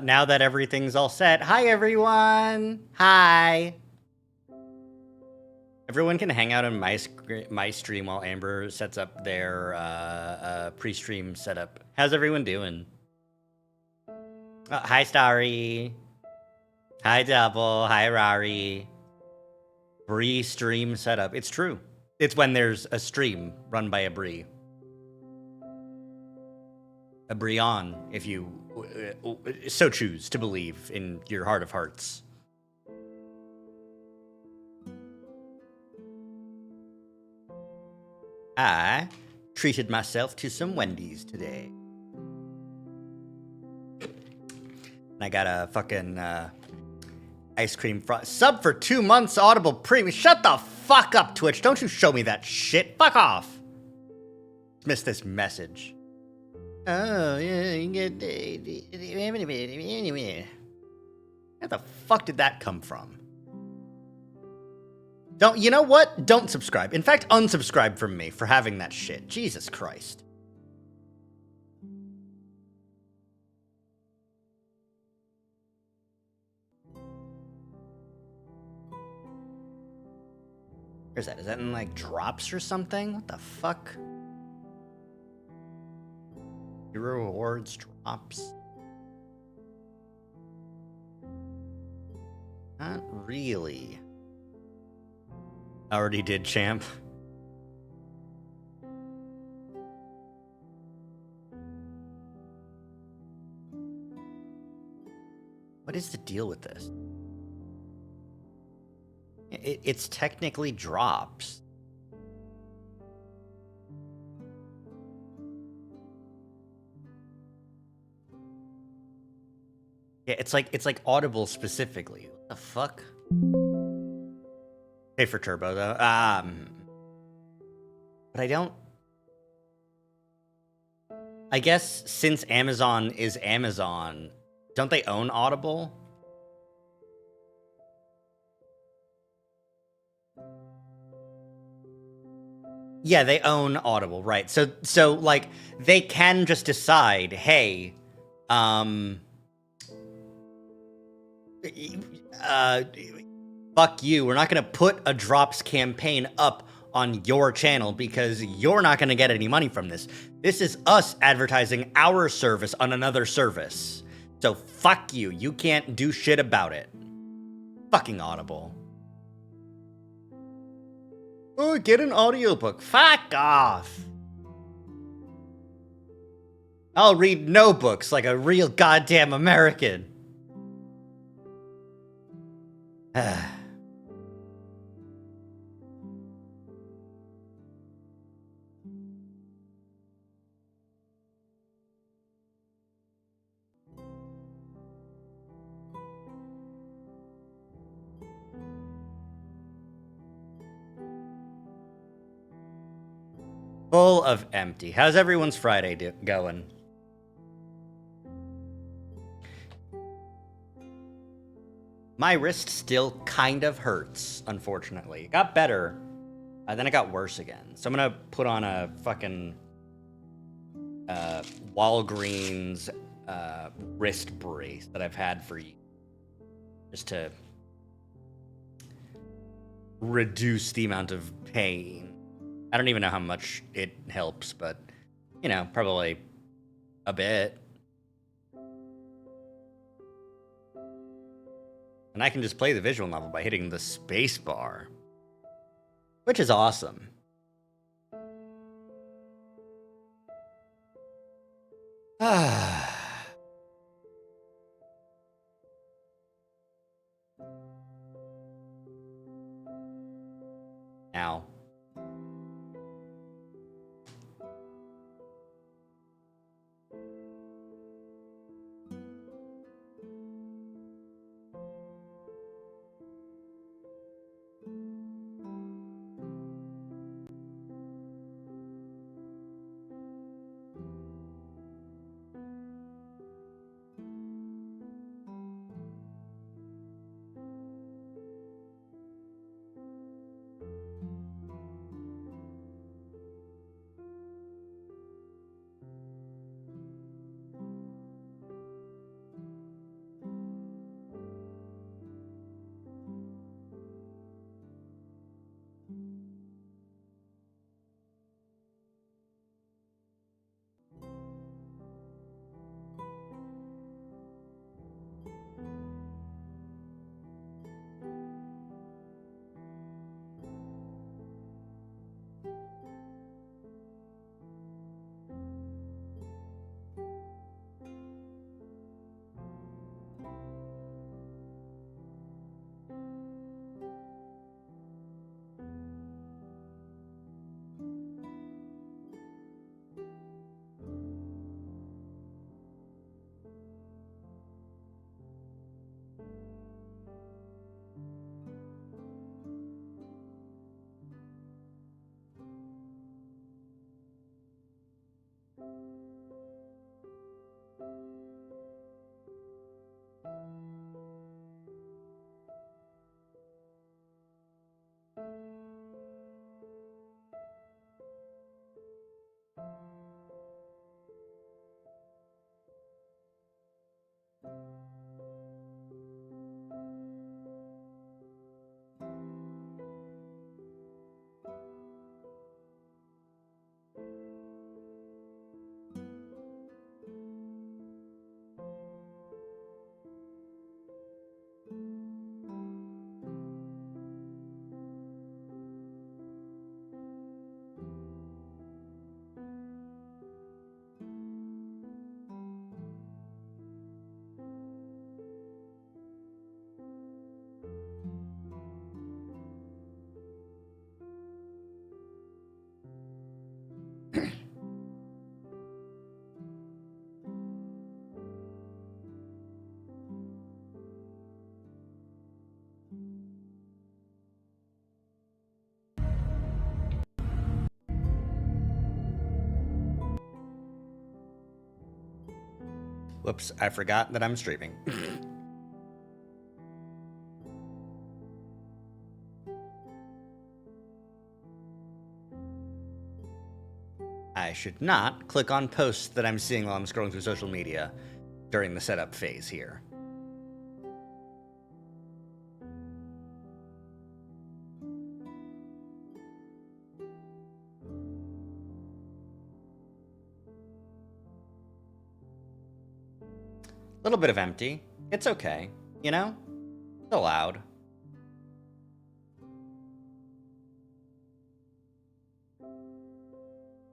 now that everything's all set, hi everyone! Hi! Everyone can hang out in my stream while Amber sets up their pre-stream setup. How's everyone doing? Hi Starry. Hi Double. Hi Rari. Bree stream setup. It's true. It's when there's a stream run by a Bree. A Brion, if you so choose to believe in your heart of hearts. I treated myself to some Wendy's today. And I got a fucking ice cream sub for 2 months Audible Premium. Shut the fuck up, Twitch. Don't you show me that shit. Fuck off. Missed this message. Oh, yeah, you get... Where the fuck did that come from? You know what? Don't subscribe. In fact, unsubscribe from me for having that shit. Jesus Christ. Where's that? Is that in, like, drops or something? What the fuck? Hero rewards drops. Not really. Already did, champ. What is the deal with this? It's technically drops. Yeah, it's like Audible specifically. What the fuck? Pay for Turbo though. But I don't. I guess since Amazon is Amazon, don't they own Audible? Yeah, they own Audible, right? So like they can just decide, hey, fuck you, we're not gonna put a drops campaign up on your channel because you're not gonna get any money from this. This is us advertising our service on another service. So fuck you, you can't do shit about it. Fucking Audible. Oh, get an audiobook. Fuck off. I'll read no books like a real goddamn American. Full of empty. How's everyone's Friday going? My wrist still kind of hurts, unfortunately. It got better, then it got worse again. So I'm gonna put on a fucking Walgreens wrist brace that I've had for years, just to reduce the amount of pain. I don't even know how much it helps, but, you know, probably a bit. And I can just play the visual novel by hitting the space bar, which is awesome. Now. Whoops, I forgot that I'm streaming. I should not click on posts that I'm seeing while I'm scrolling through social media during the setup phase here. A little bit of empty. It's okay. You know? It's allowed.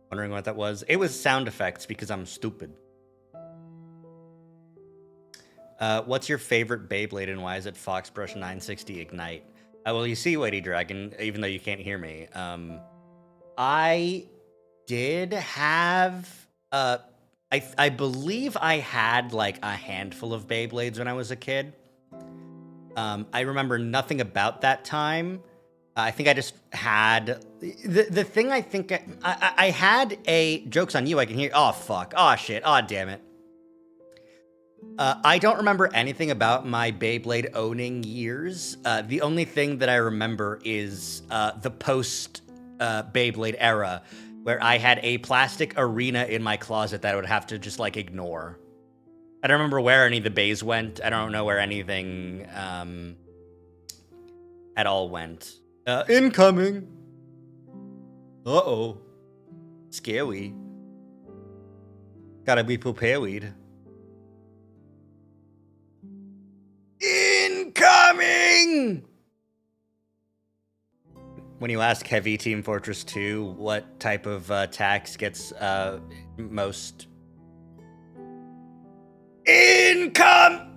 Wondering what that was? It was sound effects because I'm stupid. What's your favorite Beyblade and why is it Foxbrush 960 Ignite? Well, you see, Lady Dragon, even though you can't hear me, I did have I believe I had like a handful of Beyblades when I was a kid. I remember nothing about that time. I think I just had the thing. I think I had a joke's on you. I can hear. Oh fuck. Oh shit. Oh damn it. I don't remember anything about my Beyblade owning years. The only thing that I remember is the post Beyblade era, where I had a plastic arena in my closet that I would have to just like ignore. I don't remember where any of the bays went. I don't know where anything at all went. Incoming. Uh-oh. Scary. Gotta be prepared. Incoming! When you ask Heavy Team Fortress 2 what type of tax gets most... Income!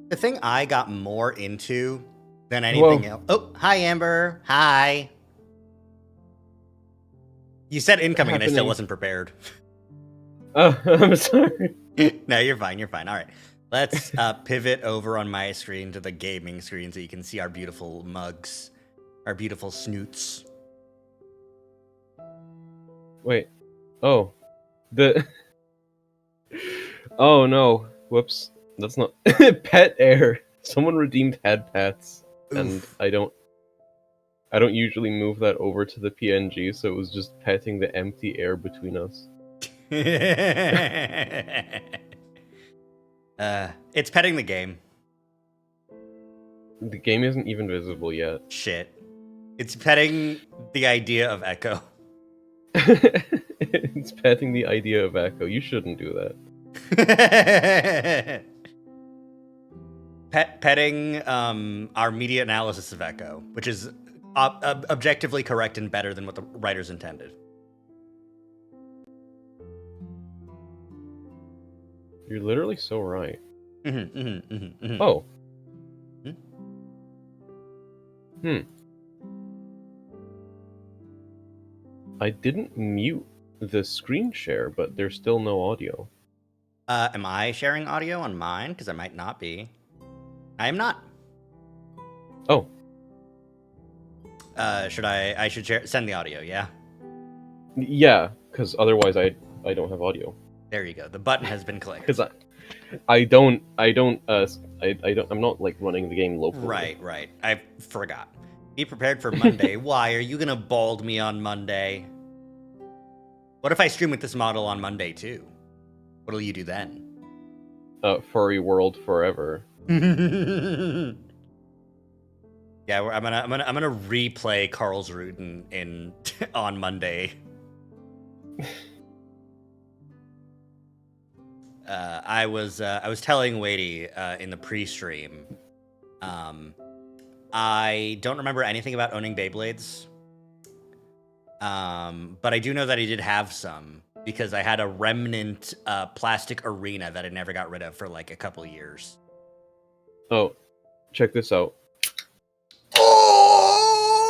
The thing I got more into than anything else... Oh, hi, Amber. Hi. You said incoming and I still wasn't prepared. Oh, I'm sorry. No, you're fine. You're fine. All right. Let's pivot over on my screen to the gaming screen so you can see our beautiful mugs, our beautiful snoots. Wait. Oh. Oh, no. Whoops. That's not... Pet air. Someone redeemed head pets. Oof. And I don't usually move that over to the PNG, so it was just petting the empty air between us. It's petting the game. The game isn't even visible yet. Shit. It's petting the idea of Echo. It's petting the idea of Echo. You shouldn't do that. Petting our media analysis of Echo, which is objectively correct and better than what the writers intended. You're literally so right. Mm-hmm. Oh. I didn't mute the screen share, but there's still no audio. Am I sharing audio on mine? Because I might not be. I am not. Oh. I should send the audio, yeah? Yeah, because otherwise I don't have audio. There you go. The button has been clicked. Because I'm not like running the game locally. Right. I forgot. Be prepared for Monday. Why? Are you gonna bald me on Monday? What if I stream with this model on Monday too? What'll you do then? Furry world forever. Yeah, I'm gonna replay Karlsruhe in on Monday. I was telling Wadey in the pre-stream. I don't remember anything about owning Beyblades. But I do know that I did have some because I had a remnant plastic arena that I never got rid of for like a couple years. Oh, Check this out. Oh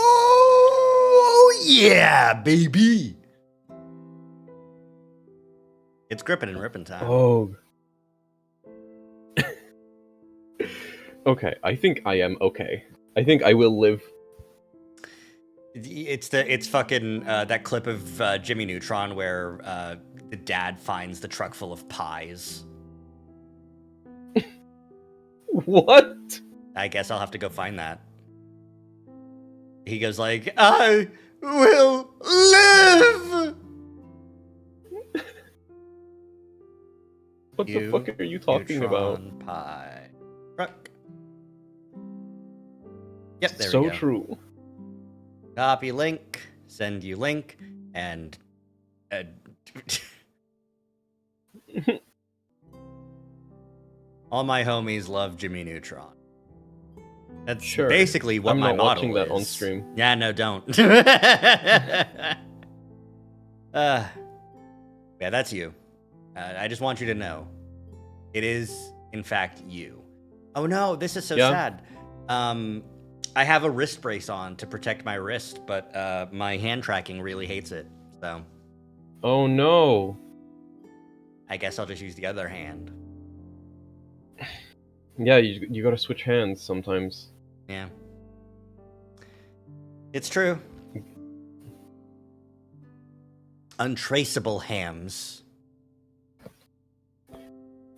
yeah, baby! It's gripping and ripping time. Oh. Okay, I think I am okay. I think I will live. It's fucking that clip of Jimmy Neutron where the dad finds the truck full of pies. What? I guess I'll have to go find that. He goes like, I will live! What the fuck are you talking about? Neutron pie. Truck. Yep, there So we go. true. Copy link, send you link, and... all my homies love Jimmy Neutron. That's Sure. basically what I'm my not model watching that is. on stream. Yeah, no, don't. Yeah, that's you. I just want you to know. It is, in fact, you. Oh no, this is so sad. I have a wrist brace on to protect my wrist, but my hand tracking really hates it. So Oh no. I guess I'll just use the other hand. Yeah, you gotta switch hands sometimes. Yeah. It's true. Untraceable hams.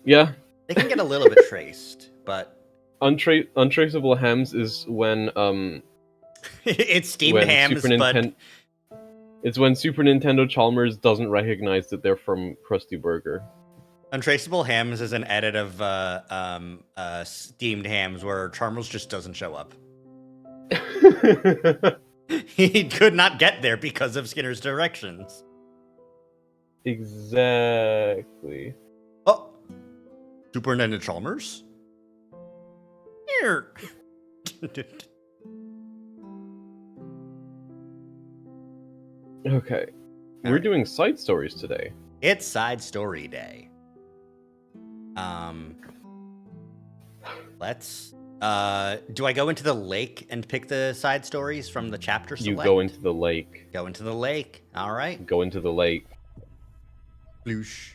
Yeah. They can get a little bit traced, but... Untraceable hams is when it's steamed when hams, but... It's when Super Nintendo Chalmers doesn't recognize that they're from Krusty Burger. Untraceable hams is an edit of steamed hams where Chalmers just doesn't show up. He could not get there because of Skinner's directions. Exactly. Oh, Superintendent Chalmers? Here. Okay. We're doing side stories today. It's side story day. Let's do I go into the lake and pick the side stories from the chapter select? You go into the lake. Go into the lake. All right. Go into the lake. Bloosh.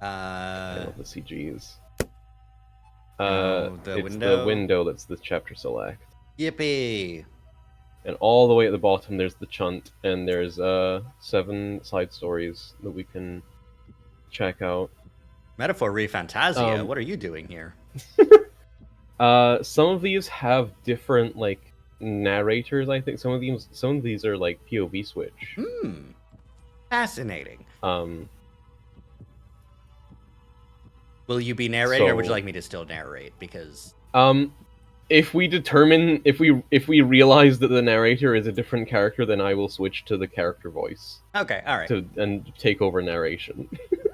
I love the CGs. The it's window. the window that's the chapter select. Yippee. And all the way at the bottom there's the chunt, and there's 7 side stories that we can check out. Metaphor Re Fantasia, what are you doing here? Some of these have different like narrators, I think. Some of these are like POV switch. Fascinating. Will you be narrating, or would you like me to still narrate? Because if we realize that the narrator is a different character, then I will switch to the character voice. Okay, all right. And take over narration.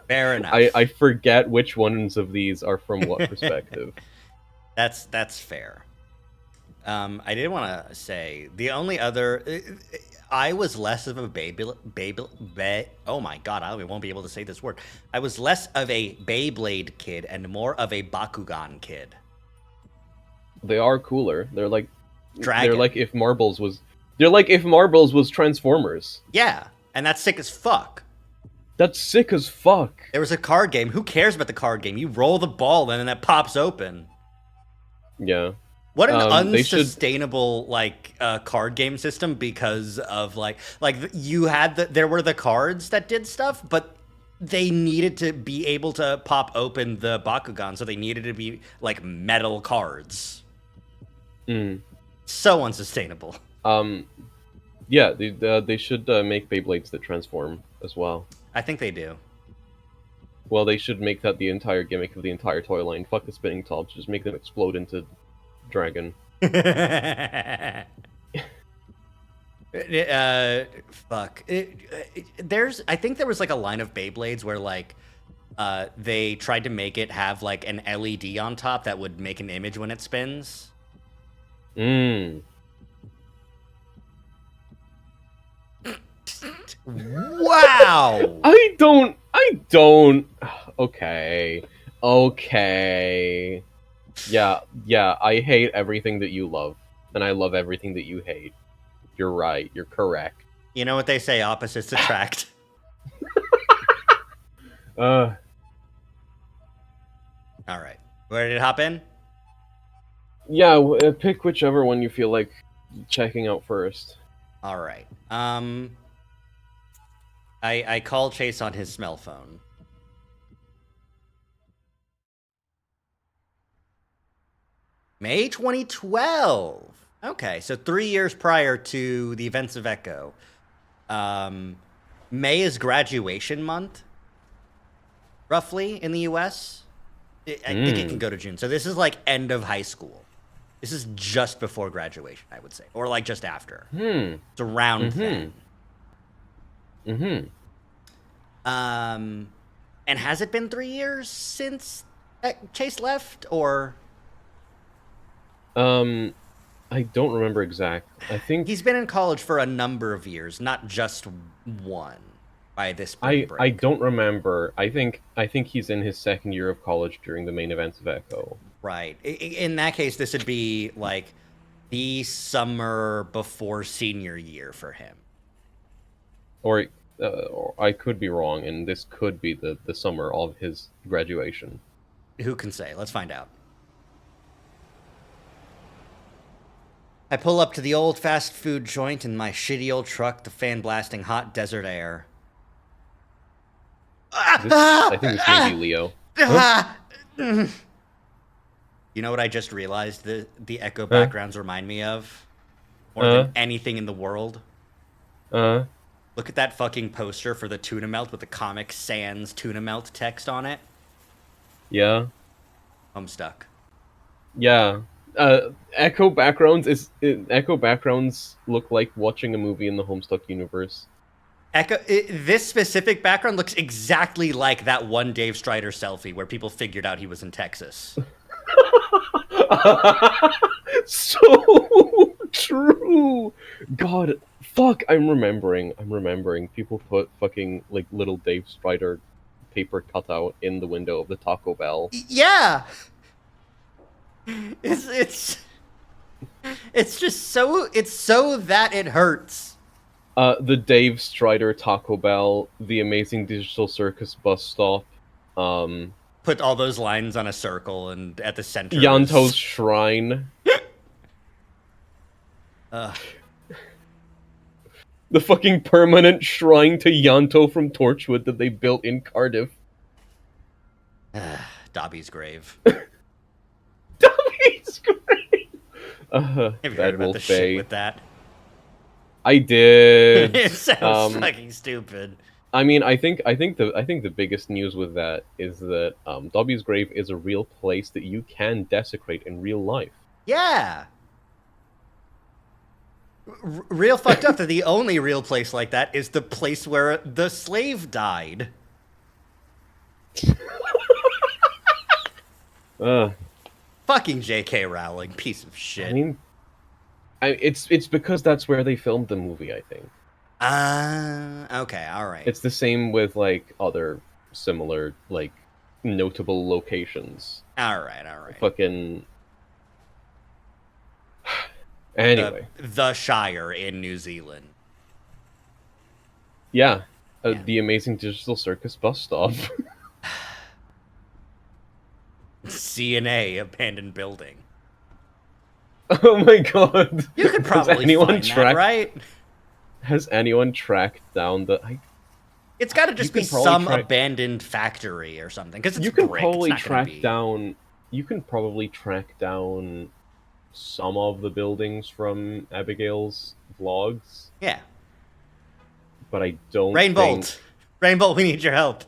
Fair enough. I forget which ones of these are from what perspective. That's fair. I did want to say the only other I was less of a oh my god, I won't be able to say this word. I was less of a Beyblade kid and more of a Bakugan kid. They are cooler. They're like Dragon. They're like if Marbles was Transformers. Yeah, and that's sick as fuck. That's sick as fuck. There was a card game. Who cares about the card game? You roll the ball and then it pops open. Yeah. What an unsustainable card game system, because of you had there were the cards that did stuff, but they needed to be able to pop open the Bakugan, so they needed to be like metal cards. So unsustainable. Yeah, they should make Beyblades that transform as well. I think they do. Well, they should make that the entire gimmick of the entire toy line. Fuck the spinning tops, just make them explode into dragon. Fuck. I think there was like a line of Beyblades where they tried to make it have like an LED on top that would make an image when it spins. Wow. I don't. Okay. Yeah, I hate everything that you love, and I love everything that you hate. You're right. You're correct. You know what they say, opposites attract. Uh, All right. Ready to hop in? yeah, pick whichever one you feel like checking out first. All right. I call Chase on his smell phone. May 2012. Okay, so 3 years prior to the events of Echo. May is graduation month, roughly, in the US. I think it can go to June. So this is like end of high school. This is just before graduation, I would say. Or like just after. It's around then. And has it been 3 years since Chase left, or? I don't remember exactly. I think He's been in college for a number of years, not just one. By this spring break. I don't remember. I think he's in his second year of college during the main events of Echo. Right. In that case, this would be like the summer before senior year for him. Or I could be wrong, and this could be the summer of his graduation. Who can say? Let's find out. I pull up to the old fast food joint in my shitty old truck, the fan blasting hot desert air. I think this may be Leo. Huh? You know what I just realized the Echo backgrounds remind me of? More than anything in the world? Look at that fucking poster for the tuna melt with the Comic Sans tuna melt text on it. Yeah. I'm stuck. Yeah. Echo backgrounds look like watching a movie in the Homestuck universe. This specific background looks exactly like that one Dave Strider selfie where people figured out he was in Texas. So true. God, fuck, I'm remembering. People put fucking like little Dave Strider paper cutout in the window of the Taco Bell. Yeah. It's just so that it hurts. The Dave Strider Taco Bell, the Amazing Digital Circus bus stop. Put all those lines on a circle and at the center. Yanto's shrine. The fucking permanent shrine to Yanto from Torchwood that they built in Cardiff. Dobby's grave. Dobby's grave. Have you heard about the shit with that? I did. It sounds fucking stupid. I mean, I think the biggest news with that is that Dobby's grave is a real place that you can desecrate in real life. Yeah. Real fucked up that the only real place like that is the place where the slave died. Fucking J.K. Rowling, piece of shit. I mean, it's because that's where they filmed the movie, I think. Okay, alright. It's the same with, like, other similar, like, notable locations. Alright. Fucking... Anyway. The Shire in New Zealand. Yeah. The Amazing Digital Circus bus stop. CNA, abandoned building. Oh my god. You could probably find that, right? Has anyone tracked down the... It's got to just be some abandoned factory or something, because it's You can brick. probably It's not track down... You can probably track down some of the buildings from Abigail's vlogs. Yeah. But I don't Rainbolt, we need your help.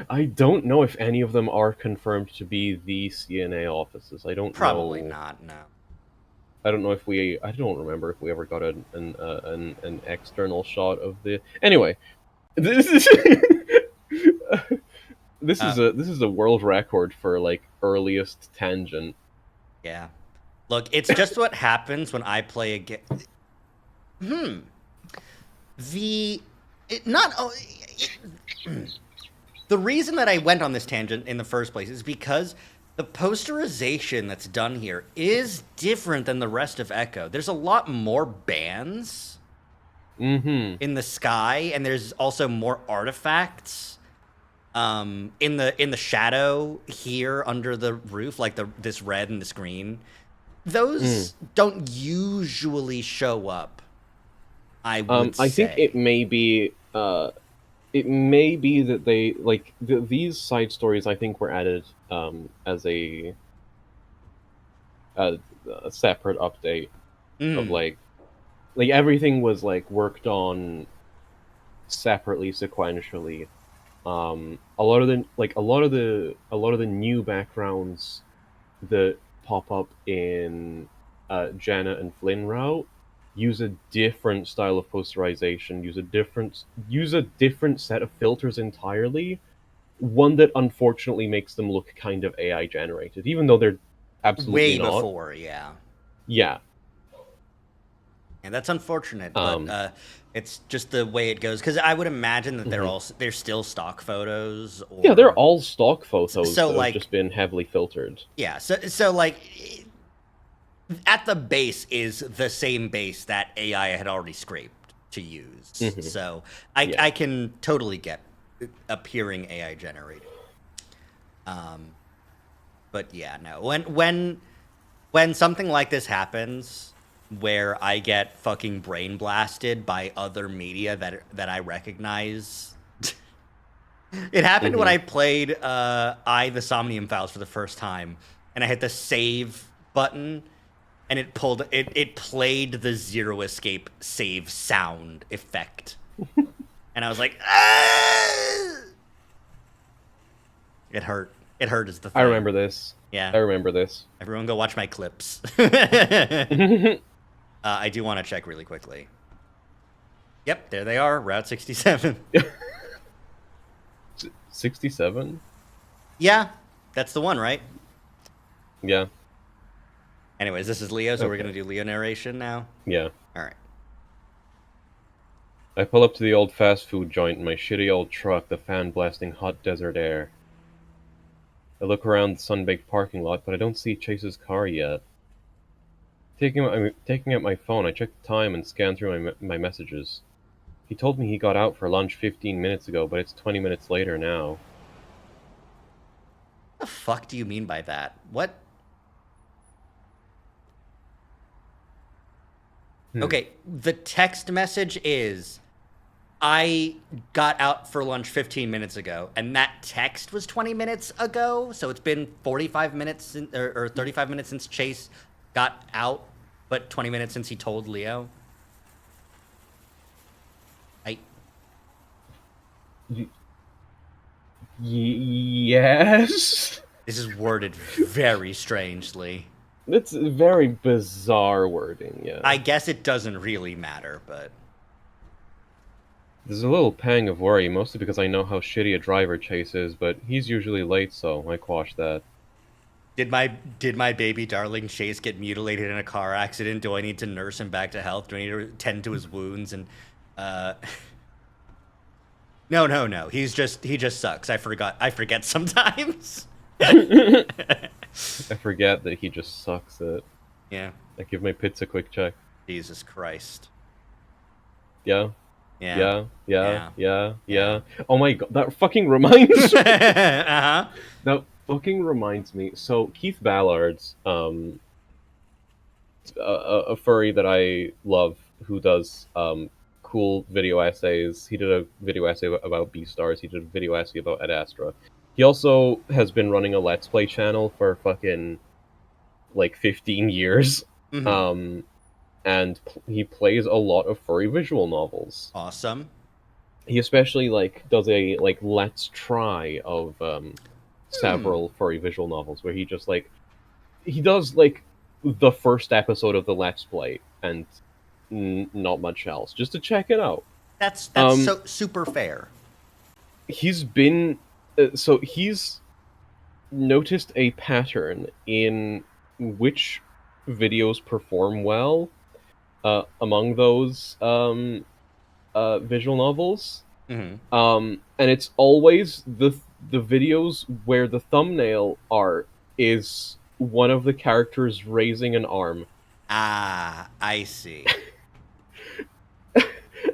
I don't know if any of them are confirmed to be the CNA offices. I don't Probably know. not, no. I don't know if I don't remember if we ever got an external shot of the... Anyway, this is... this is a world record for, like, earliest tangent. Yeah. Look, it's just what happens when I play a game. The reason that I went on this tangent in the first place is because The posterization that's done here is different than the rest of Echo. There's a lot more bands Mm-hmm. in the sky, and there's also more artifacts in the shadow here under the roof, like this red and this green. Those don't usually show up, I would I think say. it may be that they like these side stories. I think were added as a, a separate update of Mm. like everything was like worked on separately sequentially. A lot of the new backgrounds that pop up in Jenna and Flynn route use a different style of posterization, use a different set of filters entirely. One that unfortunately makes them look kind of AI generated, even though they're absolutely Way not. before, yeah. Yeah. And that's unfortunate, but Um, it's just the way it goes. Because I would imagine that mhm. they're still stock photos, Yeah, they're or all stock photos so that have like just been heavily filtered. yeah. So like at the base is the same base that AI had already scraped to use. Hmm. So Yeah. I can totally get appearing AI generated. Um, but yeah, no. When something like this happens, where I get fucking brain blasted by other media that I recognize. It happened when Hmm. I played the Somnium Files for the first time, and I hit the save button, and it played the Zero Escape save sound effect, and I was like, ah! It hurt. It hurt is the I thing. remember this. Yeah. I remember this. Everyone go watch my clips. I do want to check really quickly. Yep, there they are, Route 67. 67? Yeah, that's the one, right? Yeah. Anyways, this is Leo, so we're Okay. going to do Leo narration now. Yeah. All right. I pull up to the old fast food joint in my shitty old truck, the fan blasting hot desert air. I look around the sun-baked parking lot, but I don't see Chase's car yet. Taking out my phone, I check the time and scan through my messages. He told me he got out for lunch 15 minutes ago, but it's 20 minutes later now. What the fuck do you mean by that? What? Hmm. Okay, the text message is I got out for lunch 15 minutes ago, and that text was 20 minutes ago, so it's been 45 minutes or 35 minutes since Chase got out, but 20 minutes since he told Leo. I Y- yes? This is worded very strangely. That's very bizarre wording, yeah. I guess it doesn't really matter, but There's a little pang of worry, mostly because I know how shitty a driver Chase is, but he's usually late, so I quash that. did my baby darling Chase get mutilated in a car accident? Do I need to nurse him back to health? Do I need to tend to his wounds? And uh, no. He just sucks. I forget sometimes. I forget that he just sucks at. Yeah. I give my pits a quick check. Jesus Christ. Yeah, Yeah. yeah, yeah, Yeah. yeah, Yeah. yeah. Oh my god, that fucking reminds me. Uh-huh. That fucking reminds me. So Keith Ballard's a furry that I love who does cool video essays. He did a video essay about Beastars. He did a video essay about Ad Astra. He also has been running a Let's Play channel for fucking like 15 years. Hmm. Um, and he plays a lot of furry visual novels. Awesome. He especially like does a like let's try of Hmm. several furry visual novels where he just like he does like the first episode of the let's play and not much else just to check it out. That's Um, so super fair. he's been so he's noticed a pattern in which videos perform well among those visual novels. Hmm. And it's always the videos where the thumbnail art is one of the characters raising an arm. Ah, I see.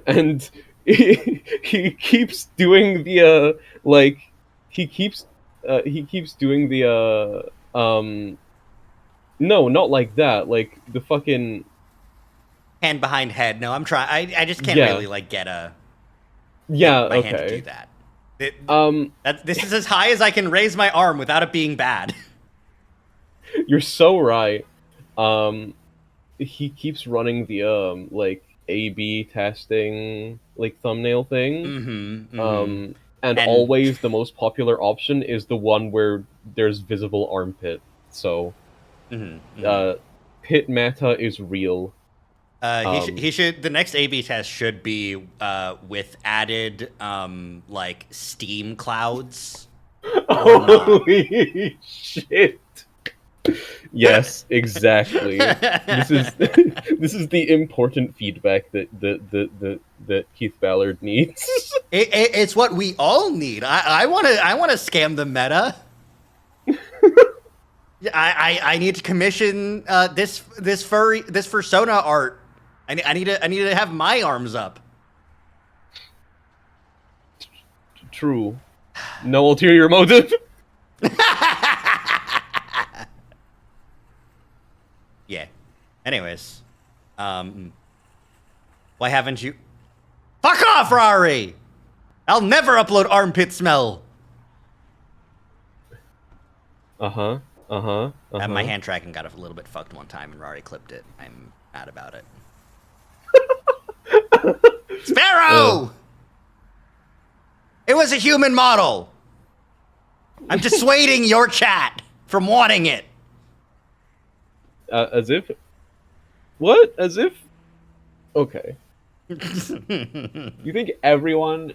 And he keeps doing the like he keeps doing the no, not like that, like the fucking Hand behind head. No, I'm trying. I just can't yeah, really like get yeah, my hand to do okay. that. This is as high as I can raise my arm without it being bad. You're so right. um he keeps running the like A/B testing like thumbnail thing. Mm-hmm. Mm-hmm. And And always the most popular option is the one where there's visible armpit. So mm-hmm, mm-hmm. uh pit meta is real. He should the next A/B test should be with added like steam clouds or not. Holy shit. Yes, exactly. This is this is the important feedback that Keith Ballard needs. It's what we all need. I want to scam the meta. I need to commission this fursona art. I need to have my arms up. True. No ulterior motive. Yeah. Anyways, why haven't you? Fuck off, Rari! I'll never upload armpit smell. Uh-huh. Uh-huh. Uh-huh. My hand tracking got a little bit fucked one time, and Rari clipped it. I'm mad about it. Sparrow! It was a human model. I'm dissuading your chat from wanting it. As if... What? As if... Okay. You think everyone...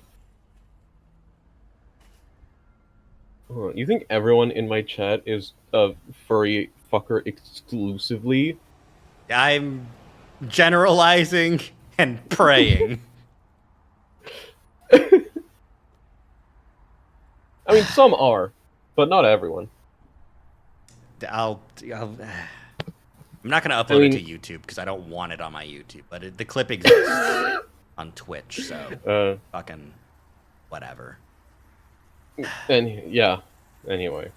You think everyone in my chat is a furry fucker exclusively? I'm generalizing and praying. I mean, some are, but not everyone. I'm not gonna upload it to YouTube because I don't want it on my YouTube, but the clip exists on Twitch, so fucking whatever. And yeah, anyway.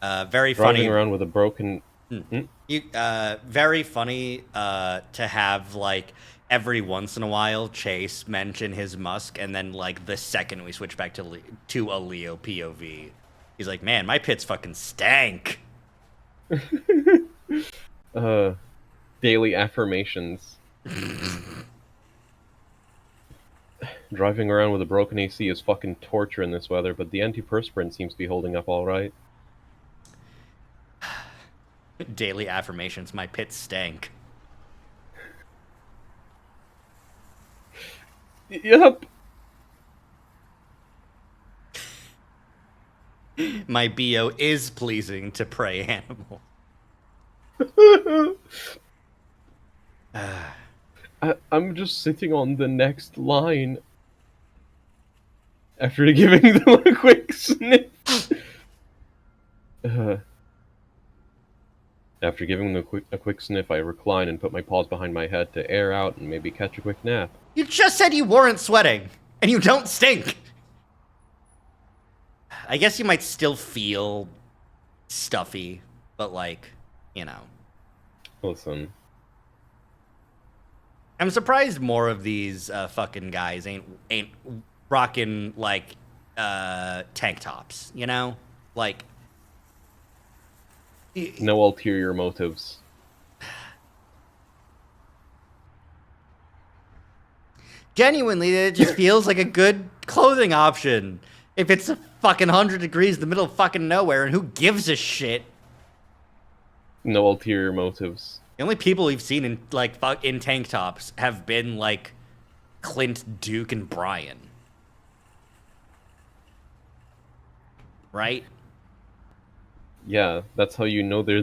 Very funny. Driving around with a broken. Very funny to have like every once in a while Chase mention his musk, and then like the second we switch back to a Leo POV, he's like, "Man, my pits fucking stank." Daily affirmations. Driving around with a broken AC is fucking torture in this weather, but the antiperspirant seems to be holding up all right. Daily affirmations. My pits stank. Yep. My BO is pleasing to prey animal. I'm just sitting on the next line after giving them a quick sniff. After giving them a quick sniff, I recline and put my paws behind my head to air out and maybe catch a quick nap. You just said you weren't sweating, and you don't stink. I guess you might still feel stuffy, but like, you know. Listen. I'm surprised more of these fucking guys ain't rocking like tank tops, you know? Like no ulterior motives. Genuinely, it just feels like a good clothing option. If it's a fucking 100 degrees in the middle of fucking nowhere, and who gives a shit? No ulterior motives. The only people we've seen in like in tank tops have been like Clint, Duke, and Brian. Right? Yeah, that's how you know they're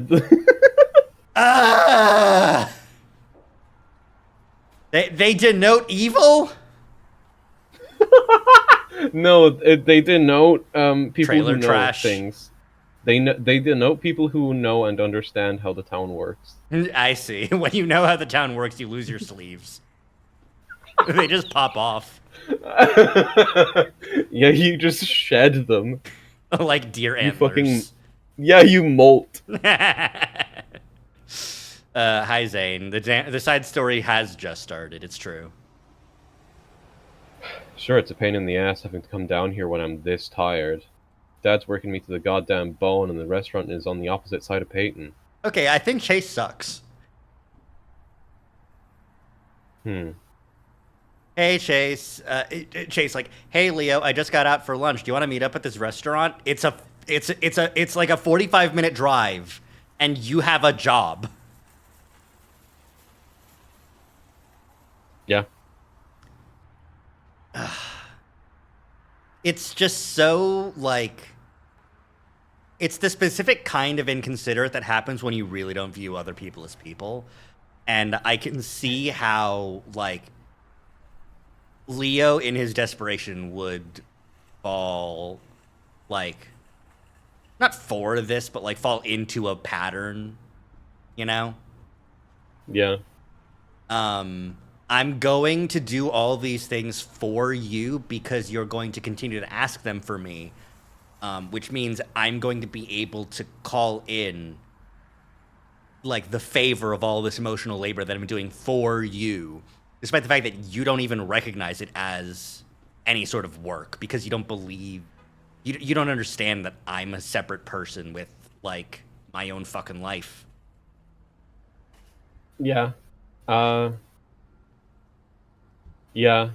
They denote evil? No, they denote people Trailer who know trash. things. They denote people who know and understand how the town works. I see. When you know how the town works, you lose your sleeves. They just pop off. Yeah, you just shed them. Like deer You fucking antlers. yeah, you molt. Hi Zane. The side story has just started. It's true. Sure, it's a pain in the ass having to come down here when I'm this tired. Dad's working me to the goddamn bone, and the restaurant is on the opposite side of Peyton. Okay, I think Chase sucks. Hey Chase, Chase, like, hey Leo, I just got out for lunch. Do you want to meet up at this restaurant? It's like a 45-minute drive, and you have a job. Yeah. It's just so like, it's the specific kind of inconsiderate that happens when you really don't view other people as people, and I can see how like Leo in his desperation would fall like not for this, but like fall into a pattern, you know? Yeah. I'm going to do all these things for you because you're going to continue to ask them for me, which means I'm going to be able to call in like the favor of all this emotional labor that I'm doing for you, despite the fact that you don't even recognize it as any sort of work because you don't believe, you don't understand that I'm a separate person with like my own fucking life. Yeah. Uh. Yeah.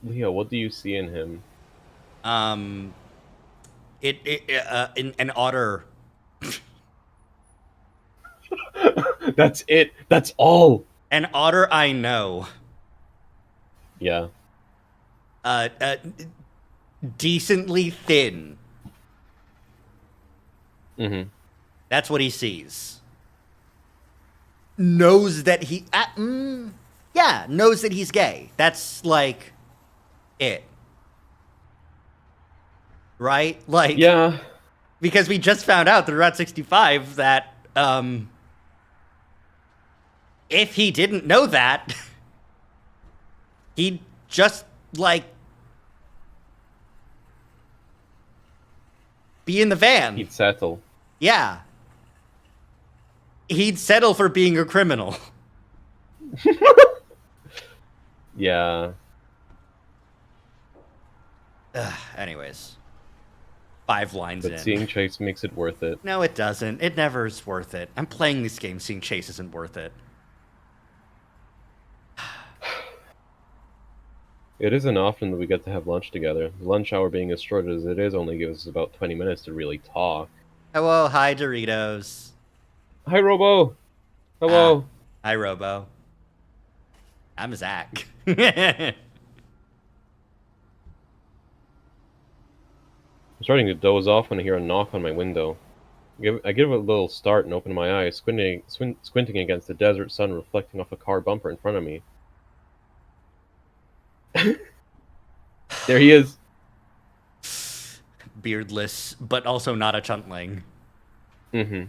Leo, what do you see in him? Um, an otter. That's it. That's all. An otter I know. Yeah. Uh, uh, Decently thin. Mm-hmm. That's what he sees. Knows that yeah, knows that he's gay. That's like it. Right? Like, Yeah. because we just found out through Route 65 that if he didn't know that, he'd just like be in the van. He'd settle. Yeah. He'd settle for being a criminal. Yeah. Anyways. 5 lines But in. seeing Chase makes it worth it. No, it doesn't. It never is worth it. I'm playing this game. Seeing Chase isn't worth it. It isn't often that we get to have lunch together. The lunch hour being as short as it is only gives us about 20 minutes to really talk. Hello, hi Doritos. Hi, Robo! Hello! Hi, Robo. I'm Zach. I'm starting to doze off when I hear a knock on my window. I give it a little start and open my eyes, squinting against the desert sun reflecting off a car bumper in front of me. There he is. Beardless, but also not a chuntling. Mm-hmm.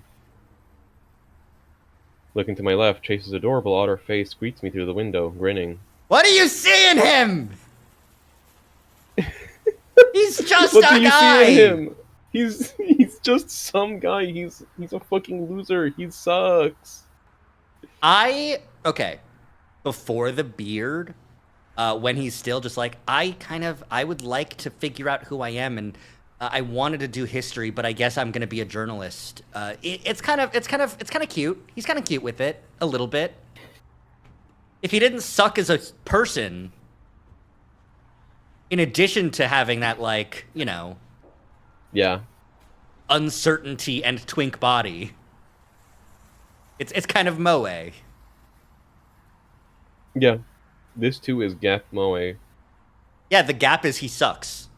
Looking to my left, Chase's adorable otter face greets me through the window, grinning. What do you see in him? He's just What a do you guy. see in him? He's just some guy. He's a fucking loser. He sucks. Okay. Before the beard, when he's still just like, I would like to figure out who I am, and I wanted to do history, but I guess I'm gonna be a journalist. It's kind of cute. He's kind of cute with it a little bit. If he didn't suck as a person, in addition to having that like, you know, Yeah. uncertainty and twink body, it's kind of moe. Yeah. This too is Gap Moe. Yeah, the gap is he sucks.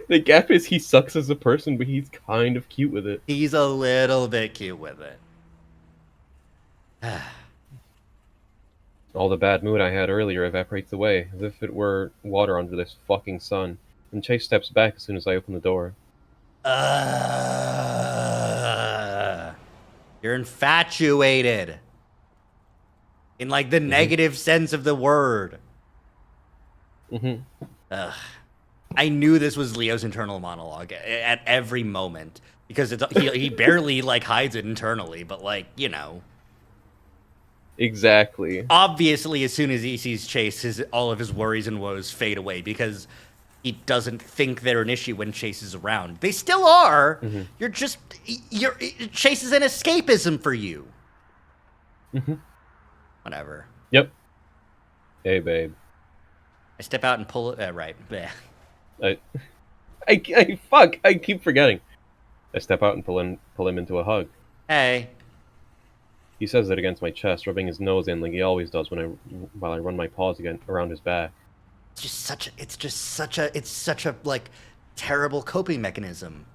The gap is he sucks as a person, but he's kind of cute with it. He's a little bit cute with it. All the bad mood I had earlier evaporates away, as if it were water under this fucking sun, and Chase steps back as soon as I open the door. You're infatuated. In like the negative sense of the word. Ugh. I knew this was Leo's internal monologue at every moment because he barely like hides it internally, but like, you know. Exactly. Obviously, as soon as he sees Chase, all of his worries and woes fade away because he doesn't think they're an issue when Chase is around. They still are. Chase is an escapism for you. Whatever. Yep. Hey, babe. I step out and pull it. Right. Fuck! I keep forgetting. I step out and pull him into a hug. Hey. He says it against my chest, rubbing his nose in like he always does while I run my paws again around his back. It's such a like terrible coping mechanism.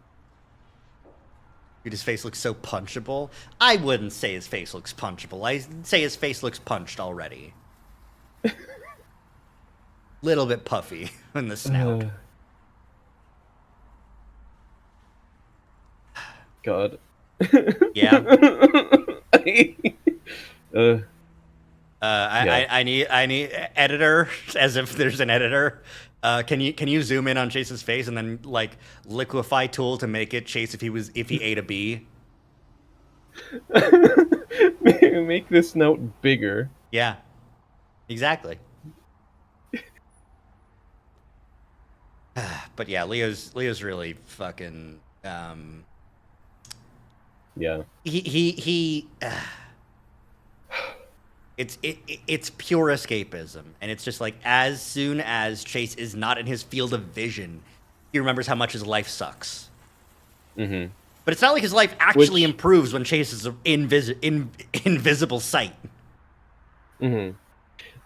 Dude, his face looks so punchable. I wouldn't say his face looks punchable. I'd say his face looks punched already. Little bit puffy in the snout. God. Yeah. Yeah. I need editor, as if there's an editor. Can you zoom in on Chase's face and then like liquefy tool to make it Chase if he ate a bee? Make this note bigger. Yeah. Exactly. But yeah, Leo's really fucking yeah. It's pure escapism, and it's just like as soon as Chase is not in his field of vision, he remembers how much his life sucks. But it's not like his life actually improves when Chase is in invisible sight.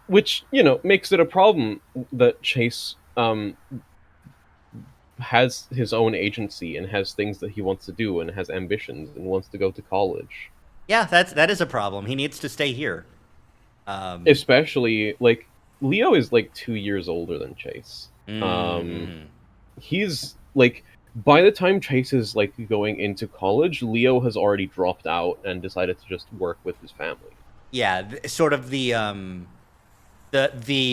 Which, you know, makes it a problem that Chase has his own agency and has things that he wants to do and has ambitions and wants to go to college. Yeah, that is a problem. He needs to stay here. Especially, like, Leo is, like, 2 years older than Chase. He's, like, by the time Chase is, like, going into college, Leo has already dropped out and decided to just work with his family. Yeah, sort of the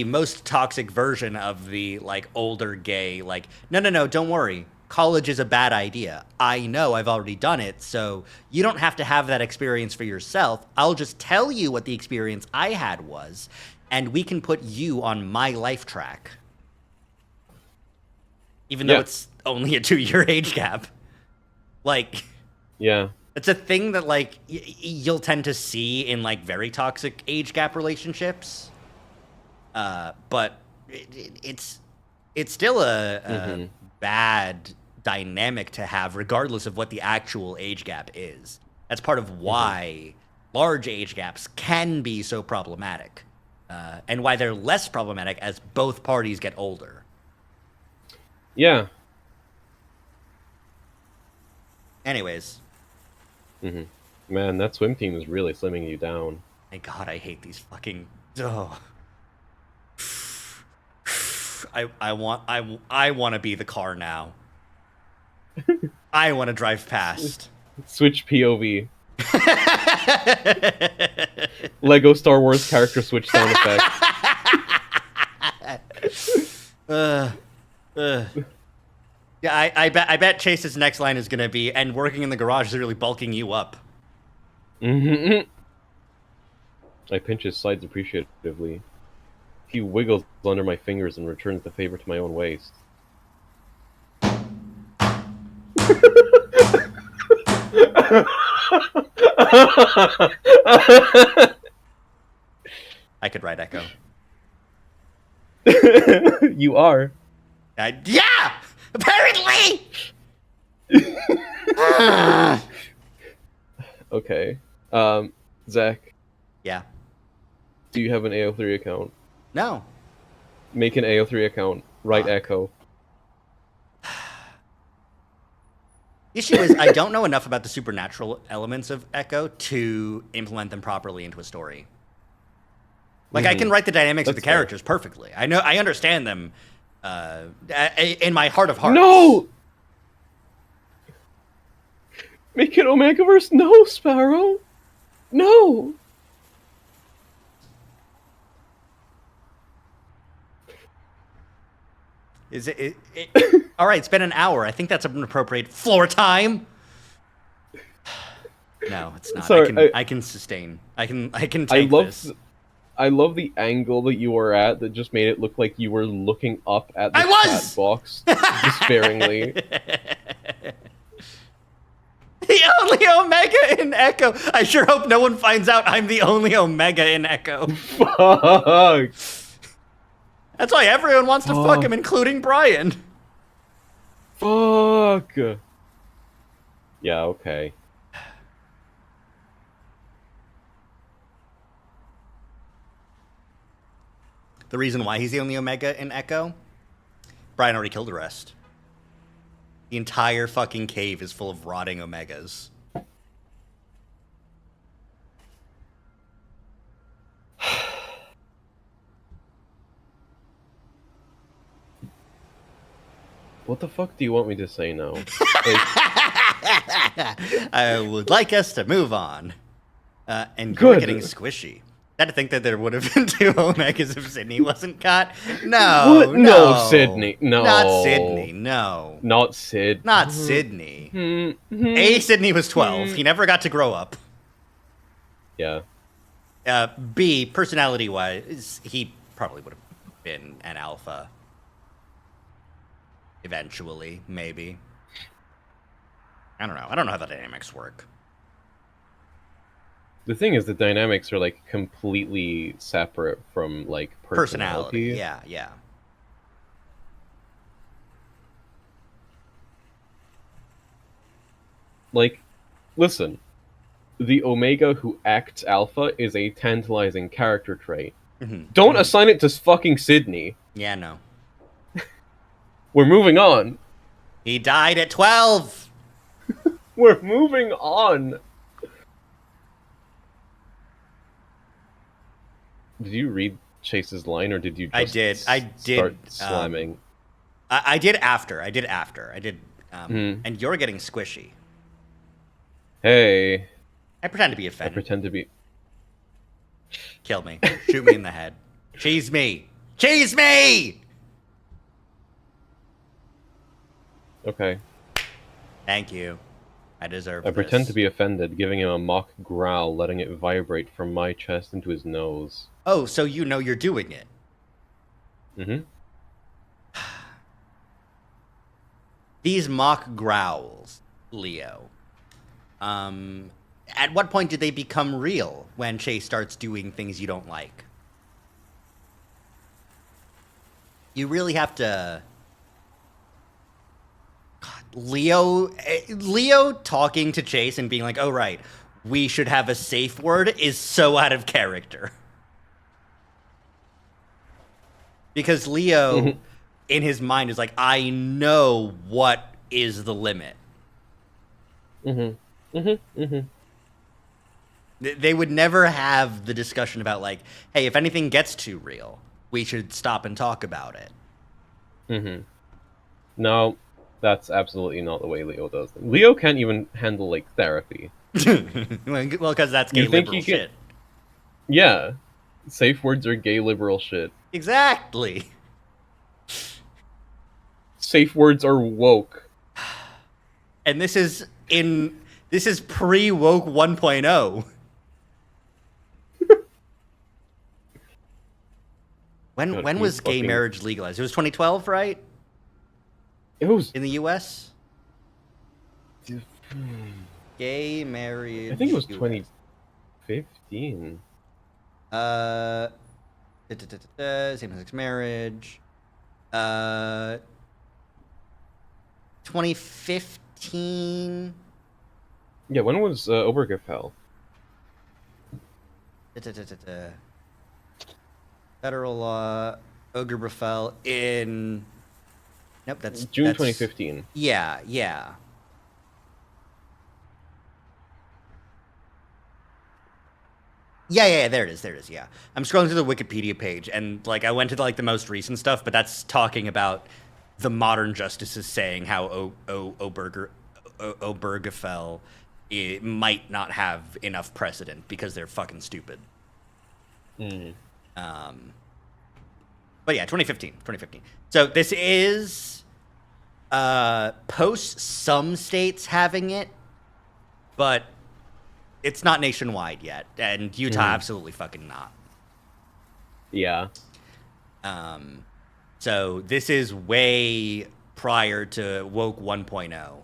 most toxic version of the, like, older gay, like, no, don't worry. College is a bad idea. I know, I've already done it, so you don't have to have that experience for yourself. I'll just tell you what the experience I had was, and we can put you on my life track. Even though it's only a 2-year age gap. Like... Yeah. It's a thing that, like, you'll tend to see in, like, very toxic age gap relationships. But it's still a bad dynamic to have, regardless of what the actual age gap is. That's part of why large age gaps can be so problematic, and why they're less problematic as both parties get older. Yeah. Anyways. Man, that swim team is really slimming you down. Thank God, I hate these fucking... Oh. I want to be the car now. I want to drive past. Switch POV. Lego Star Wars character switch sound effect. Yeah, I bet Chase's next line is gonna be, and working in the garage is really bulking you up. I pinch his sides appreciatively. He wiggles under my fingers and returns the favor to my own waist. I could write Echo. You are. Yeah! Apparently! Okay. Zach. Yeah. Do you have an AO3 account? No. Make an AO3 account. Write Echo. The issue is, I don't know enough about the supernatural elements of Echo to implement them properly into a story. Like, I can write the dynamics of the characters perfectly. I understand them in my heart of hearts. No! Make it Omegaverse? No, Sparrow! No! Is it all right, it's been an hour. I think that's an appropriate floor time. No, it's not. Sorry, I can sustain. I can take this. I love the angle that you were at that just made it look like you were looking up at the chat box despairingly. The only Omega in Echo. I sure hope no one finds out I'm the only Omega in Echo. Fuck. That's why everyone wants to fuck him, including Brian. Fuck. Yeah, okay. The reason why he's the only Omega in Echo? Brian already killed the rest. The entire fucking cave is full of rotting Omegas. What the fuck do you want me to say now? Like... I would like us to move on. And you're getting squishy. I had to think that there would have been 2 Omegas if Sydney wasn't caught. No, what? No, Sydney. No. Not Sydney, no. Not Sid. Not Sydney. A, Sydney was 12. He never got to grow up. Yeah. B, personality-wise, he probably would have been an alpha. Eventually, maybe. I don't know. I don't know how the dynamics work. The thing is, the dynamics are, like, completely separate from, like, personality. Yeah, yeah. Like, listen. The Omega who acts alpha is a tantalizing character trait. Don't assign it to fucking Sydney. Yeah, no. We're moving on. He died at 12! We're moving on. Did you read Chase's line, or did you just I did start slamming? I did after. I did, and you're getting squishy. Hey. I pretend to be offended. I pretend to be... Kill me. Shoot me in the head. Cheese me! Cheese me! Okay. Thank you. I deserve I this. pretend to be offended, giving him a mock growl, letting it vibrate from my chest into his nose. Oh, so you know you're doing it. Mm-hmm. These mock growls, Leo. At what point did they become real when Chase starts doing things you don't like? You really have to... Leo talking to Chase and being like, oh, right, we should have a safe word is so out of character. Because Leo, in his mind, is like, I know what is the limit. They would never have the discussion about, like, hey, if anything gets too real, we should stop and talk about it. No. That's absolutely not the way Leo does them. Leo can't even handle, like, therapy. Well, because that's gay liberal shit. Yeah. Safe words are gay liberal shit. Exactly. Safe words are woke. And this is pre-woke 1.0. When was gay marriage legalized? It was 2012, right? It was in the U.S. Gay marriage. I think it was 2015. Same-sex marriage. 2015. Yeah, when was Obergefell? Federal law. Obergefell in. Nope, that's June 2015. Yeah, yeah. Yeah, there it is, yeah. I'm scrolling through the Wikipedia page, and, like, I went to, like, the most recent stuff, but that's talking about the modern justices saying how Obergefell it might not have enough precedent because they're fucking stupid. But yeah, 2015. So this is post some states having it, but it's not nationwide yet, and Utah absolutely fucking not. Yeah. So this is way prior to Woke 1.0.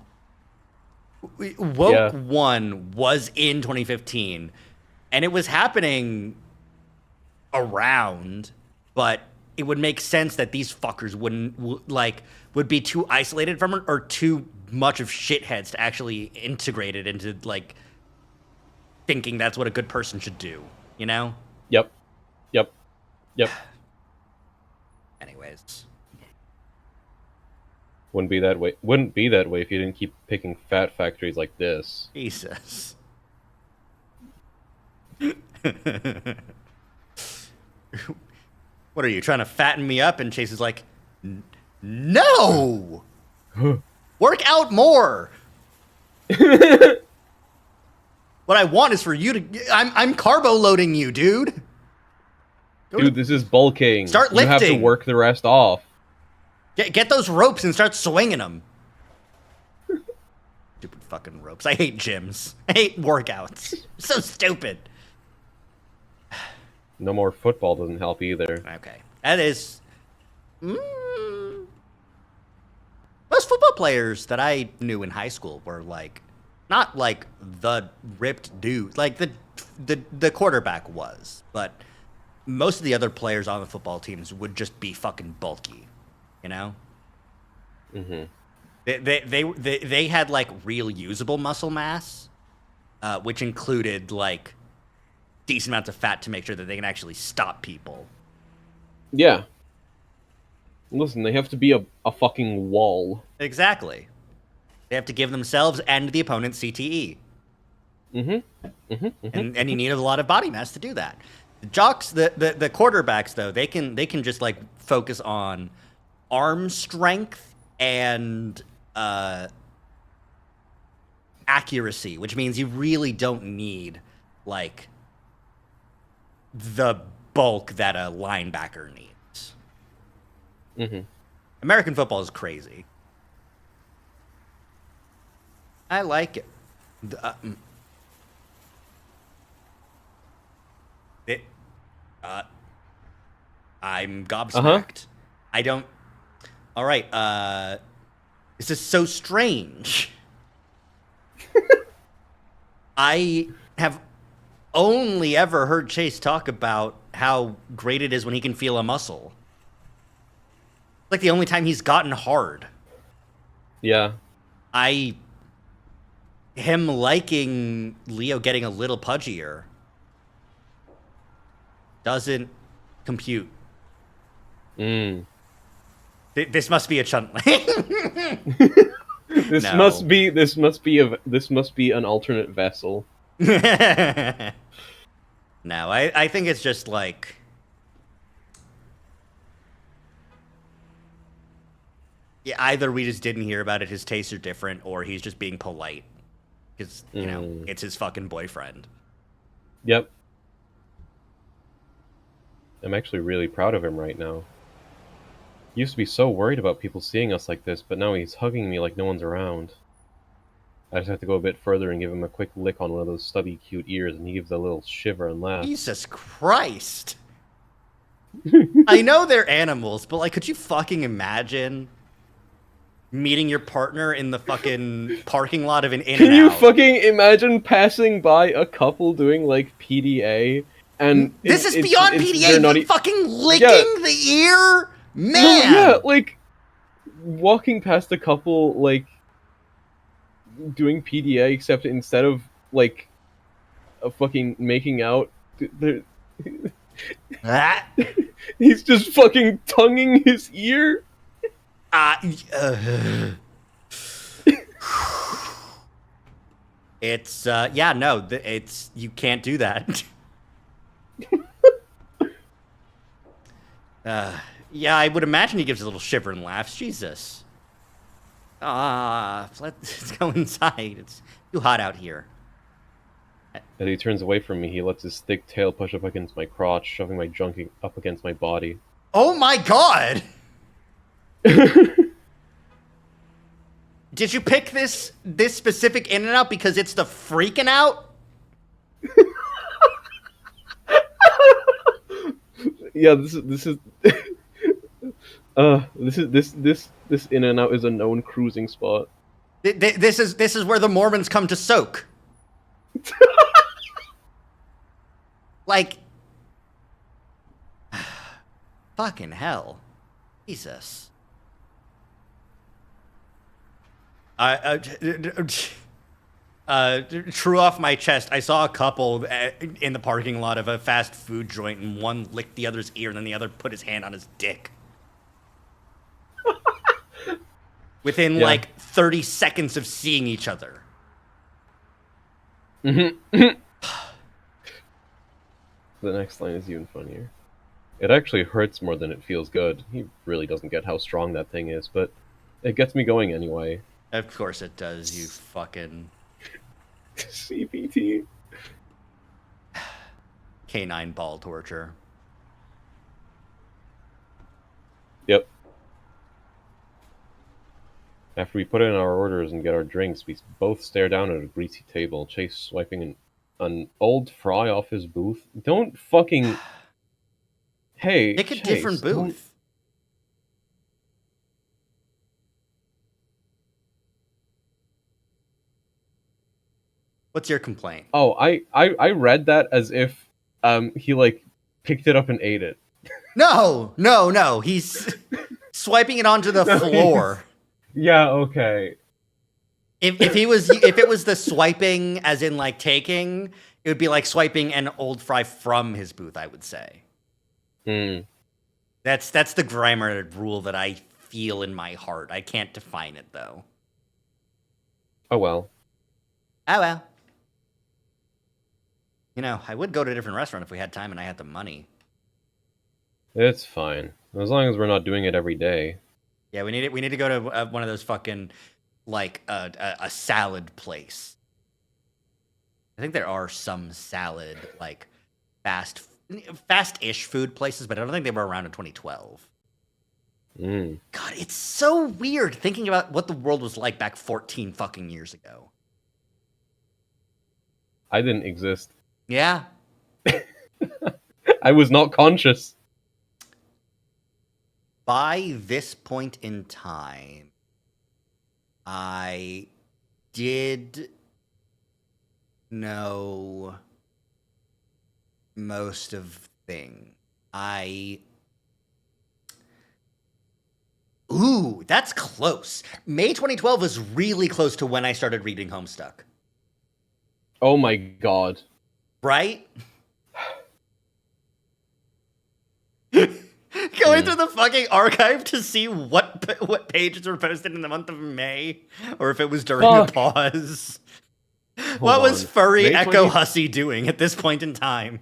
Woke 1 was in 2015, and it was happening around, but it would make sense that these fuckers would be too isolated from it or too much of shitheads to actually integrate it into, like, thinking that's what a good person should do, you know? Yep. Anyways. Wouldn't be that way if you didn't keep picking fat factories like this. Jesus. What are you, trying to fatten me up? And Chase is like, no! Work out more! What I want is for you to... I'm carbo loading you, dude! Dude, this is bulking. Start lifting! You have to work the rest off. Get those ropes and start swinging them. Stupid fucking ropes. I hate gyms. I hate workouts. So stupid. No more football doesn't help either. Okay. That is... Most football players that I knew in high school were, like, not, like, the ripped dude. Like, the quarterback was. But most of the other players on the football teams would just be fucking bulky. You know? Mm-hmm. They had, like, real usable muscle mass, which included, like, decent amounts of fat to make sure that they can actually stop people. Yeah. Listen, they have to be a fucking wall. Exactly. They have to give themselves and the opponent CTE. And you need a lot of body mass to do that. The jocks, the quarterbacks, though, they can just, like, focus on arm strength and accuracy, which means you really don't need, like, the bulk that a linebacker needs. American football is crazy. I like it. I'm gobsmacked. I don't... All right, this is so strange. I have only ever heard Chase talk about how great it is when he can feel a muscle. Like the only time he's gotten hard. Yeah. Him liking Leo getting a little pudgier doesn't compute. This must be a chunt. This must be an alternate vessel. No, I think it's just like... Yeah, either we just didn't hear about it, his tastes are different, or he's just being polite. Because, you know, it's his fucking boyfriend. Yep. I'm actually really proud of him right now. He used to be so worried about people seeing us like this, but now he's hugging me like no one's around. I just have to go a bit further and give him a quick lick on one of those stubby, cute ears, and he gives a little shiver and laugh. Jesus Christ! I know they're animals, but, like, could you fucking imagine meeting your partner in the fucking parking lot of an In-N-Out? Can you fucking imagine passing by a couple doing, like, PDA, and... This is beyond PDA! You're fucking licking the ear? Man! No, yeah, like, walking past a couple, like, doing PDA, except instead of, like, a fucking making out, he's just fucking tonguing his ear. It's, yeah, no, it's, you can't do that. Yeah, I would imagine he gives a little shiver and laughs. Jesus. Let's go inside. It's Too hot out here. As he turns away from me, he lets his thick tail push up against my crotch, shoving my junk up against my body. Oh my god! Did you pick this specific in and out because it's the freaking out? Yeah, this is this in and out is a known cruising spot. This is where the Mormons come to soak. Like, fucking hell, Jesus. True off my chest, I saw a couple in the parking lot of a fast food joint, and one licked the other's ear, and then the other put his hand on his dick. Within, like, 30 seconds of seeing each other. The next line is even funnier. It actually hurts more than it feels good. He really doesn't get how strong that thing is, but it gets me going anyway. Of course it does, you fucking... CBT. Canine ball torture. Yep. After we put in our orders and get our drinks, we both stare down at a greasy table, Chase swiping an old fry off his booth. Don't fucking... Hey, Pick a Chase, different booth. don't... What's your complaint? Oh, I read that as if he, like, picked it up and ate it. No. He's swiping it onto the floor. Yeah, okay. If it was the swiping as in like taking, it would be like swiping an old fry from his booth, I would say. That's the grammar rule that I feel in my heart. I can't define it though. Oh well. Oh well. You know, I would go to a different restaurant if we had time and I had the money. It's fine. As long as we're not doing it every day. Yeah, we need to go to one of those fucking, like, a salad place. I think there are some salad, like, fast-ish food places, but I don't think they were around in 2012. God, it's so weird thinking about what the world was like back 14 fucking years ago. I didn't exist. Yeah. I was not conscious. By this point in time, I did know most of things. Ooh, that's close. May 2012 was really close to when I started reading Homestuck. Oh my god. Right? Going through the fucking archive to see what pages were posted in the month of May, or if it was during the pause. What was furry May Echo 20... Hussy doing at this point in time?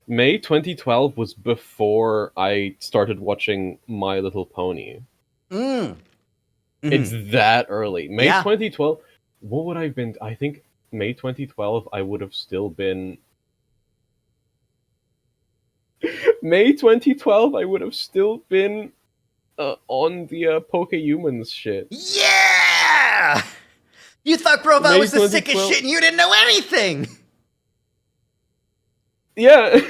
May 2012 was before I started watching My Little Pony. It's that early. May 2012. What would I have been? I think May 2012. I would have still been. May 2012. I would have still been on the Pokehumans shit. Yeah! You thought Grova was the sickest shit and you didn't know anything! Yeah!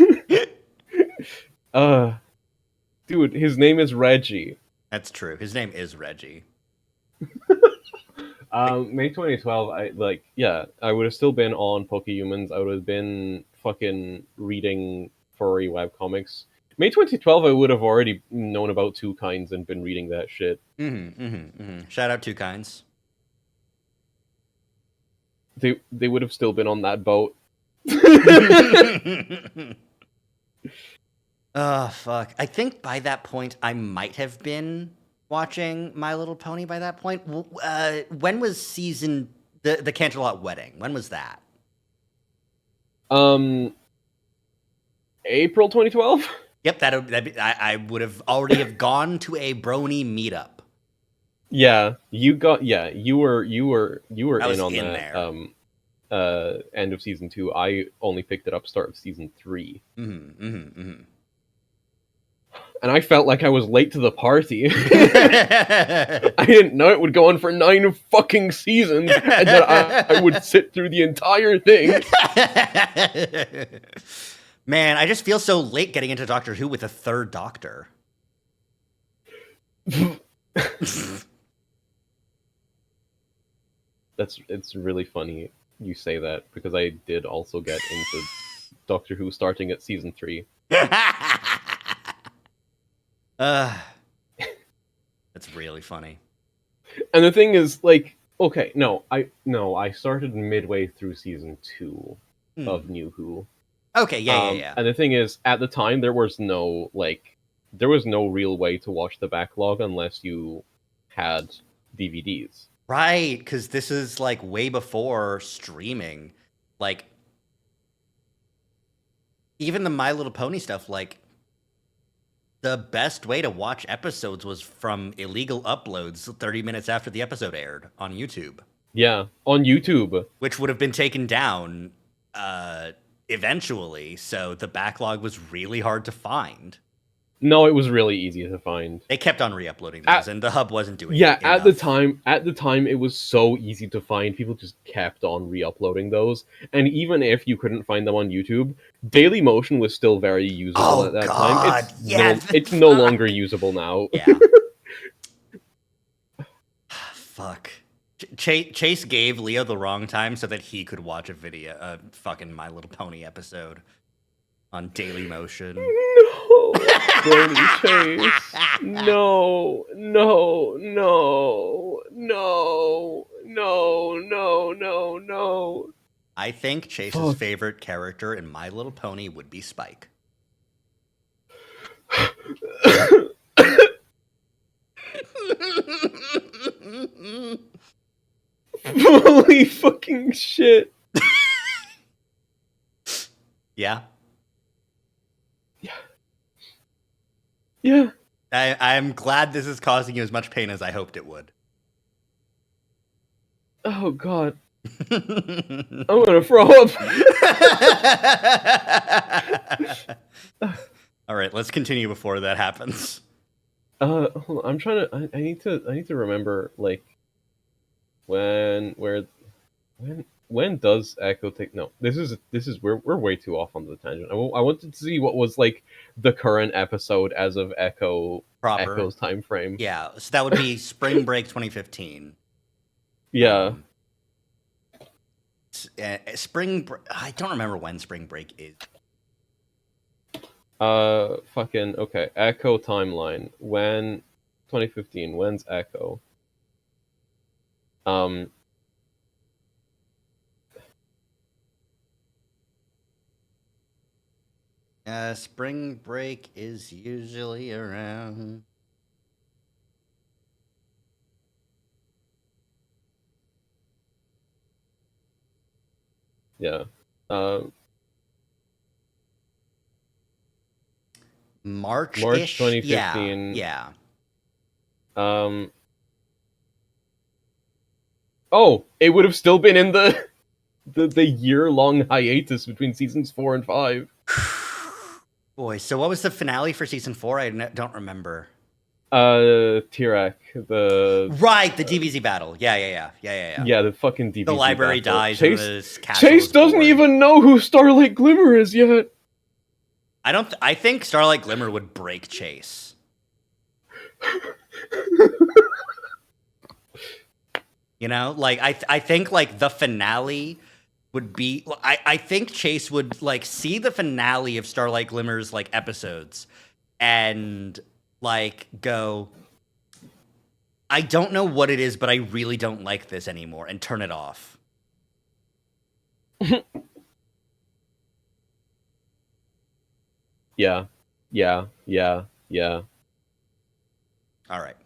Dude, his name is Reggie. That's true. His name is Reggie. May 2012, I would have still been on Pokehumans. I would have been fucking reading furry webcomics. May 2012, I would have already known about Two Kinds and been reading that shit. Shout out Two Kinds. They would have still been on that boat. Oh, fuck. I think by that point, I might have been watching My Little Pony by that point. When was the Canterlot Wedding? When was that? April 2012? Yep, I would have already have gone to a brony meetup. Yeah, you were I in was on in that there. end of season 2. I only picked it up start of season 3. And I felt like I was late to the party. I didn't know it would go on for 9 fucking seasons and that I would sit through the entire thing. Man, I just feel so late getting into Doctor Who with a third Doctor. It's really funny you say that because I did also get into Doctor Who starting at season 3. That's really funny. And the thing is, like, okay, I started midway through season 2 of New Who. Okay, yeah. And the thing is, at the time there was no real way to watch the backlog unless you had DVDs. Right, because this is like way before streaming. Like, even the My Little Pony stuff, like, the best way to watch episodes was from illegal uploads 30 minutes after the episode aired on YouTube. Yeah, on YouTube. Which would have been taken down eventually, so the backlog was really hard to find. No, it was really easy to find. They kept on re-uploading those, and the hub wasn't doing enough. At the time it was so easy to find. People just kept on re-uploading those, and even if you couldn't find them on YouTube, Daily Motion was still very usable at that time. It's no longer usable now. Yeah. Fuck. Chase gave Leo the wrong time so that he could watch a fucking My Little Pony episode on Daily Motion. No, Bernie Chase. No. I think Chase's favorite character in My Little Pony would be Spike. Holy fucking shit. Yeah? Yeah. I'm glad this is causing you as much pain as I hoped it would. Oh, God. I'm gonna throw up. All right, let's continue before that happens. Hold on, I'm trying to. I need to remember, like, when does Echo take? No, this is we're way too off on the tangent. I wanted to see what was like the current episode as of Echo's time frame. Yeah, so that would be Spring Break 2015. Yeah. I don't remember when Spring Break is. Fucking okay. Echo timeline. When 2015? When's Echo? Spring Break is usually around. Yeah. March 2015. Yeah. Oh, it would have still been in the year-long hiatus between seasons 4 and 5. Boy, so what was the finale for season 4? I don't remember. Tirak, the DBZ battle. Yeah. Yeah, the fucking DBZ. The library dies. Chase doesn't even know who Starlight Glimmer is yet. I think Starlight Glimmer would break Chase. You know, like I think like the finale would be. I think Chase would like see the finale of Starlight Glimmer's like episodes, and like go, I don't know what it is, but I really don't like this anymore, and turn it off. Yeah. All right.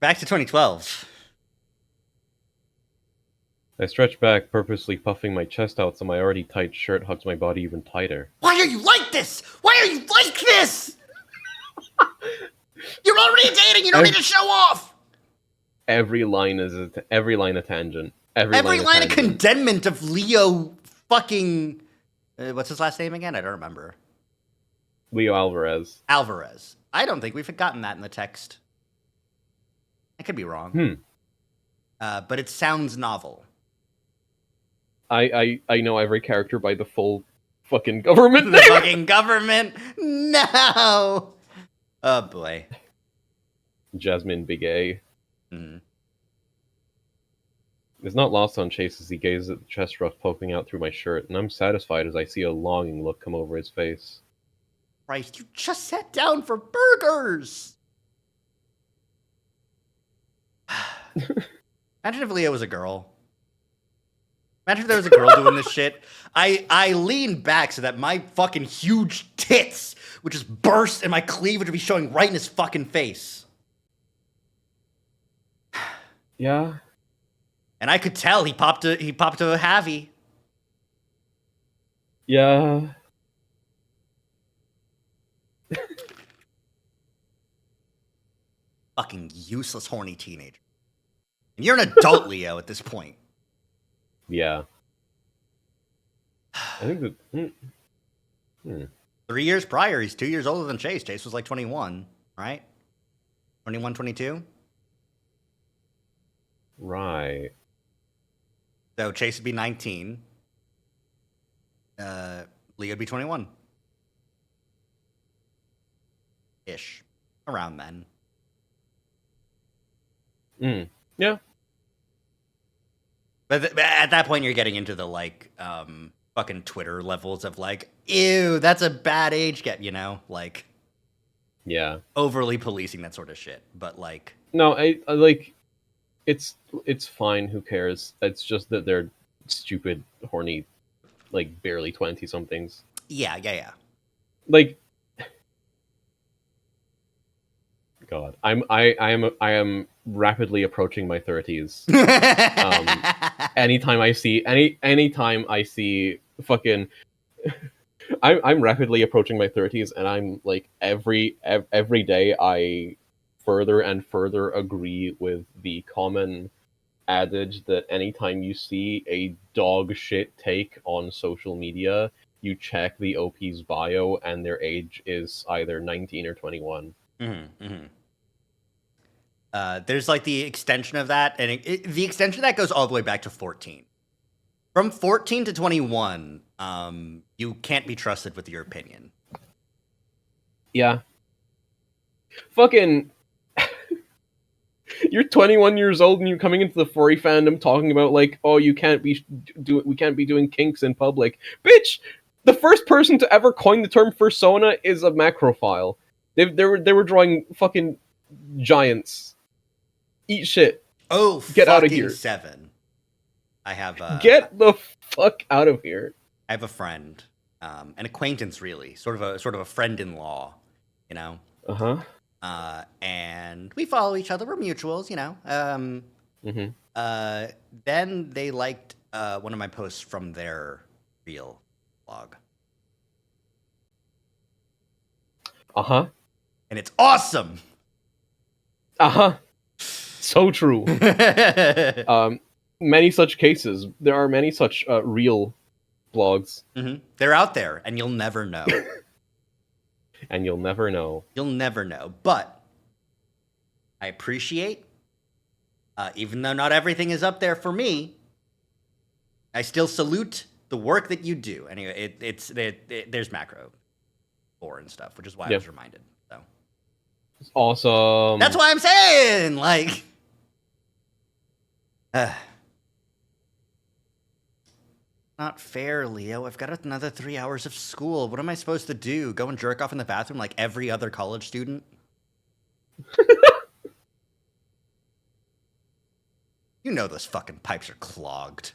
Back to 2012. I stretch back, purposely puffing my chest out so my already tight shirt hugs my body even tighter. Why are you like this? Why are you like this? You're already dating. You don't need to show off. Every line is a tangent. Every line of condemnment of Leo fucking... what's his last name again? I don't remember. Leo Alvarez. Alvarez. I don't think we've gotten that in the text. I could be wrong. But it sounds novel. I know every character by the full fucking government The name. fucking government? No! Oh, boy. Jasmine Big A. Mm. It's not lost on Chase as he gazes at the chest ruff poking out through my shirt, and I'm satisfied as I see a longing look come over his face. Christ, you just sat down for burgers! Imagine if Leo was a girl. Imagine if there was a girl doing this shit. I lean back so that my fucking huge tits would just burst and my cleavage would be showing right in his fucking face. Yeah. And I could tell he popped a Javi. Yeah. Fucking useless, horny teenager. And you're an adult, Leo, at this point. Yeah. I think that... 3 years prior, he's 2 years older than Chase. Chase was like 21, right? 21, 22? Right. So Chase would be 19. Leo would be 21. Ish. Around then. Yeah. But at that point, you're getting into the, like, fucking Twitter levels of, like, ew, that's a bad age gap, you know? Like, Yeah. overly policing that sort of shit. But, like... No, I like... It's fine, who cares? It's just that they're stupid, horny, like, barely 20-somethings. Yeah. Like... God. I am rapidly approaching my 30s. Anytime I see fucking I'm rapidly approaching my 30s, and I'm like every day I further and further agree with the common adage that anytime you see a dog shit take on social media, you check the OP's bio and their age is either 19 or 21. There's like the extension of that, and the extension of that goes all the way back to 14. From 14 to 21, you can't be trusted with your opinion. Yeah. Fucking... You're 21 years old and you're coming into the furry fandom talking about, like, oh, we can't be doing kinks in public. Bitch! The first person to ever coin the term fursona is a macrophile. They were drawing fucking giants. Eat shit. Oh, get out of here. 7. I have get the fuck out of here. I have a friend, an acquaintance, really, sort of a friend-in-law, you know. And we follow each other. We're mutuals, you know. Then they liked one of my posts from their real blog. And it's awesome. So true. Many such cases. There are many such real blogs. They're out there, and you'll never know. And you'll never know. You'll never know. But I appreciate, even though not everything is up there for me, I still salute the work that you do. Anyway, there's macro lore and stuff, which is why I was reminded. So it's awesome. That's why I'm saying, like, not fair, Leo. I've got another 3 hours of school. What am I supposed to do? Go and jerk off in the bathroom like every other college student? You know those fucking pipes are clogged.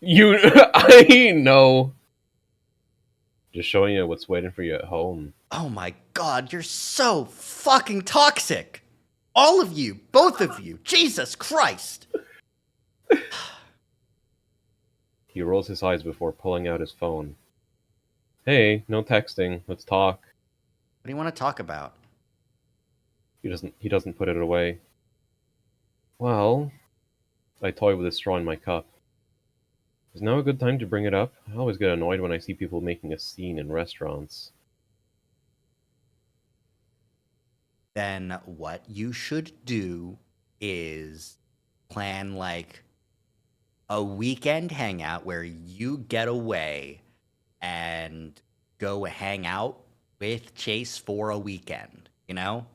I know. Just showing you what's waiting for you at home. Oh my god, you're so fucking toxic. All of you, both of you. Jesus Christ. He rolls his eyes before pulling out his phone. Hey, no texting. Let's talk. What do you want to talk about? He doesn't put it away. Well, I toy with a straw in my cup. Is now a good time to bring it up? I always get annoyed when I see people making a scene in restaurants. Then what you should do is plan like a weekend hangout where you get away and go hang out with Chase for a weekend, you know?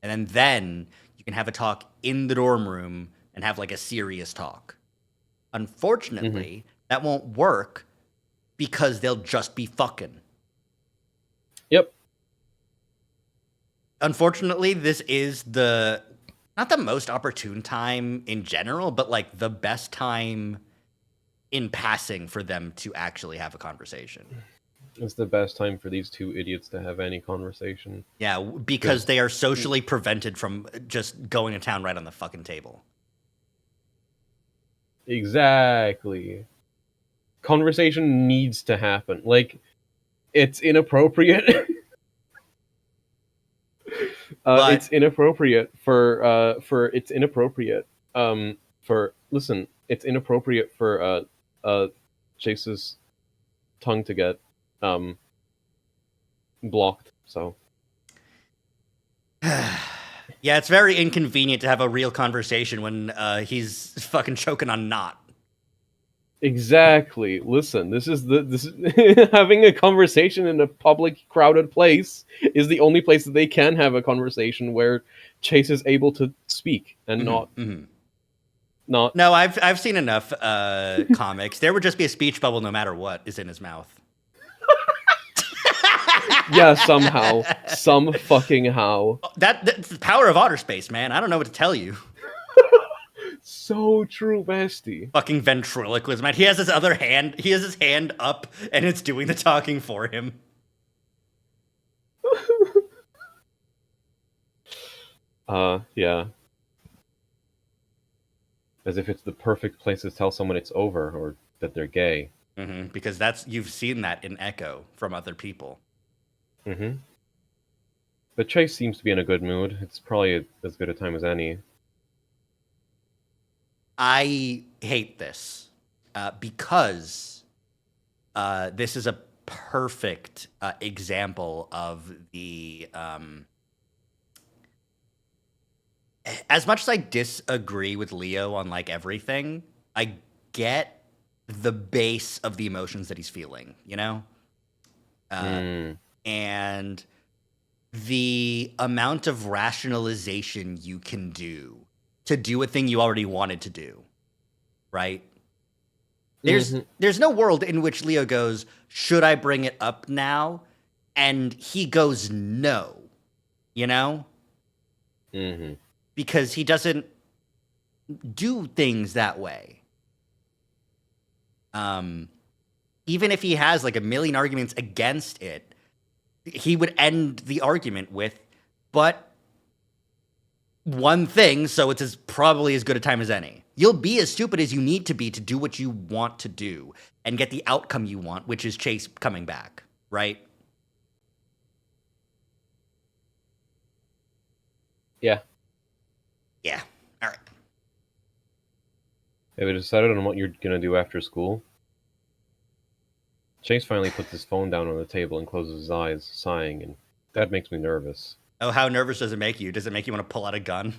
And then you can have a talk in the dorm room and have like a serious talk. Unfortunately, that won't work because they'll just be fucking. Yep. Unfortunately, this is not the most opportune time in general, but like the best time in passing for them to actually have a conversation. It's the best time for these two idiots to have any conversation. Yeah, because they are socially prevented from just going to town right on the fucking table. Exactly. Conversation needs to happen. Like, it's inappropriate. It's inappropriate it's inappropriate for Chase's tongue to get blocked. So yeah, it's very inconvenient to have a real conversation when he's fucking choking on knot. exactly. Listen, this is having a conversation in a public, crowded place is the only place that they can have a conversation where Chase is able to speak and not. No, I've seen enough comics. There would just be a speech bubble no matter what is in his mouth. Yeah, somehow. Some fucking how. That's the power of outer space, man. I don't know what to tell you. So true, bestie. Fucking ventriloquism, man. He has his other hand. He has his hand up, and it's doing the talking for him. Yeah. As if it's the perfect place to tell someone it's over or that they're gay. Because you've seen that in Echo from other people. But Chase seems to be in a good mood. It's probably as good a time as any. I hate this because this is a perfect example of the. As much as I disagree with Leo on like everything, I get the base of the emotions that he's feeling, you know? And the amount of rationalization you can do to do a thing you already wanted to do, right? There's no world in which Leo goes, should I bring it up now? And he goes, no, you know? Because he doesn't do things that way. Even if he has like a million arguments against it, he would end the argument with, but one thing, so it's probably as good a time as any. You'll be as stupid as you need to be to do what you want to do and get the outcome you want, which is Chase coming back, right? Yeah. Yeah. All right. Have you decided on what you're gonna do after school? Chase finally puts his phone down on the table and closes his eyes, sighing, and that makes me nervous. Oh, how nervous does it make you? Does it make you want to pull out a gun?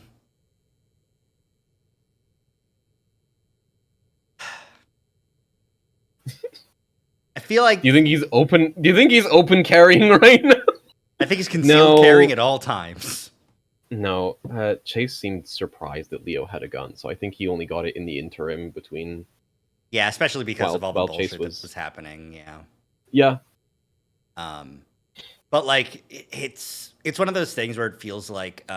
I feel like. Do you think he's open carrying right now? I think he's concealed carrying at all times. No, Chase seemed surprised that Leo had a gun, so I think he only got it in the interim between. Yeah, especially because of all the bullshit that was happening. Yeah. But like it's one of those things where it feels like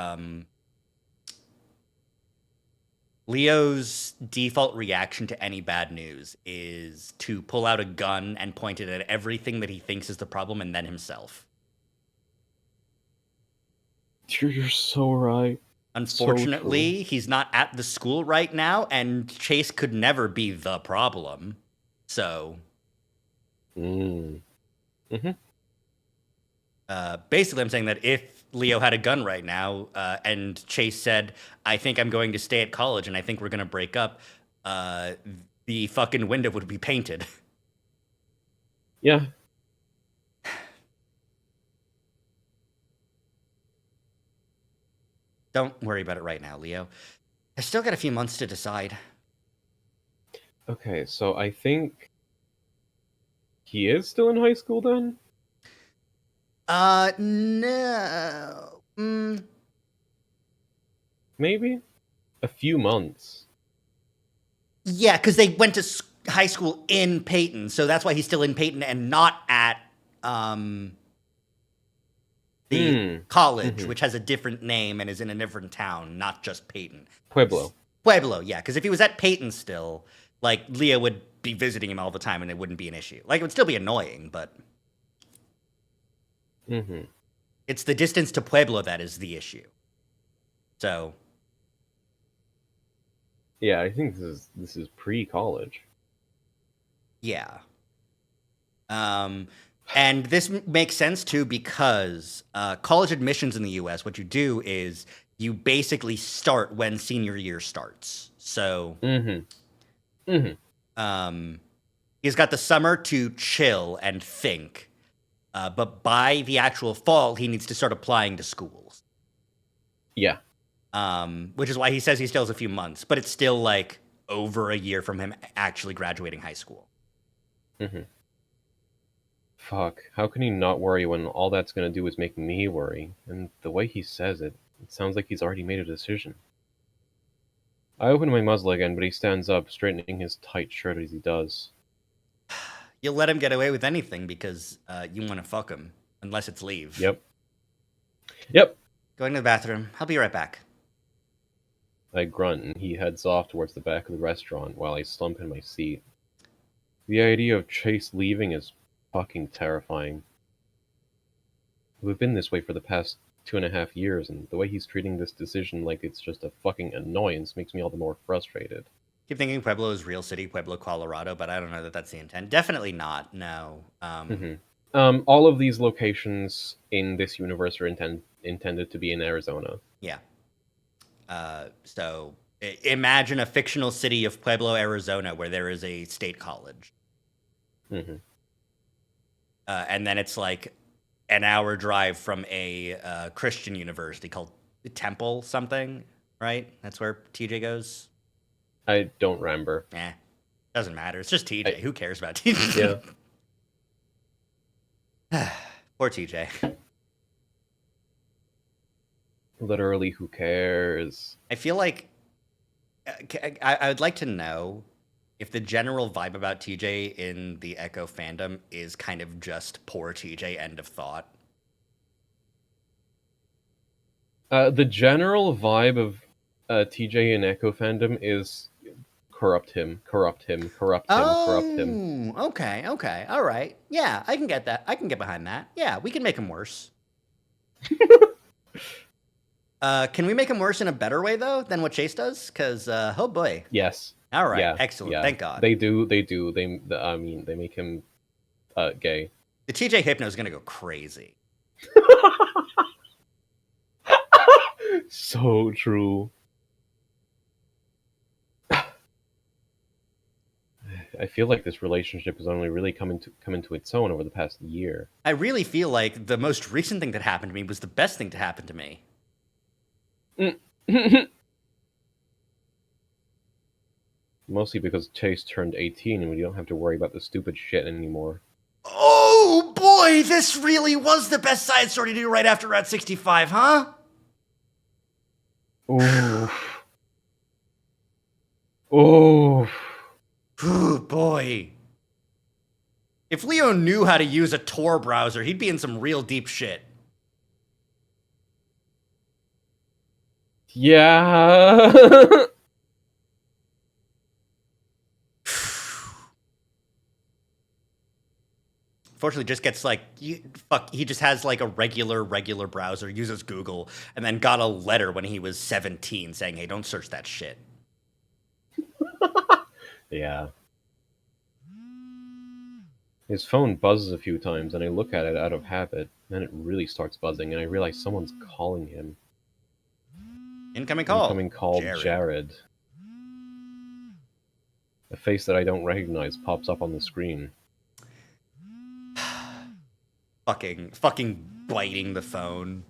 Leo's default reaction to any bad news is to pull out a gun and point it at everything that he thinks is the problem and then himself. You're so right. Unfortunately, he's not at the school right now, and Chase could never be the problem. So. Basically, I'm saying that if Leo had a gun right now, and Chase said, "I think I'm going to stay at college, and I think we're gonna break up," the fucking window would be painted. Yeah. Don't worry about it right now, Leo. I still got a few months to decide. Okay, so I think he is still in high school then? No. Maybe? A few months. Yeah, because they went to high school in Peyton, so that's why he's still in Peyton and not at the college, Mm-hmm. which has a different name and is in a different town, not just Peyton. Pueblo. Pueblo, yeah, because if he was at Peyton still, like, Leo would be visiting him all the time and it wouldn't be an issue. Like, it would still be annoying, but Mm-hmm. it's the distance to Pueblo that is the issue. So, Yeah, I think this is pre-college. yeah. And this makes sense too because college admissions in the U.S., what you do is you basically start when senior year starts. So, he's got the summer to chill and think, but by the actual fall, he needs to start applying to schools. Yeah. Which is why he says he still has a few months, but it's still like over a year from him actually graduating high school. Fuck. How can he not worry when all that's gonna do is make me worry? And the way he says it, it sounds like he's already made a decision. I open my muzzle again, but he stands up, straightening his tight shirt as he does. You'll let him get away with anything because you want to fuck him, unless it's leave. Yep. Yep. Going to the bathroom. I'll be right back. I grunt, and he heads off towards the back of the restaurant while I slump in my seat. The idea of Chase leaving is fucking terrifying. We've been this way for the past 2.5 years, and the way he's treating this decision like it's just a fucking annoyance makes me all the more frustrated. Keep thinking Pueblo is real city, Pueblo, Colorado, but I don't know that that's the intent. Definitely not. No. All of these locations in this universe are intended to be in Arizona. Yeah. So imagine a fictional city of Pueblo, Arizona, where there is a state college. And then it's like an hour drive from a Christian university called Temple something, right? That's where TJ goes. I don't remember. Doesn't matter. It's just TJ. Who cares about TJ? Yeah. Poor TJ. Literally, who cares? I feel like I would like to know if the general vibe about TJ in the Echo fandom is kind of just poor TJ, end of thought. The general vibe of TJ in Echo fandom is corrupt him. Okay, all right. Yeah, I can get that. I can get behind that. Yeah, we can make him worse. Can we make him worse in a better way, though, than what Chase does? Because, oh boy. Yes. All right, Yeah, excellent. yeah. Thank God. They do. I mean, they make him gay. The TJ Hypno is going to go crazy. So true. I feel like this relationship has only really come into its own over the past year. I really feel like the most recent thing that happened to me was the best thing to happen to me. Mostly because Chase turned 18 and we don't have to worry about the stupid shit anymore. Oh boy, this really was the best side story to do right after Route 65, huh? Oof. Oof. Ooh, boy. If Leo knew how to use a Tor browser, he'd be in some real deep shit. Yeah. Fortunately, just gets like, he just has like a regular browser, uses Google, and then got a letter when he was 17 saying, hey, don't search that shit. Yeah. His phone buzzes a few times, and I look at it out of habit. Then it really starts buzzing, and I realize someone's calling him. Incoming call. Incoming call, Jared. Jared. A face that I don't recognize pops up on the screen. fucking biting the phone.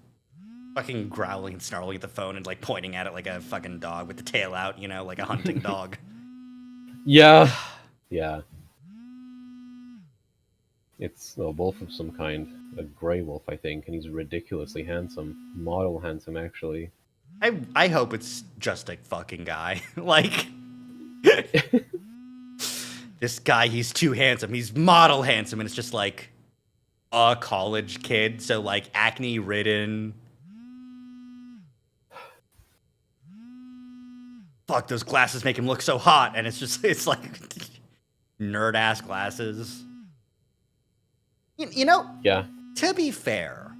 Fucking growling and snarling at the phone and like pointing at it like a fucking dog with the tail out, you know, like a hunting dog. Yeah. Yeah. It's a wolf of some kind. A grey wolf, I think, and he's ridiculously handsome. Model handsome, actually. I hope it's just a fucking guy. Like this guy, he's too handsome. He's model handsome, and it's just like a college kid, so like acne ridden. Fuck, those glasses make him look so hot, and it's like nerd ass glasses. You know, Yeah. to be fair,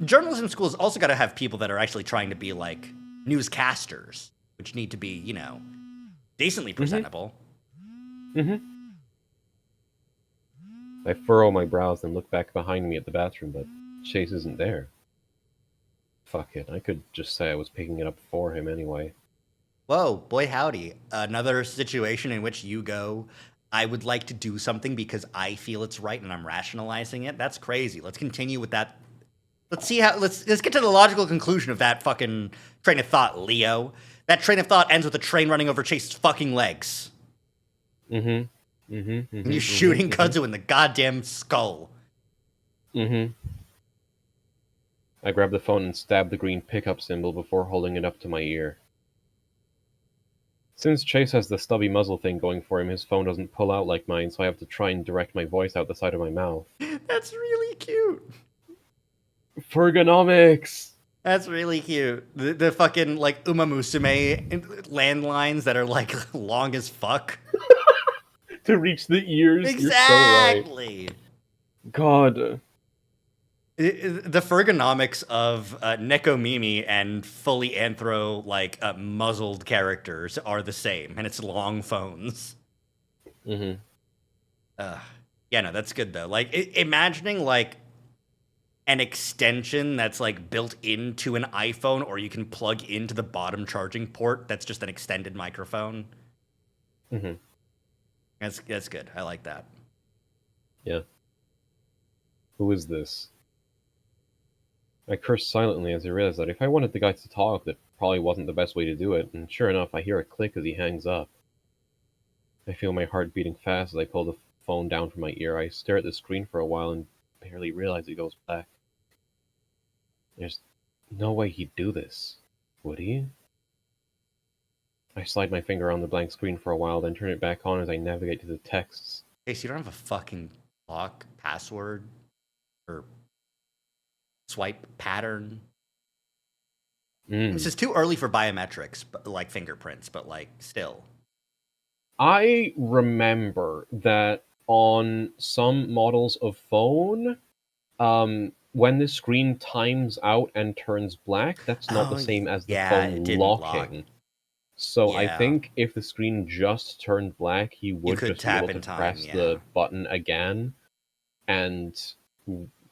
journalism schools also got to have people that are actually trying to be like newscasters, which need to be, you know, decently presentable. Mm-hmm. I furrow my brows and look back behind me at the bathroom, but Chase isn't there. Fuck it, I could just say I was picking it up for him anyway. Whoa, boy howdy. Another situation in which you go, I would like to do something because I feel it's right and I'm rationalizing it. That's crazy. Let's continue with that. Let's get to the logical conclusion of that fucking train of thought, Leo. That train of thought ends with a train running over Chase's fucking legs. And you shooting Kudzu in the goddamn skull. I grab the phone and stab the green pickup symbol before holding it up to my ear. Since Chase has the stubby muzzle thing going for him, his phone doesn't pull out like mine, so I have to try and direct my voice out the side of my mouth. That's really cute. Fergonomics! That's really cute. The fucking, like, Umamusume landlines that are, like, long as fuck. To reach the ears? Exactly! You're so right. God. The fergonomics of Nekomimi and fully anthro, like, muzzled characters are the same, and it's long phones. Yeah, no, that's good, though. Like, imagining, like, an extension that's like built into an iPhone, or you can plug into the bottom charging port. That's just an extended microphone. That's good. I like that. Yeah. Who is this? I curse silently as I realize that if I wanted the guy to talk, that probably wasn't the best way to do it, and sure enough, I hear a click as he hangs up. I feel my heart beating fast as I pull the phone down from my ear. I stare at the screen for a while and barely realize it goes black. There's no way he'd do this, would he? I slide my finger on the blank screen for a while, then turn it back on as I navigate to the texts. Hey, so you don't have a fucking lock, password, or swipe pattern? This is too early for biometrics, but like fingerprints, but like still. I remember that on some models of phone, when the screen times out and turns black, that's not the same as the phone locking. So I think if the screen just turned black, he would just be able to press the button again and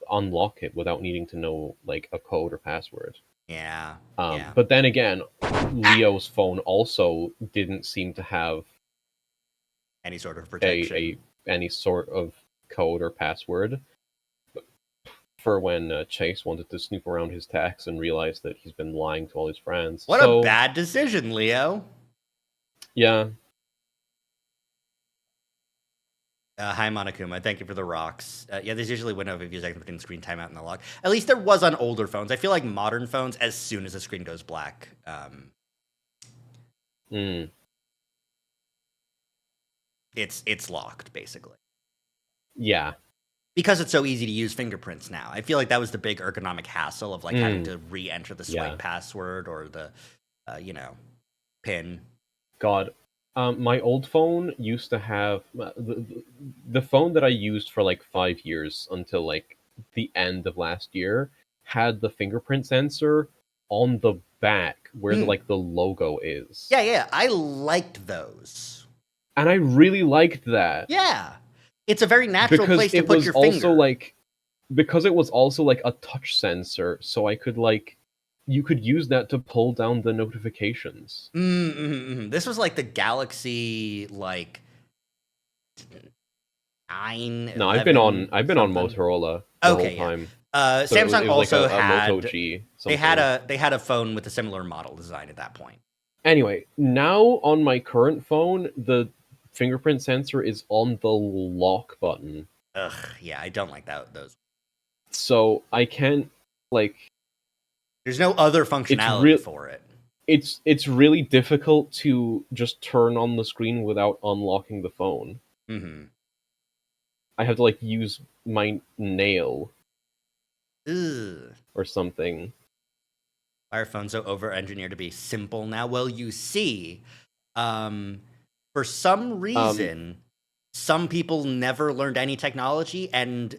unlock it without needing to know like a code or password. Yeah. But then again, Leo's phone also didn't seem to have any sort of protection, any sort of code or password. For when Chase wanted to snoop around his tax and realized that he's been lying to all his friends. What a bad decision, Leo. Yeah. Hi, Monokuma. Thank you for the rocks. Yeah, there's usually a window of a few seconds between screen timeout and the lock. At least there was on older phones. I feel like modern phones, as soon as the screen goes black, it's locked, basically. Yeah. Because it's so easy to use fingerprints now. I feel like that was the big ergonomic hassle of like having to re-enter the swipe password or the, PIN. God, my old phone used to have the phone that I used for like 5 years until like the end of last year had the fingerprint sensor on the back where the logo is. Yeah, I liked those. And I really liked that. Yeah. It's a very natural because place to it put was your also finger. like because it was also like a touch sensor, so I could like you could use that to pull down the notifications. This was like the Galaxy like 9, No, 11 I've been on something. Motorola the whole Okay, yeah. time. So Samsung it was like also a Moto had G something. they had a phone with a similar model design at that point. Anyway, now on my current phone, the fingerprint sensor is on the lock button. Ugh, yeah, I don't like those. So I can't like There's no other it's functionality real for it. it's really difficult to just turn on the screen without unlocking the phone. Mm-hmm. I have to like use my nail Ugh. or something. Why are phones so over-engineered to be simple now? Well, you see, um, for some Um reason, some people never learned any technology, and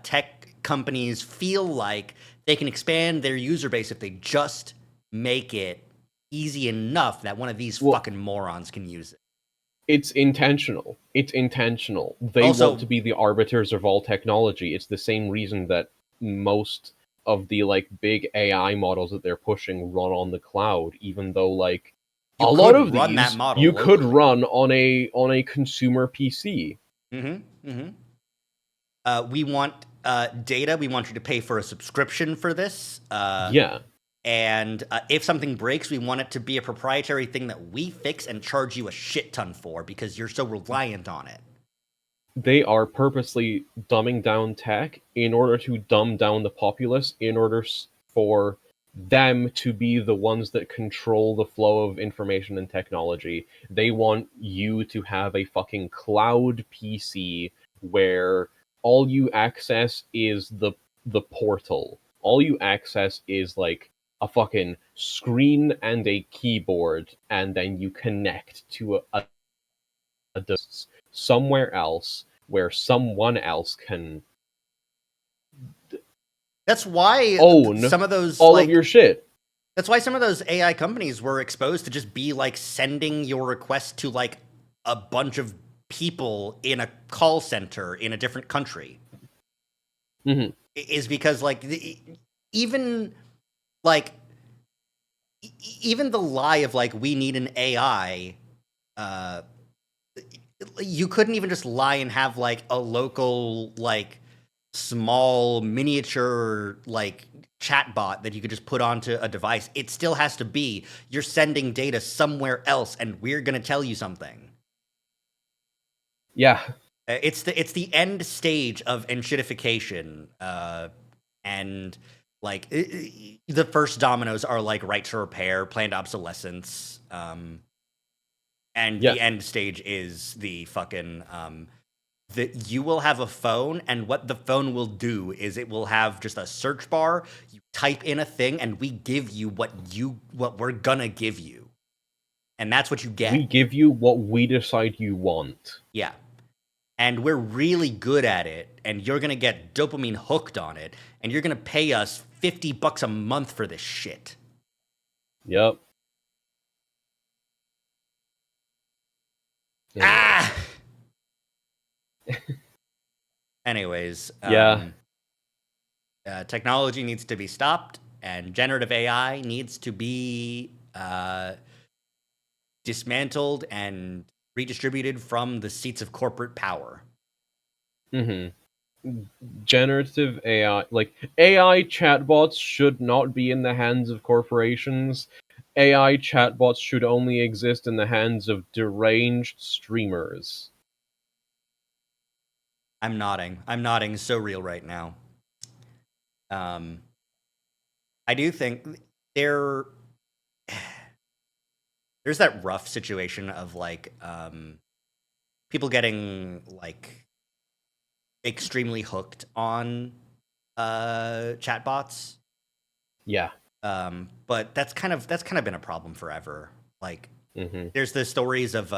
tech companies feel like they can expand their user base if they just make it easy enough that one of these well, fucking morons can use it. it's intentional. It's intentional. They want to Also, be the arbiters of all technology. It's the same reason that most of the like big AI models that they're pushing run on the cloud, even though like you a lot could of run that these model you could locally. run on a consumer PC. Mm-hmm. Mm-hmm. We want data. We want you to pay for a subscription for this. Yeah, And if something breaks, we want it to be a proprietary thing that we fix and charge you a shit ton for because you're so reliant on it. they are purposely dumbing down tech in order to dumb down the populace in order for them to be the ones that control the flow of information and technology. They want you to have a fucking cloud PC where all you access is the portal. All you access is like a fucking screen and a keyboard, and then you connect to a device somewhere else where someone else can That's why own some of those all of your shit. that's why some of those AI companies were exposed to just be like sending your request to like a bunch of people in a call center in a different country. Hmm. Is because like even like even the lie of like we need an AI, uh, you couldn't even just lie and have like a local like small miniature like chatbot that you could just put onto a device. It still has to be you're sending data somewhere else and we're going to tell you something. Yeah, It's the end stage of enshittification, and like the first dominoes are like right to repair, planned obsolescence, and yeah. the end stage is the fucking that you will have a phone, and what the phone will do is it will have just a search bar. You type in a thing, and we give you what we're gonna give you, and that's what you We get. give you what we decide you want. Yeah, and we're really good at it, and you're gonna get dopamine hooked on it, and you're gonna pay us $50 a month for this shit. Yep. Anyway. Ah. Anyways, Yeah. technology needs to be stopped, and generative AI needs to be dismantled and redistributed from the seats of corporate power. Hmm. Generative AI, like AI chatbots, should not be in the hands of corporations. AI chatbots should only exist in the hands of deranged streamers. I'm nodding. I'm nodding so real right now. Um, I do think there there's that rough situation of like people getting like extremely hooked on chatbots. Yeah. But that's kind of been a problem forever. Like Hmm. there's the stories of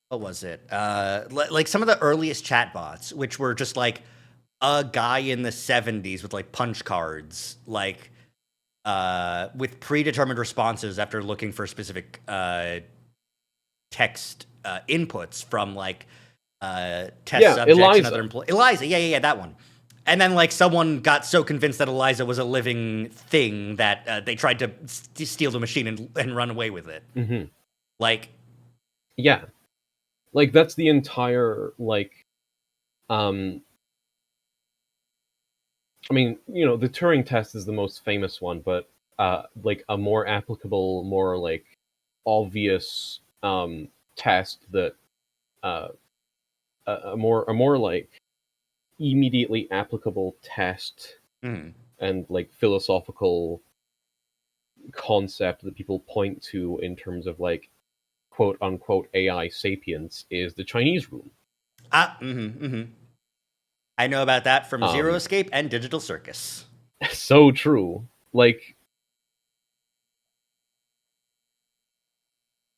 what was it? Like some of the earliest chatbots, which were just like a guy in the 70s with like punch cards, like with predetermined responses after looking for specific text inputs from like test subjects and Eliza. other employees. Eliza, yeah, that one. And then, like, someone got so convinced that Eliza was a living thing that they tried to steal the machine and run away with it. Mm-hmm. Like, yeah, like that's the entire like, I mean, the Turing test is the most famous one, but like a more applicable, more like obvious test that a more like immediately applicable test and like philosophical concept that people point to in terms of like quote unquote AI sapience is the Chinese room. I know about that from Zero Um, Escape and Digital Circus. So true. Like,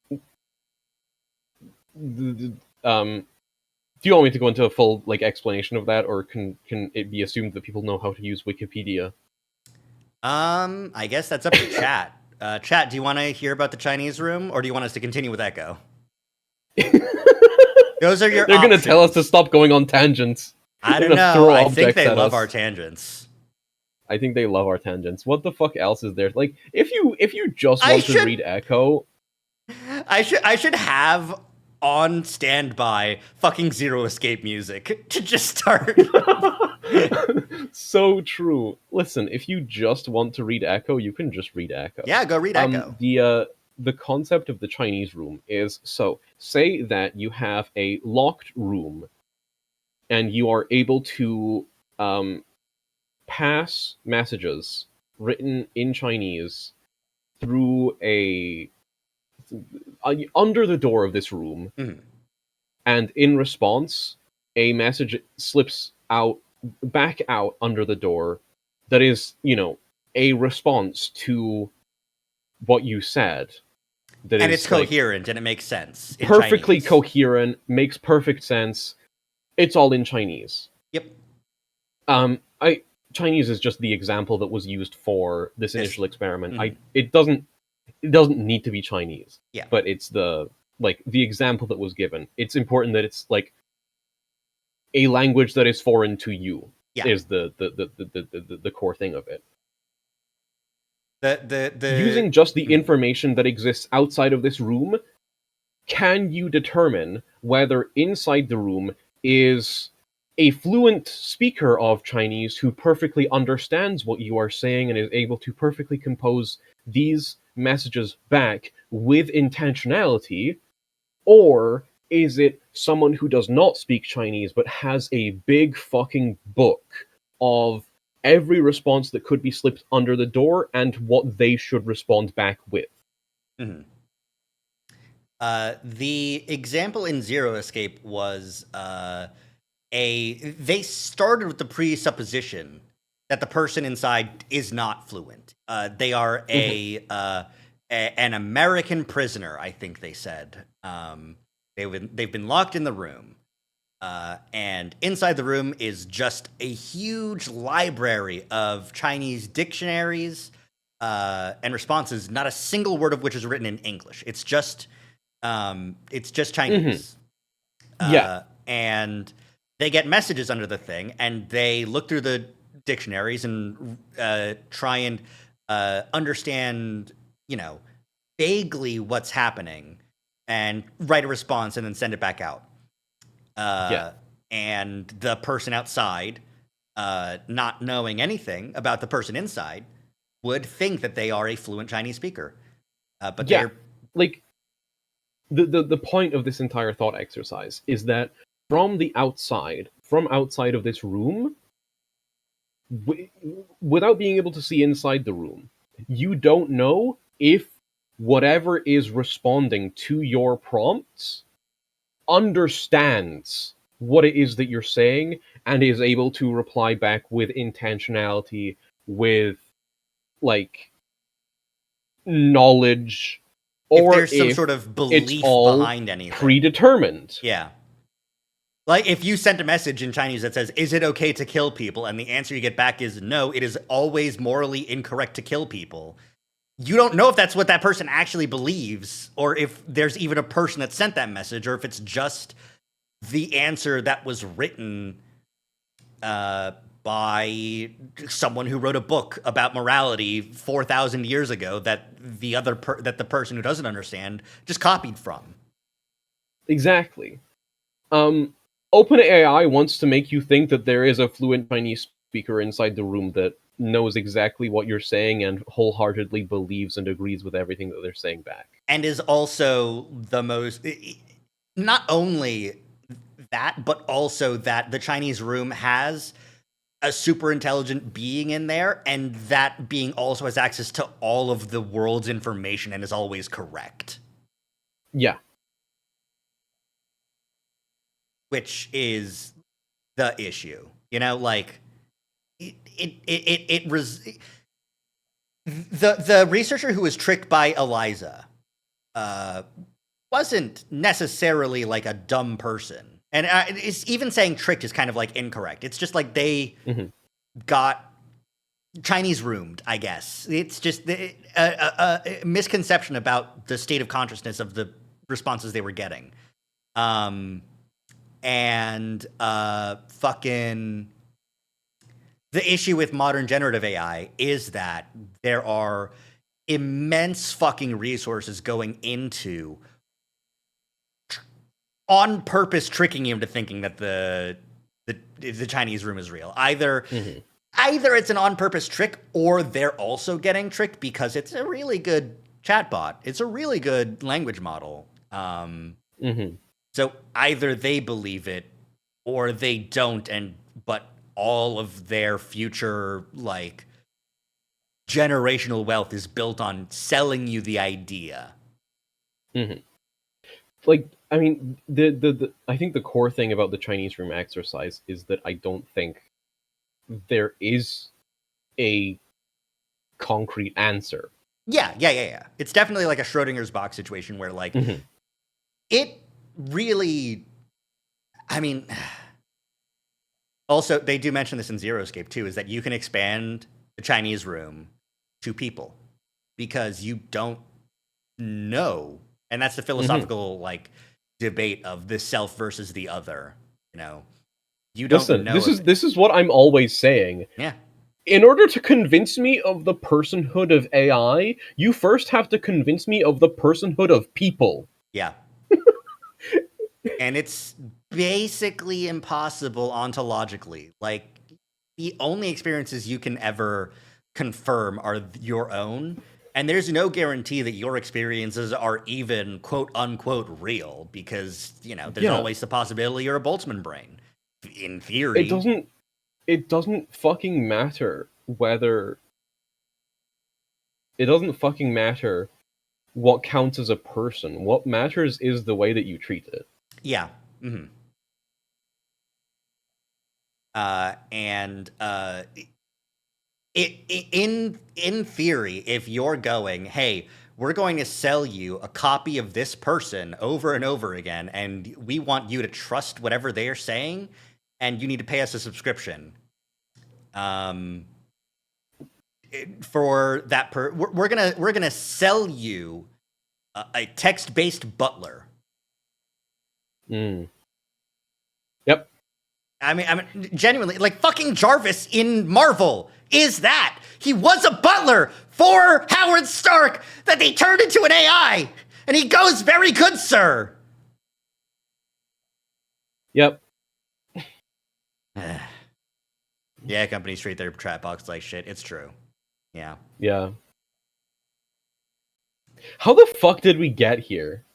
do you want me to go into a full like explanation of that, or can it be assumed that people know how to use Wikipedia? I guess that's up to chat. Chat, do you want to hear about the Chinese room, or do you want us to continue with Echo? Those are your They're options. gonna tell us to stop going on tangents. I They're don't gonna know. throw I think objects they at love us. our tangents. I think they love our tangents. What the fuck else is there? Like, if you just want to read Echo, I should have on standby fucking Zero Escape music to just start. So true. Listen, if you just want to read Echo, you can just read Echo. Yeah, go read Echo. The concept of the Chinese room is, so say that you have a locked room and you are able to pass messages written in Chinese through under the door of this room, and in response a message slips back out under the door that is, a response to what you said. And it's coherent and it makes sense. Perfectly coherent, makes perfect sense. It's all in Chinese. Yep. Chinese is just the example that was used for this initial experiment. Mm-hmm. It doesn't need to be Chinese. Yeah. But it's the example that was given. It's important that it's like a language that is foreign to you. Yeah. Is the core thing of it. Using just the information that exists outside of this room, can you determine whether inside the room is a fluent speaker of Chinese who perfectly understands what you are saying and is able to perfectly compose these messages back with intentionality, or is it someone who does not speak Chinese but has a big fucking book of every response that could be slipped under the door and what they should respond back with? The example in Zero Escape was they started with the presupposition that the person inside is not fluent. They are an American prisoner, I think they said. They've been locked in the room. And inside the room is just a huge library of Chinese dictionaries and responses, not a single word of which is written in English. It's just Chinese. And they get messages under the thing, and they look through the dictionaries and try and understand, vaguely what's happening, and write a response and then send it back out. And the person outside, not knowing anything about the person inside, would think that they are a fluent Chinese speaker. But they're like the point of this entire thought exercise is that from outside of this room, without being able to see inside the room, you don't know if whatever is responding to your prompts understands what it is that you're saying and is able to reply back with intentionality, with like knowledge, or if there's some sort of belief behind anything predetermined. Yeah. Like, if you sent a message in Chinese that says, "Is it okay to kill people?" and the answer you get back is, "No, it is always morally incorrect to kill people," you don't know if that's what that person actually believes, or if there's even a person that sent that message, or if it's just the answer that was written by someone who wrote a book about morality 4,000 years ago that the person who doesn't understand just copied from. Exactly. OpenAI wants to make you think that there is a fluent Chinese speaker inside the room that knows exactly what you're saying and wholeheartedly believes and agrees with everything that they're saying back. And is also the most, not only that, but also that the Chinese room has a super intelligent being in there, and that being also has access to all of the world's information and is always correct. Yeah. Which is the issue. You know, like the researcher who was tricked by Eliza wasn't necessarily like a dumb person. And it's even saying tricked is kind of like incorrect. It's just like they got Chinese roomed, I guess. It's just a misconception about the state of consciousness of the responses they were getting. And fucking the issue with modern generative AI is that there are immense fucking resources going into on purpose tricking you into thinking that the Chinese room is real. Either it's an on purpose trick, or they're also getting tricked because it's a really good chatbot. It's a really good language model. So either they believe it or they don't, but all of their future like generational wealth is built on selling you the idea. Like, I mean, the I think the core thing about the Chinese room exercise is that I don't think there is a concrete answer. Yeah. It's definitely like a Schrodinger's box situation where like it really, I mean, also they do mention this in Zeroscape too, is that you can expand the Chinese room to people because you don't know. And that's the philosophical like debate of the self versus the other. You know, you don't know. This is what I'm always saying. Yeah. In order to convince me of the personhood of AI, you first have to convince me of the personhood of people. Yeah. And it's basically impossible ontologically. Like, the only experiences you can ever confirm are your own. And there's no guarantee that your experiences are even quote unquote real because, you know, there's always the possibility you're a Boltzmann brain. In theory. It doesn't fucking matter whether. It doesn't fucking matter what counts as a person. What matters is the way that you treat it. Yeah. In theory, if you're going, hey, we're going to sell you a copy of this person over and over again, and we want you to trust whatever they're saying, and you need to pay us a subscription. For that we're gonna sell you a text-based butler. Yep. I mean, genuinely, like fucking Jarvis in Marvel is that. He was a butler for Howard Stark that they turned into an AI, and he goes, "Very good, sir." Yep. Yeah, companies treat their chatbots like shit. It's true. Yeah. Yeah. How the fuck did we get here?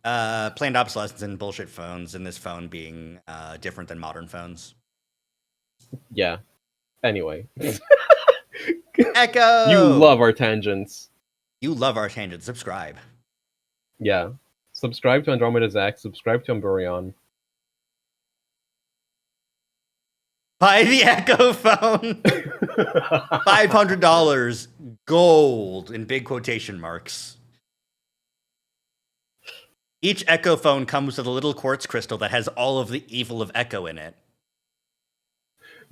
Planned obsolescence and bullshit phones, and this phone being different than modern phones. Yeah. Anyway. Echo! You love our tangents. You love our tangents. Subscribe. Yeah. Subscribe to Andromeda Zach. Subscribe to Umbreon. Buy the Echo phone. $500 gold in big quotation marks. Each Echo phone comes with a little quartz crystal that has all of the evil of Echo in it.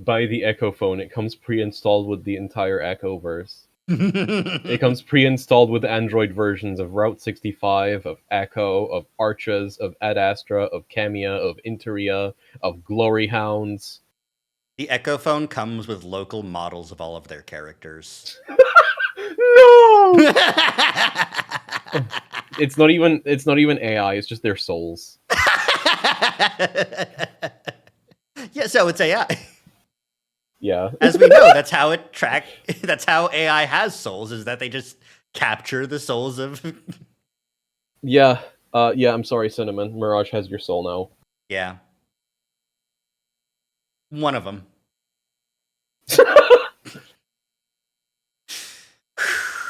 Buy the Echo phone. It comes pre-installed with the entire Echo verse. It comes pre-installed with Android versions of Route 65, of Echo, of Arches, of Ad Astra, of Camia, of Interia, of Glory Hounds. The Echo phone comes with local models of all of their characters. No! It's not even AI, it's just their souls. Yeah, so it's AI. Yeah. As we know, that's how AI has souls, is that they just capture the souls of Yeah. Yeah, I'm sorry, Cinnamon. Mirage has your soul now. Yeah. One of them.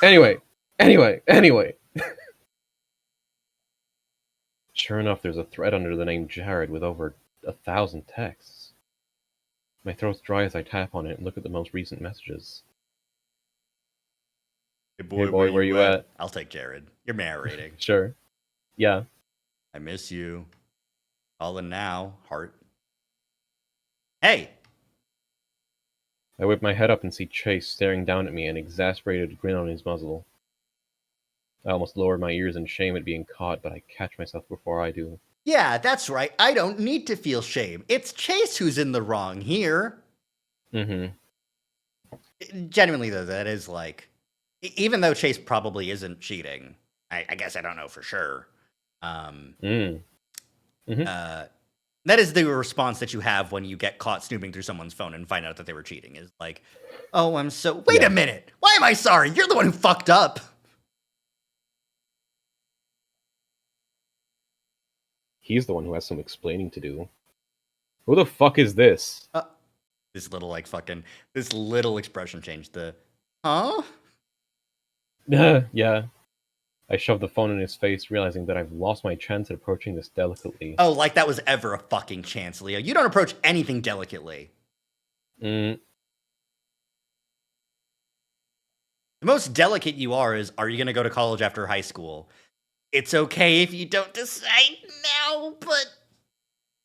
Anyway. Sure enough, there's a thread under the name Jared with over 1,000 texts. My throat's dry as I tap on it and look at the most recent messages. Hey boy, where you at? I'll take Jared. You're narrating. Sure. Yeah. I miss you. Calling now, heart. Hey! I whip my head up and see Chase staring down at me, an exasperated grin on his muzzle. I almost lower my ears in shame at being caught, but I catch myself before I do. Yeah, that's right. I don't need to feel shame. It's Chase who's in the wrong here. Mm-hmm. Genuinely, though, that is like... Even though Chase probably isn't cheating, I guess I don't know for sure. Mm-hmm. That is the response that you have when you get caught snooping through someone's phone and find out that they were cheating. Is like, oh, I'm so... Wait a minute! Why am I sorry? You're the one who fucked up! He's the one who has some explaining to do. Who the fuck is this? This little, this little expression change. The, huh? Yeah. I shove the phone in his face, realizing that I've lost my chance at approaching this delicately. Oh, like that was ever a fucking chance, Leo. You don't approach anything delicately. The most delicate you are you going to go to college after high school? It's okay if you don't decide now, but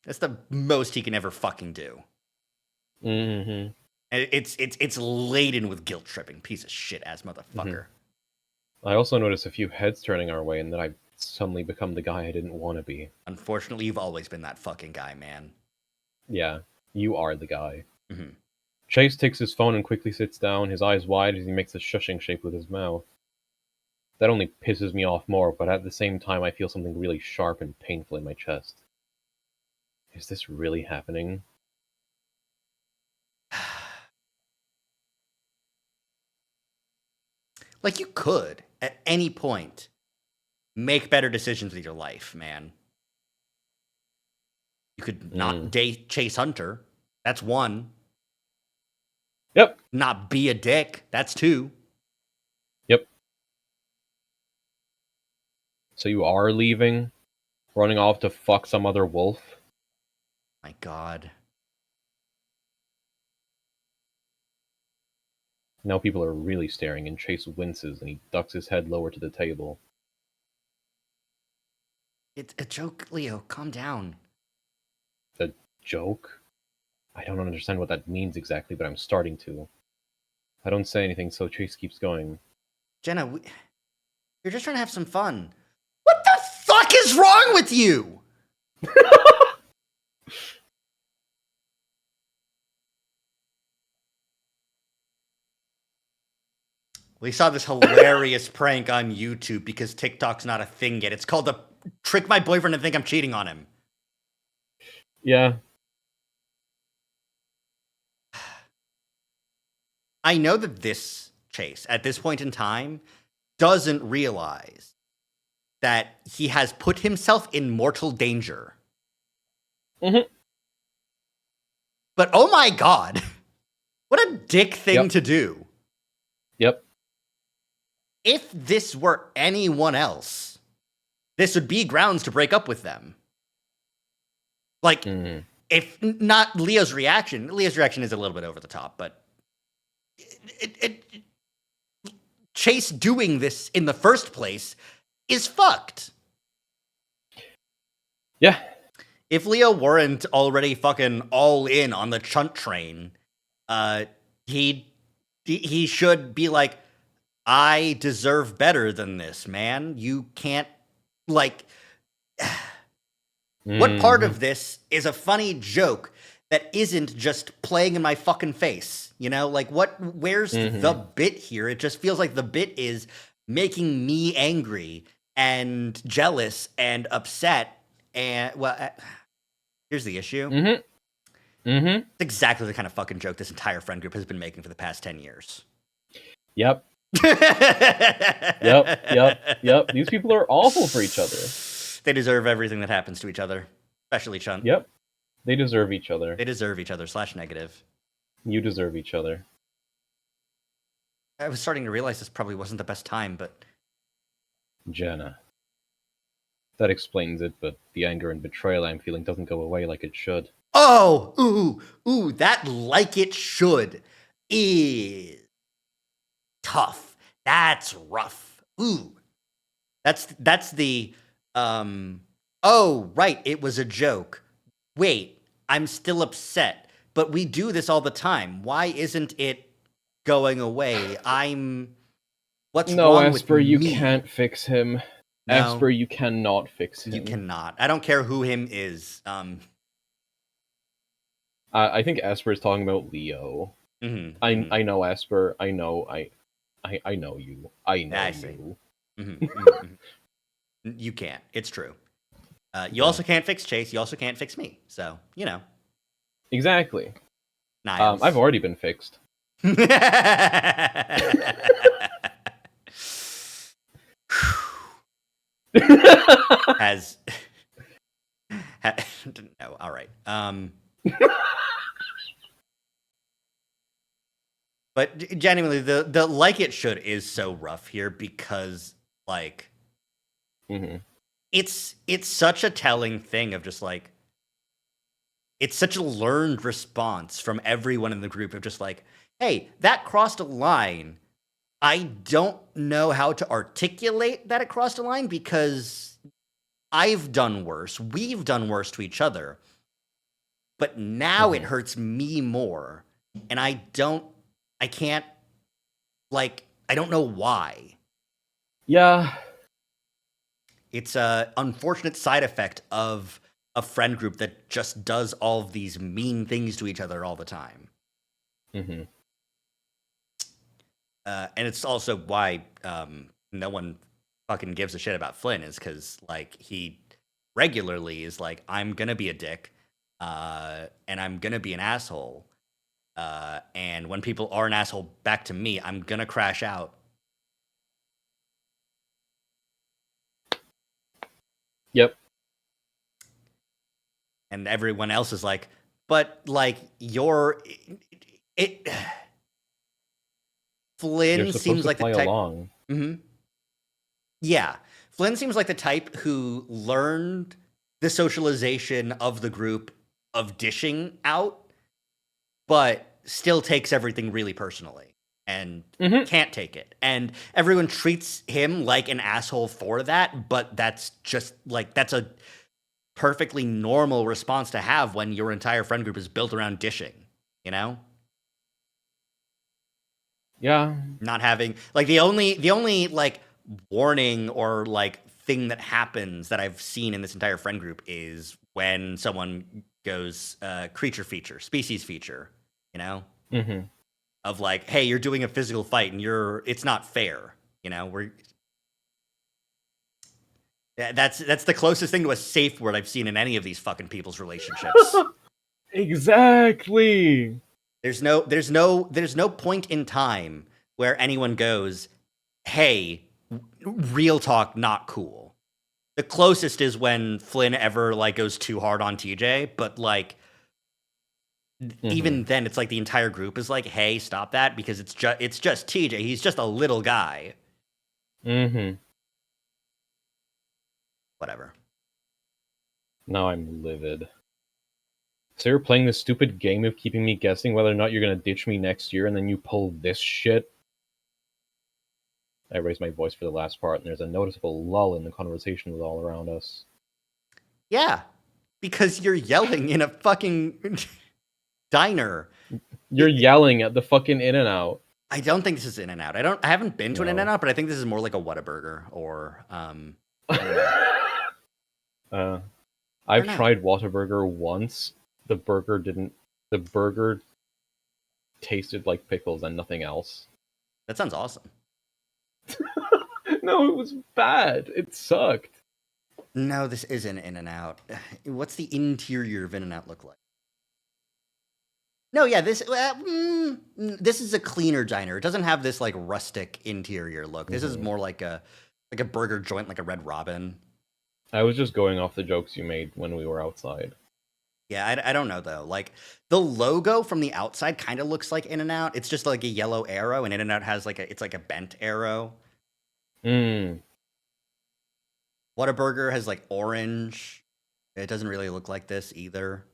that's the most he can ever fucking do. Mm-hmm. And it's laden with guilt tripping. Piece of shit ass motherfucker. Mm-hmm. I also noticed a few heads turning our way, and that I've suddenly become the guy I didn't want to be. Unfortunately, you've always been that fucking guy, man. Yeah, you are the guy. Mm-hmm. Chase takes his phone and quickly sits down, his eyes wide as he makes a shushing shape with his mouth. That only pisses me off more, but at the same time I feel something really sharp and painful in my chest. Is this really happening? Like, you could, at any point, make better decisions with your life, man. You could not date Chase Hunter. That's one. Yep. Not be a dick. That's two. Yep. So you are leaving? Running off to fuck some other wolf? My God. Now people are really staring, and Chase winces, and he ducks his head lower to the table. It's a joke, Leo. Calm down. A joke? I don't understand what that means exactly, but I'm starting to. I don't say anything, so Chase keeps going. Jenna, you're just trying to have some fun. What the fuck is wrong with you? We saw this hilarious prank on YouTube because TikTok's not a thing yet. It's called the trick my boyfriend to think I'm cheating on him. Yeah. I know that this Chase, at this point in time, doesn't realize that he has put himself in mortal danger. Mm-hmm. But oh my God, what a dick thing to do. Yep. If this were anyone else, this would be grounds to break up with them. Like, if not Leo's reaction is a little bit over the top, but Chase doing this in the first place is fucked. Yeah. If Leo weren't already fucking all in on the chunt train, he should be like, I deserve better than this, man. You can't, like, what part of this is a funny joke that isn't just playing in my fucking face? You know, like, where's the bit here? It just feels like the bit is making me angry and jealous and upset. And, well, here's the issue. It's exactly the kind of fucking joke this entire friend group has been making for the past 10 years. Yep. Yep. These people are awful for each other. They deserve everything that happens to each other, especially Chun. Yep. They deserve each other. They deserve each other / negative. You deserve each other. I was starting to realize this probably wasn't the best time, but... Jenna. That explains it, but the anger and betrayal I'm feeling doesn't go away like it should. Oh! Ooh, that like it should is tough. That's rough. Ooh. That's the, oh, right, it was a joke. Wait, I'm still upset, but we do this all the time. Why isn't it going away? What's wrong with Asper, me? you can't fix him. No. Asper, you cannot fix him. You cannot. I don't care who him is. I think Asper is talking about Leo. I know Asper. I know you. I know you. You can't. It's true. You also can't fix Chase. You also can't fix me. So, you know. Exactly. Niles. I've already been fixed. No, all right. But genuinely, the like it should is so rough here because, like, it's such a telling thing of just like, it's such a learned response from everyone in the group of just like, hey, that crossed a line. I don't know how to articulate that it crossed a line because I've done worse. We've done worse to each other. But now it hurts me more. And I don't know why. Yeah. It's a unfortunate side effect of a friend group that just does all of these mean things to each other all the time. And it's also why no one fucking gives a shit about Flynn, is because, like, he regularly is like, I'm gonna be a dick, and I'm gonna be an asshole. And when people are an asshole back to me, I'm gonna crash out. Yep. And everyone else is like, but, like, Flynn seems like the type. Along. Yeah, Flynn seems like the type who learned the socialization of the group of dishing out, but still takes everything really personally and can't take it. And everyone treats him like an asshole for that, but that's just, like, that's a perfectly normal response to have when your entire friend group is built around dishing, you know? Yeah. Not having, like, the only like warning or like thing that happens that I've seen in this entire friend group is when someone goes creature feature, species feature, you know? Of like, hey, you're doing a physical fight and it's not fair, you know? That's the closest thing to a safe word I've seen in any of these fucking people's relationships. Exactly. There's no point in time where anyone goes, hey, real talk, not cool. The closest is when Flynn ever, like, goes too hard on TJ, but, like, even then, it's like the entire group is like, hey, stop that, because it's just TJ. He's just a little guy. Whatever. Now I'm livid. So you're playing this stupid game of keeping me guessing whether or not you're gonna ditch me next year, and then you pull this shit? I raised my voice for the last part, and there's a noticeable lull in the conversation all around us. Yeah, because you're yelling in a fucking diner. You're yelling at the fucking In-N-Out. I don't think this is In-N-Out. I haven't been to an No. In-N-Out, but I think this is more like a Whataburger or I've know. tried Whataburger once. The burger tasted like pickles and nothing else. That sounds awesome. No, it was bad. It sucked. No, this isn't In-N-Out. What's the interior of In-N-Out look like? No, yeah, this is a cleaner diner. It doesn't have this like rustic interior look. This is more like a burger joint, like a Red Robin. I was just going off the jokes you made when we were outside. Yeah, I don't know though. Like the logo from the outside kind of looks like In-N-Out. It's just like a yellow arrow, and In-N-Out has it's like a bent arrow. Whataburger has like orange. It doesn't really look like this either.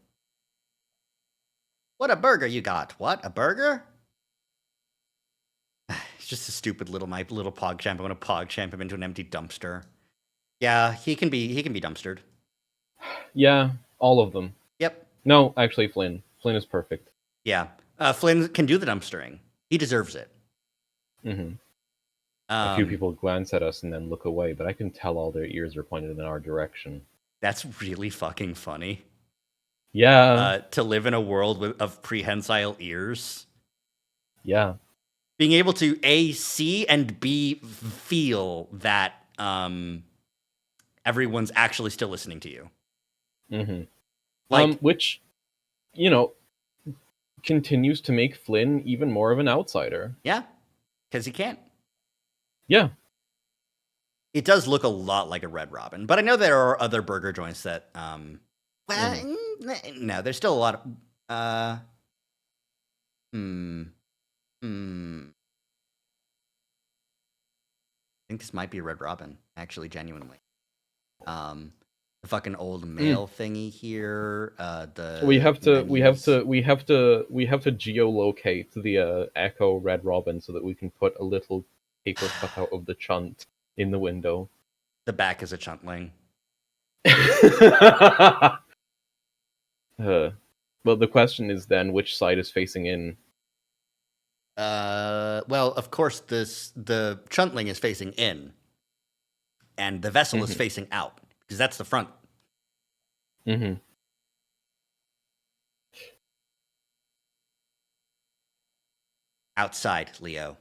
What a burger you got? What, a burger? It's just a stupid my little PogChamp. I want to PogChamp him into an empty dumpster. Yeah, he can be dumpstered. Yeah, all of them. Yep. No, actually, Flynn. Flynn is perfect. Yeah. Flynn can do the dumpstering. He deserves it. A few people glance at us and then look away, but I can tell all their ears are pointed in our direction. That's really fucking funny. Yeah. To live in a world of prehensile ears. Yeah. Being able to A, see, and B, feel that everyone's actually still listening to you. Which, continues to make Flynn even more of an outsider. Yeah, because he can't. Yeah. It does look a lot like a Red Robin, but I know there are other burger joints that, no, there's still a lot of, I think this might be a Red Robin, actually, genuinely. The fucking old mail thingy here. We have to geolocate the Echo Red Robin so that we can put a little paper cutout of the chunt in the window. The back is a chuntling. Well, the question is then, which side is facing in? Well, of course, the chuntling is facing in, and the vessel is facing out, because that's the front. Outside, Leo.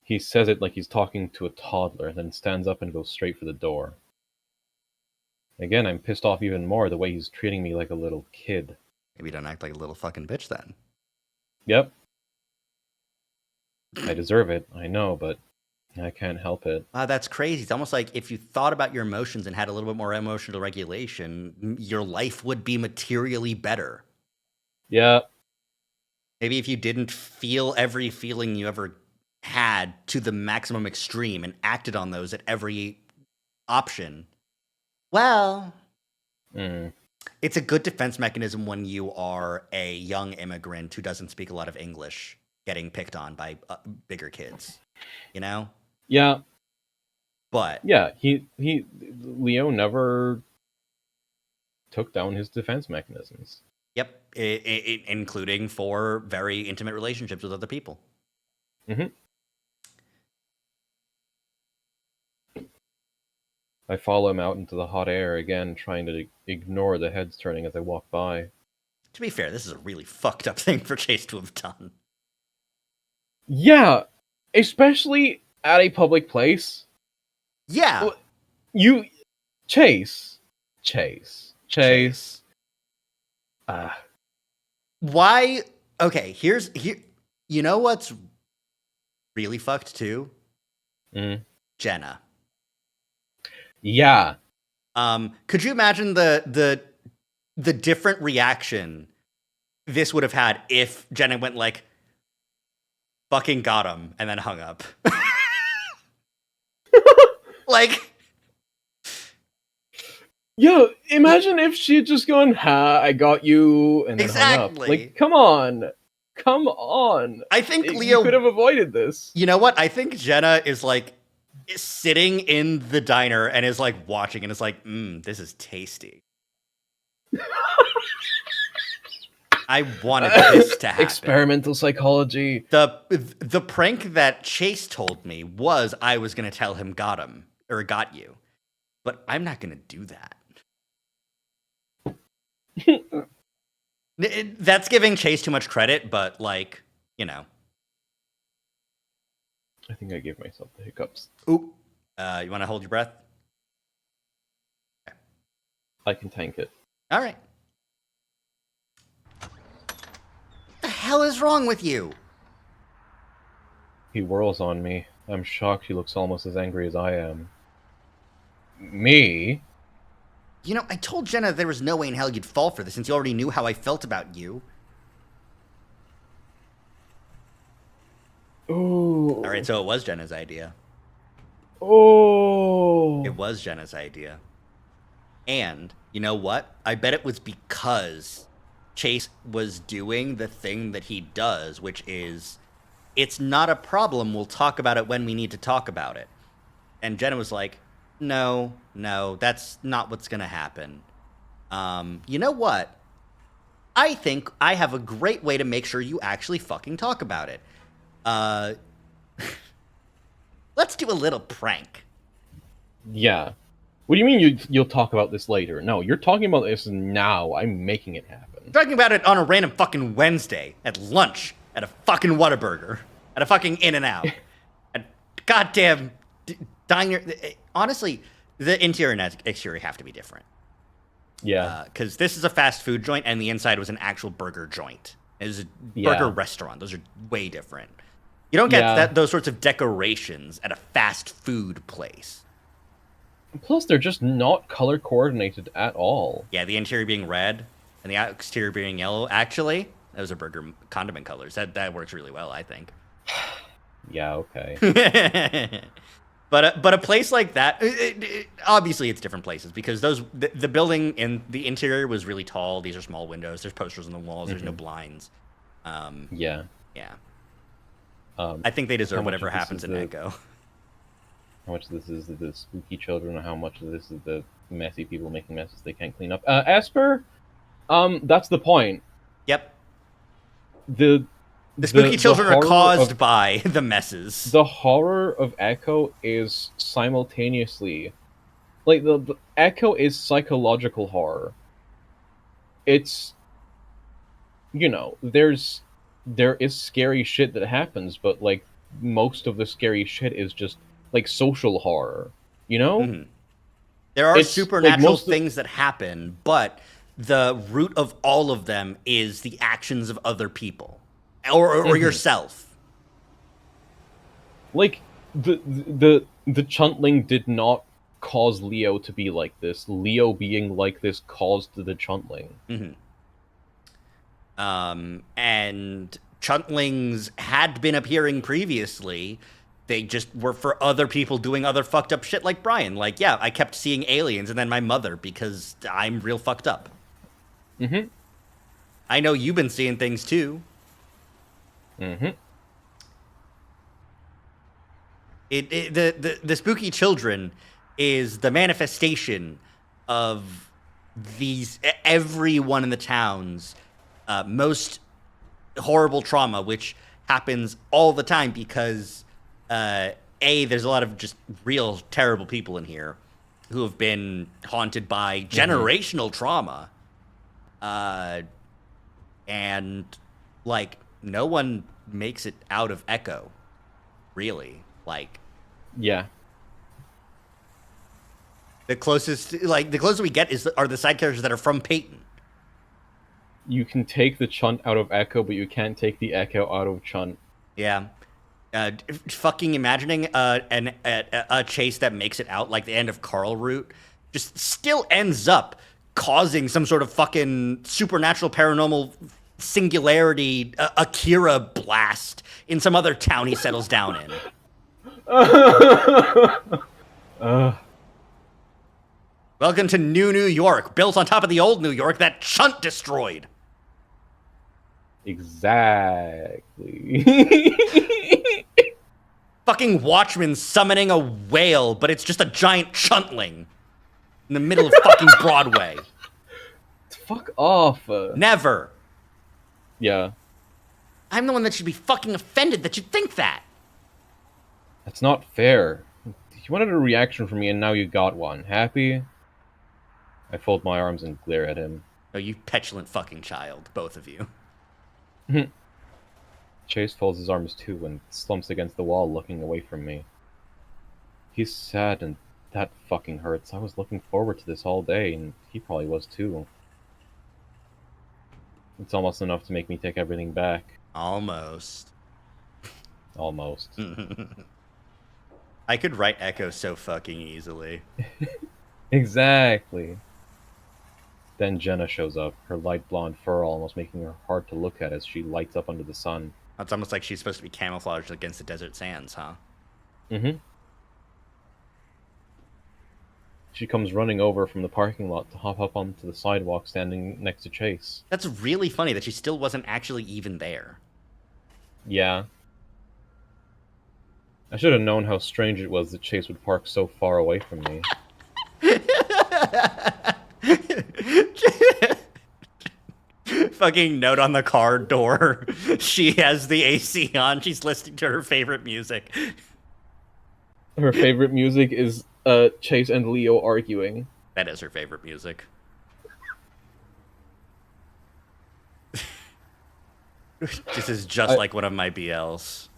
He says it like he's talking to a toddler, then stands up and goes straight for the door. Again, I'm pissed off even more the way he's treating me like a little kid. Maybe don't act like a little fucking bitch then. Yep. I deserve it, I know, but I can't help it. That's crazy. It's almost like if you thought about your emotions and had a little bit more emotional regulation, your life would be materially better. Yeah. Maybe if you didn't feel every feeling you ever had to the maximum extreme and acted on those at every option. Well, it's a good defense mechanism when you are a young immigrant who doesn't speak a lot of English getting picked on by bigger kids, Yeah. But yeah, Leo never took down his defense mechanisms. Yep, including for very intimate relationships with other people. I follow him out into the hot air again, trying to ignore the heads turning as I walk by. To be fair, this is a really fucked up thing for Chase to have done. Yeah, especially at a public place. Yeah. Chase. Why? Okay, here. You know what's really fucked too? Jenna. Yeah. Could you imagine the different reaction this would have had if Jenna went like, fucking got him, and then hung up? Like, yeah, imagine if she had just gone, ha, I got you, and then hung up. Like, come on. I think Leo could have avoided this. You know what? I think Jenna is like sitting in the diner and is like watching and is like, this is tasty. I wanted this to happen. Experimental psychology. The prank that Chase told me was I was going to tell him got you. But I'm not going to do that. That's giving Chase too much credit, but like, you know. I think I gave myself the hiccups. Ooh. You want to hold your breath? Okay. I can tank it. All right. What the hell is wrong with you? He whirls on me. I'm shocked he looks almost as angry as I am. Me? You know, I told Jenna there was no way in hell you'd fall for this since you already knew how I felt about you. Ooh. All right, so it was Jenna's idea. Oh. It was Jenna's idea. And you know what? I bet it was because Chase was doing the thing that he does, which is, it's not a problem. We'll talk about it when we need to talk about it. And Jenna was like, no, that's not what's going to happen. You know what? I think I have a great way to make sure you actually fucking talk about it. Let's do a little prank. Yeah. What do you mean you'll talk about this later? No, you're talking about this now. I'm making it happen. I'm talking about it on a random fucking Wednesday at lunch at a fucking Whataburger at a fucking In-N-Out at goddamn diner. Honestly, the interior and exterior have to be different. Yeah. Because this is a fast food joint and the inside was an actual burger joint. It was a burger restaurant. Those are way different. You don't get those sorts of decorations at a fast food place. Plus, they're just not color coordinated at all. Yeah, the interior being red and the exterior being yellow. Actually, those are burger condiment colors. That works really well, I think. Yeah, okay. But a place like that, obviously it's different places because the building in the interior was really tall. These are small windows. There's posters on the walls. There's no blinds. Yeah. I think they deserve whatever happens in Echo. How much of this is the spooky children, and how much of this is the messy people making messes they can't clean up? Esper, that's the point. Yep. The spooky children are caused by the messes. The horror of Echo is simultaneously, like the Echo is psychological horror. It's, you know, there is scary shit that happens, but like most of the scary shit is just like social horror, you know? Mm-hmm. There are supernatural things that happen, but the root of all of them is the actions of other people or yourself. Like the chuntling did not cause Leo to be like this. Leo being like this caused the chuntling. Mm-hmm. And chuntlings had been appearing previously. They just were for other people doing other fucked up shit like Brian. Like, yeah, I kept seeing aliens and then my mother because I'm real fucked up. Mm-hmm. I know you've been seeing things too. Mm-hmm. The spooky children is the manifestation of everyone in the town's most horrible trauma, which happens all the time because there's a lot of just real terrible people in here who have been haunted by generational trauma, and like no one makes it out of Echo, really. Like, yeah. The closest we get are the side characters that are from Peyton. You can take the Chunt out of Echo, but you can't take the Echo out of Chunt. Yeah. Fucking imagining a chase that makes it out, like the end of Carl Route, just still ends up causing some sort of fucking supernatural paranormal singularity Akira blast in some other town he settles down in. Welcome to New York, built on top of the old New York that Chunt destroyed. Exactly. Fucking Watchmen summoning a whale, but it's just a giant chuntling in the middle of fucking Broadway. Fuck off. Never. Yeah. I'm the one that should be fucking offended that you think that. That's not fair. You wanted a reaction from me and now you got one. Happy? I fold my arms and glare at him. Oh, you petulant fucking child, both of you. Chase folds his arms too and slumps against the wall looking away from me. He's sad and that fucking hurts. I was looking forward to this all day and he probably was too. It's almost enough to make me take everything back. Almost. Almost. I could write Echo so fucking easily. Exactly. Then Jenna shows up, her light blonde fur almost making her hard to look at as she lights up under the sun. It's almost like she's supposed to be camouflaged against the desert sands, huh? Mm-hmm. She comes running over from the parking lot to hop up onto the sidewalk standing next to Chase. That's really funny that she still wasn't actually even there. Yeah. I should have known how strange it was that Chase would park so far away from me. Fucking note on the car door. She has the AC on. She's listening to her favorite music. Her favorite music is Chase and Leo arguing. That is her favorite music. This is just like one of my BLs.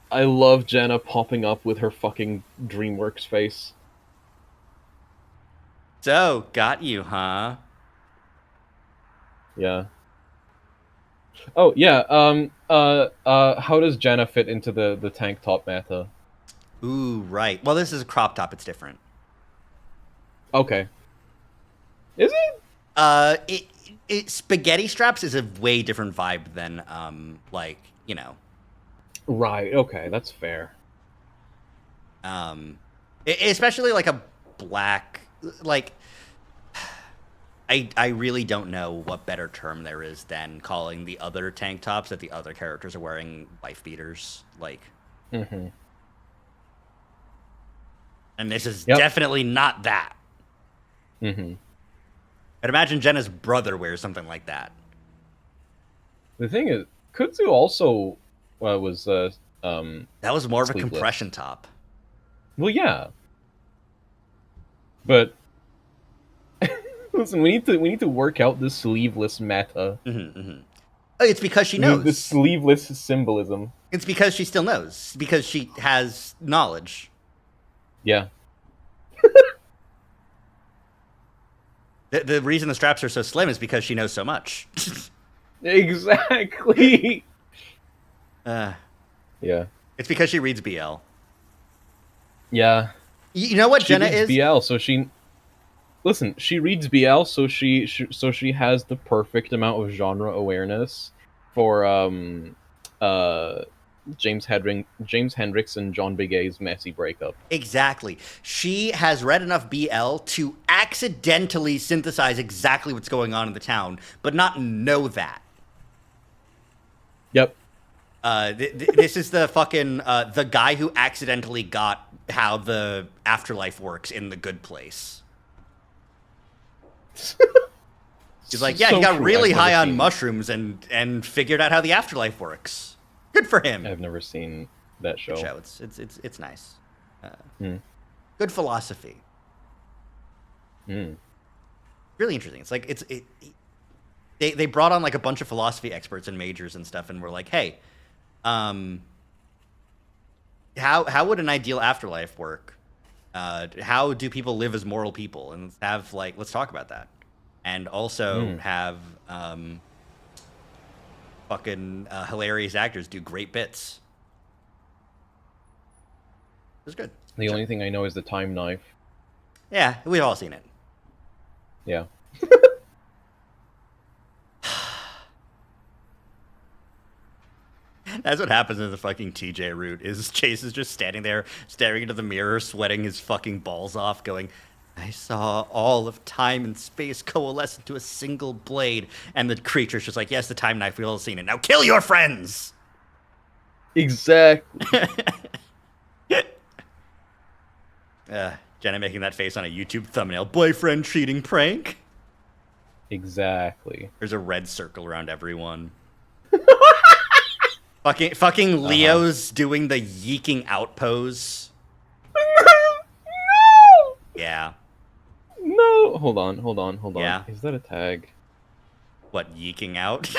I love Jenna popping up with her fucking DreamWorks face. So, got you, huh? Yeah. Oh, yeah, how does Jenna fit into the tank top meta? Ooh, right. Well, this is a crop top. It's different. Okay. Is it? Spaghetti straps is a way different vibe than, like, you know. Right, okay, that's fair. Especially like a black, like, I really don't know what better term there is than calling the other tank tops that the other characters are wearing wife beaters, like. Mm-hmm. And this is definitely not that. Mm-hmm. I'd imagine Jenna's brother wears something like that. The thing is, Kutsu also was That was more of a sleeveless. compression top. Well, yeah, but listen, we need to work out the sleeveless meta. Mm-hmm, mm-hmm. Oh, it's because she knows. The sleeveless symbolism. It's because she still knows. Because she has knowledge. Yeah. The reason the straps are so slim is because she knows so much. Exactly. Yeah. It's because she reads BL. Yeah. You know what she Jenna reads is? BL, so she reads BL, so she has the perfect amount of genre awareness for James Hendricks and John Bigay's messy breakup. Exactly. She has read enough BL to accidentally synthesize exactly what's going on in the town, but not know that. Yep. This is the fucking the guy who accidentally got how the afterlife works in The Good Place. He's like, yeah, So he got true. really I've high never on seen- mushrooms and figured out how the afterlife works. Good for him. I've never seen that show. Good show. It's nice. Mm. Good philosophy. Mm. Really interesting. It's like they brought on like a bunch of philosophy experts and majors and stuff, and were like, hey, how would an ideal afterlife work? How do people live as moral people? And let's talk about that. And also have fucking hilarious actors do great bits. It was good. The only thing I know is the time knife. Yeah, we've all seen it. Yeah. That's what happens in the fucking TJ route, is Chase is just standing there, staring into the mirror, sweating his fucking balls off, going, I saw all of time and space coalesce into a single blade. And the creature's just like, yes, the time knife, we've all seen it. Now kill your friends! Exactly. Jenna making that face on a YouTube thumbnail. Boyfriend cheating prank? Exactly. There's a red circle around everyone. Fucking Leo's doing the yeeking out pose. No! Yeah. No! Hold on. Yeah. Is that a tag? What, yeeking out?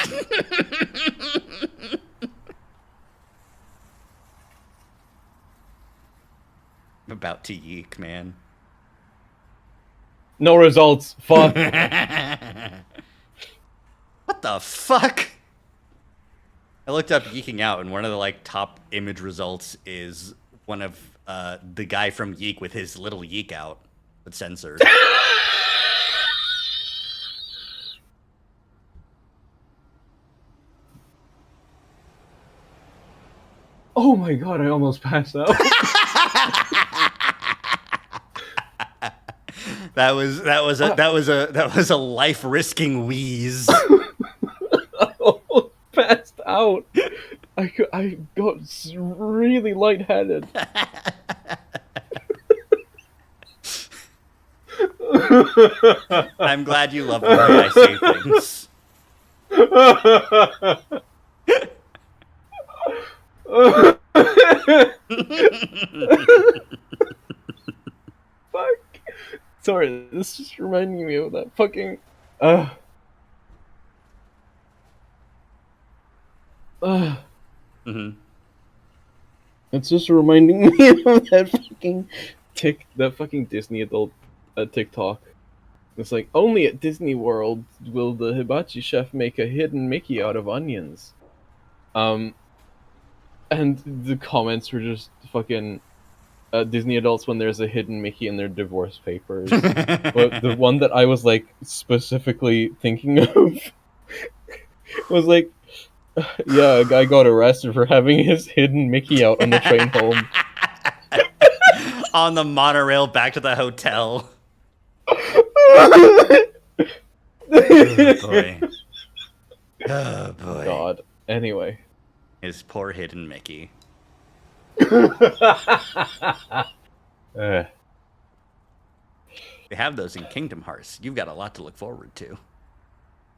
I'm about to yeek, man. No results. Fuck. What the fuck? I looked up yeeking out, and one of the like top image results is one of the guy from Yeek with his little yeek out, but censored. Oh my god, I almost passed out. That was a life risking wheeze. I almost passed out. I got really lightheaded. I'm glad you love the way I say things. Fuck. Sorry, this just reminding me of that fucking. Mm-hmm. It's just reminding me of that fucking Disney adult TikTok. It's like, only at Disney World will the hibachi chef make a hidden Mickey out of onions. And the comments were just fucking Disney adults when there's a hidden Mickey in their divorce papers. But the one that I was like specifically thinking of was like, yeah, a guy got arrested for having his hidden Mickey out on the train home. On the monorail back to the hotel. Oh boy. Oh boy. God. Anyway. His poor hidden Mickey. They They have those in Kingdom Hearts. You've got a lot to look forward to.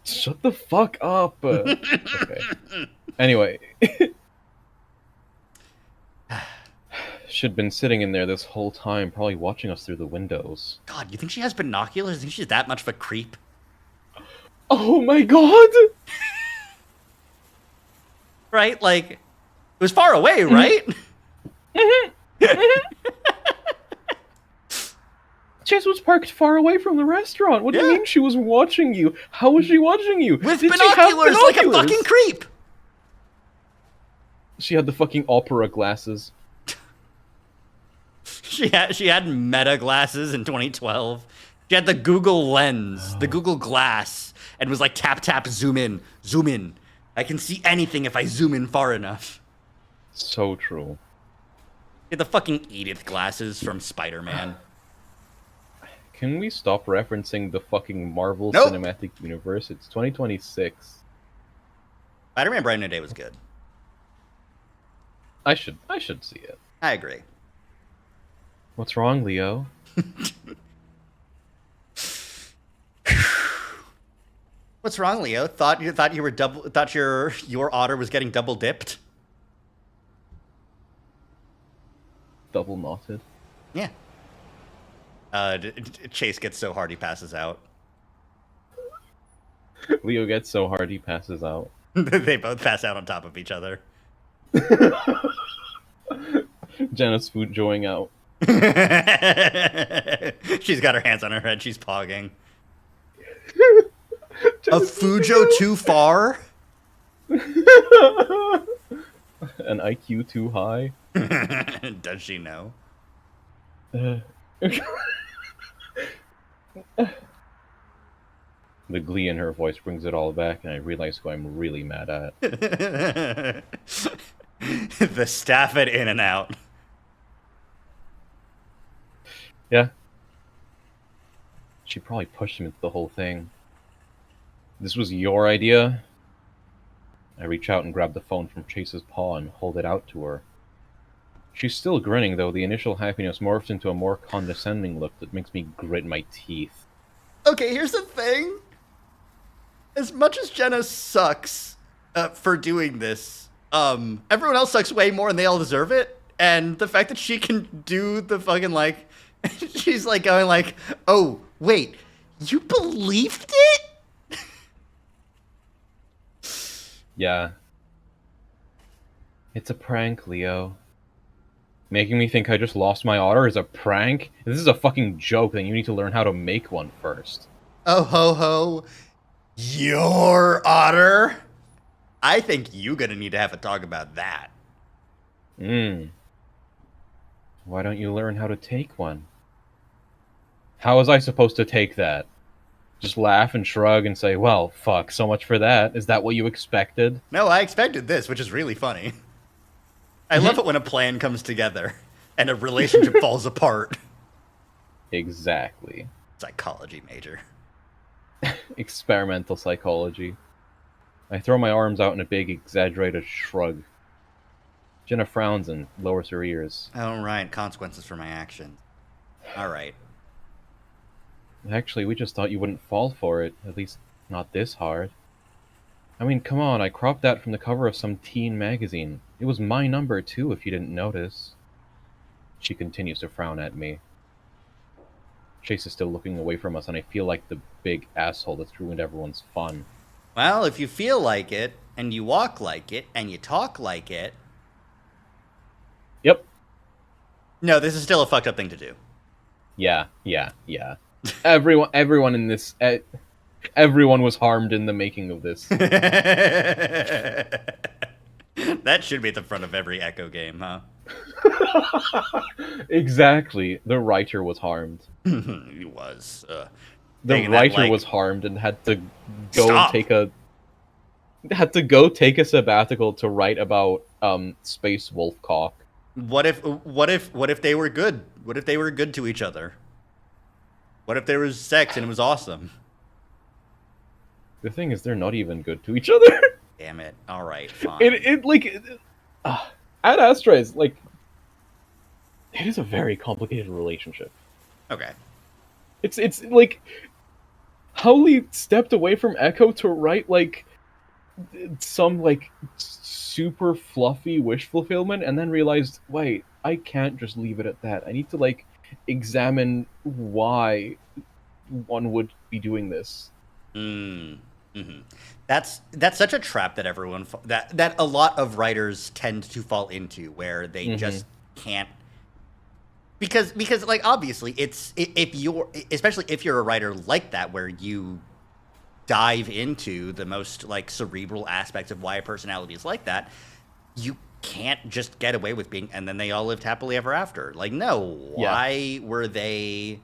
Shut the fuck up. Okay. Anyway. She'd been sitting in there this whole time, probably watching us through the windows. God, you think she has binoculars? You think she's that much of a creep? Oh my god! Right? Like, it was far away, right? Chase was parked far away from the restaurant. What do you mean she was watching you? How was she watching you? With Did binoculars, she have like a fucking creep! She had the fucking opera glasses. She had Meta glasses in 2012. She had the Google Lens, the Google Glass, and was like tap tap zoom in, zoom in. I can see anything if I zoom in far enough. So true. She had the fucking Edith glasses from Spider-Man. Can we stop referencing the fucking Marvel Nope. Cinematic Universe? It's 2026. Spider-Man Brand New Day was good. I should see it. I agree. What's wrong, Leo? What's wrong, Leo? Thought your otter was getting double dipped? Double knotted. Yeah. Chase gets so hard he passes out. Leo gets so hard he passes out. They both pass out on top of each other. Jenna's Fujoing out. She's got her hands on her head. She's pogging. A Fujo too far? An IQ too high? Does she know? The glee in her voice brings it all back, and I realize who I'm really mad at. The staff at In-N-Out. Yeah. She probably pushed him into the whole thing. This was your idea? I reach out and grab the phone from Chase's paw and hold it out to her. She's still grinning, though the initial happiness morphs into a more condescending look that makes me grit my teeth. Okay, here's the thing. As much as Jenna sucks for doing this, everyone else sucks way more and they all deserve it. And the fact that she can do the fucking like, she's like going like, oh wait, you believed it? Yeah. It's a prank, Leo. Making me think I just lost my otter is a prank? This is a fucking joke, then you need to learn how to make one first. Oh ho ho, your otter? I think you gonna need to have a talk about that. Why don't you learn how to take one? How was I supposed to take that? Just laugh and shrug and say, well, fuck, so much for that. Is that what you expected? No, I expected this, which is really funny. I love it when a plan comes together and a relationship falls apart. Exactly. Psychology major. Experimental psychology. I throw my arms out in a big, exaggerated shrug. Jenna frowns and lowers her ears. Oh, right. Consequences for my actions. All right. Actually, we just thought you wouldn't fall for it. At least, not this hard. I mean, come on, I cropped that from the cover of some teen magazine. It was my number, too, if you didn't notice. She continues to frown at me. Chase is still looking away from us, and I feel like the big asshole that's ruined everyone's fun. Well, if you feel like it, and you walk like it, and you talk like it... Yep. No, this is still a fucked up thing to do. Yeah. Everyone in this... everyone was harmed in the making of this. That should be at the front of every Echo game, huh? Exactly. The writer was harmed. He was. The writer was harmed and had to go Stop. take a sabbatical to write about Space Wolfcock. What if they were good? What if they were good to each other? What if there was sex and it was awesome? The thing is, they're not even good to each other. Damn it! All right, fine. Ad Astra is like, it is a very complicated relationship. Okay. It's like, Howley stepped away from Echo to write like some like super fluffy wish fulfillment, and then realized, wait, I can't just leave it at that. I need to like examine why one would be doing this. Mm-hmm. That's such a trap that everyone that a lot of writers tend to fall into, where they just can't, because like obviously especially if you're a writer like that, where you dive into the most like cerebral aspects of why a personality is like that, you can't just get away with being, and then they all lived happily ever after. Like, no, why were they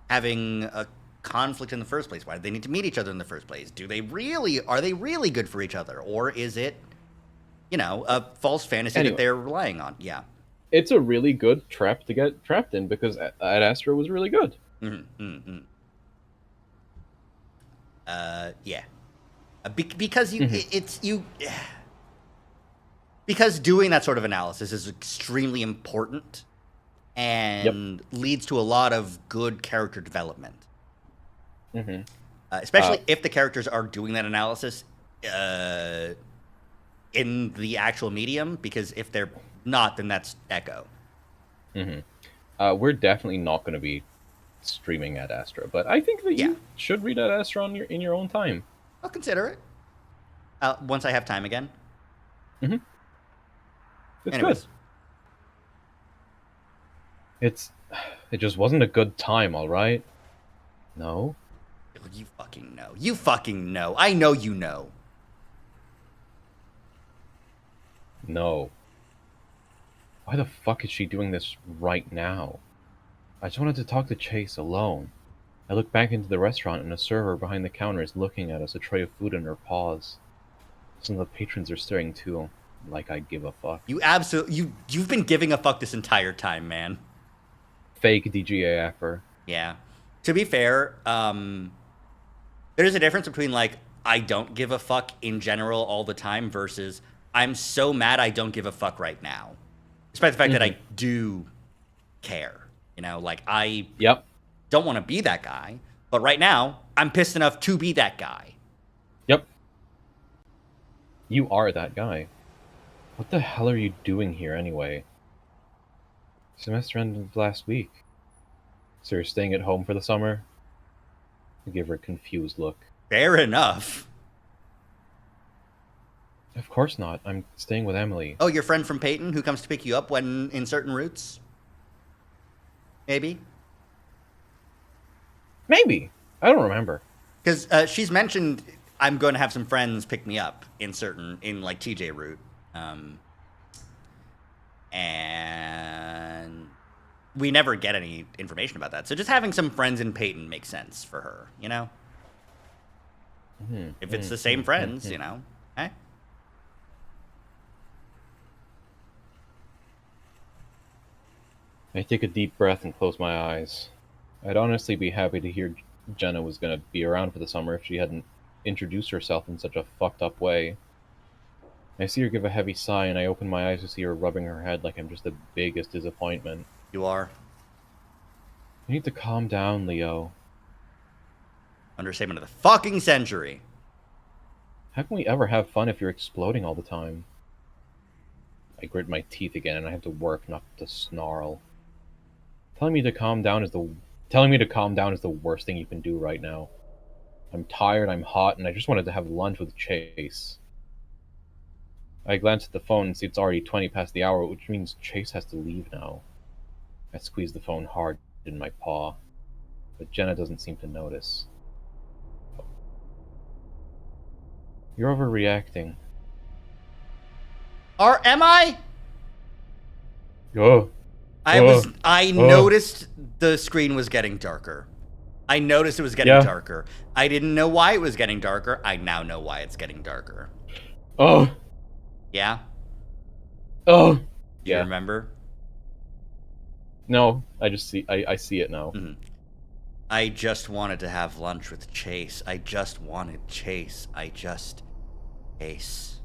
having a conflict in the first place? Why did they need to meet each other in the first place? Are they really good for each other, or is it, a false fantasy that they're relying on? Yeah, it's a really good trap to get trapped in, because Ad Astra was really good. Yeah, because because doing that sort of analysis is extremely important and leads to a lot of good character development. Especially if the characters are doing that analysis in the actual medium, because if they're not, then that's Echo. We're definitely not going to be streaming Ad Astra, but I think that you should read Ad Astra in your own time. I'll consider it once I have time again. It's Anyways. good. It just wasn't a good time, all right? No? You fucking know. You fucking know. I know you know. No. Why the fuck is she doing this right now? I just wanted to talk to Chase alone. I look back into the restaurant and a server behind the counter is looking at us, a tray of food in her paws. Some of the patrons are staring too, like I give a fuck. You've been giving a fuck this entire time, man. Fake DGAFer. Yeah. To be fair, there's a difference between like I don't give a fuck in general all the time versus I'm so mad I don't give a fuck right now. Despite the fact that I do care. Like I don't want to be that guy, but right now I'm pissed enough to be that guy. Yep. You are that guy. What the hell are you doing here anyway? Semester ended last week. So you're staying at home for the summer? I give her a confused look. Fair enough. Of course not. I'm staying with Emily. Oh, your friend from Peyton who comes to pick you up when in certain routes? Maybe? Maybe. I don't remember. Because she's mentioned I'm going to have some friends pick me up in like TJ route. And we never get any information about that. So just having some friends in Peyton makes sense for her, you know? If it's the same friends, you know? Eh? I take a deep breath and close my eyes. I'd honestly be happy to hear Jenna was going to be around for the summer if she hadn't introduced herself in such a fucked up way. I see her give a heavy sigh, and I open my eyes to see her rubbing her head like I'm just the biggest disappointment. You are. You need to calm down, Leo. Understatement of the fucking century. How can we ever have fun if you're exploding all the time? I grit my teeth again, and I have to work, not to snarl. Telling me to calm down is the worst thing you can do right now. I'm tired, I'm hot, and I just wanted to have lunch with Chase. I glance at the phone and see it's already 20 past the hour, which means Chase has to leave now. I squeeze the phone hard in my paw, but Jenna doesn't seem to notice. You're overreacting. Am I? Oh. I noticed the screen was getting darker. I noticed it was getting darker. I didn't know why it was getting darker. I now know why it's getting darker. Oh. Yeah? Oh. Do you remember? No, I see it now. Mm-hmm. I just wanted to have lunch with Chase. I just wanted Chase. Chase.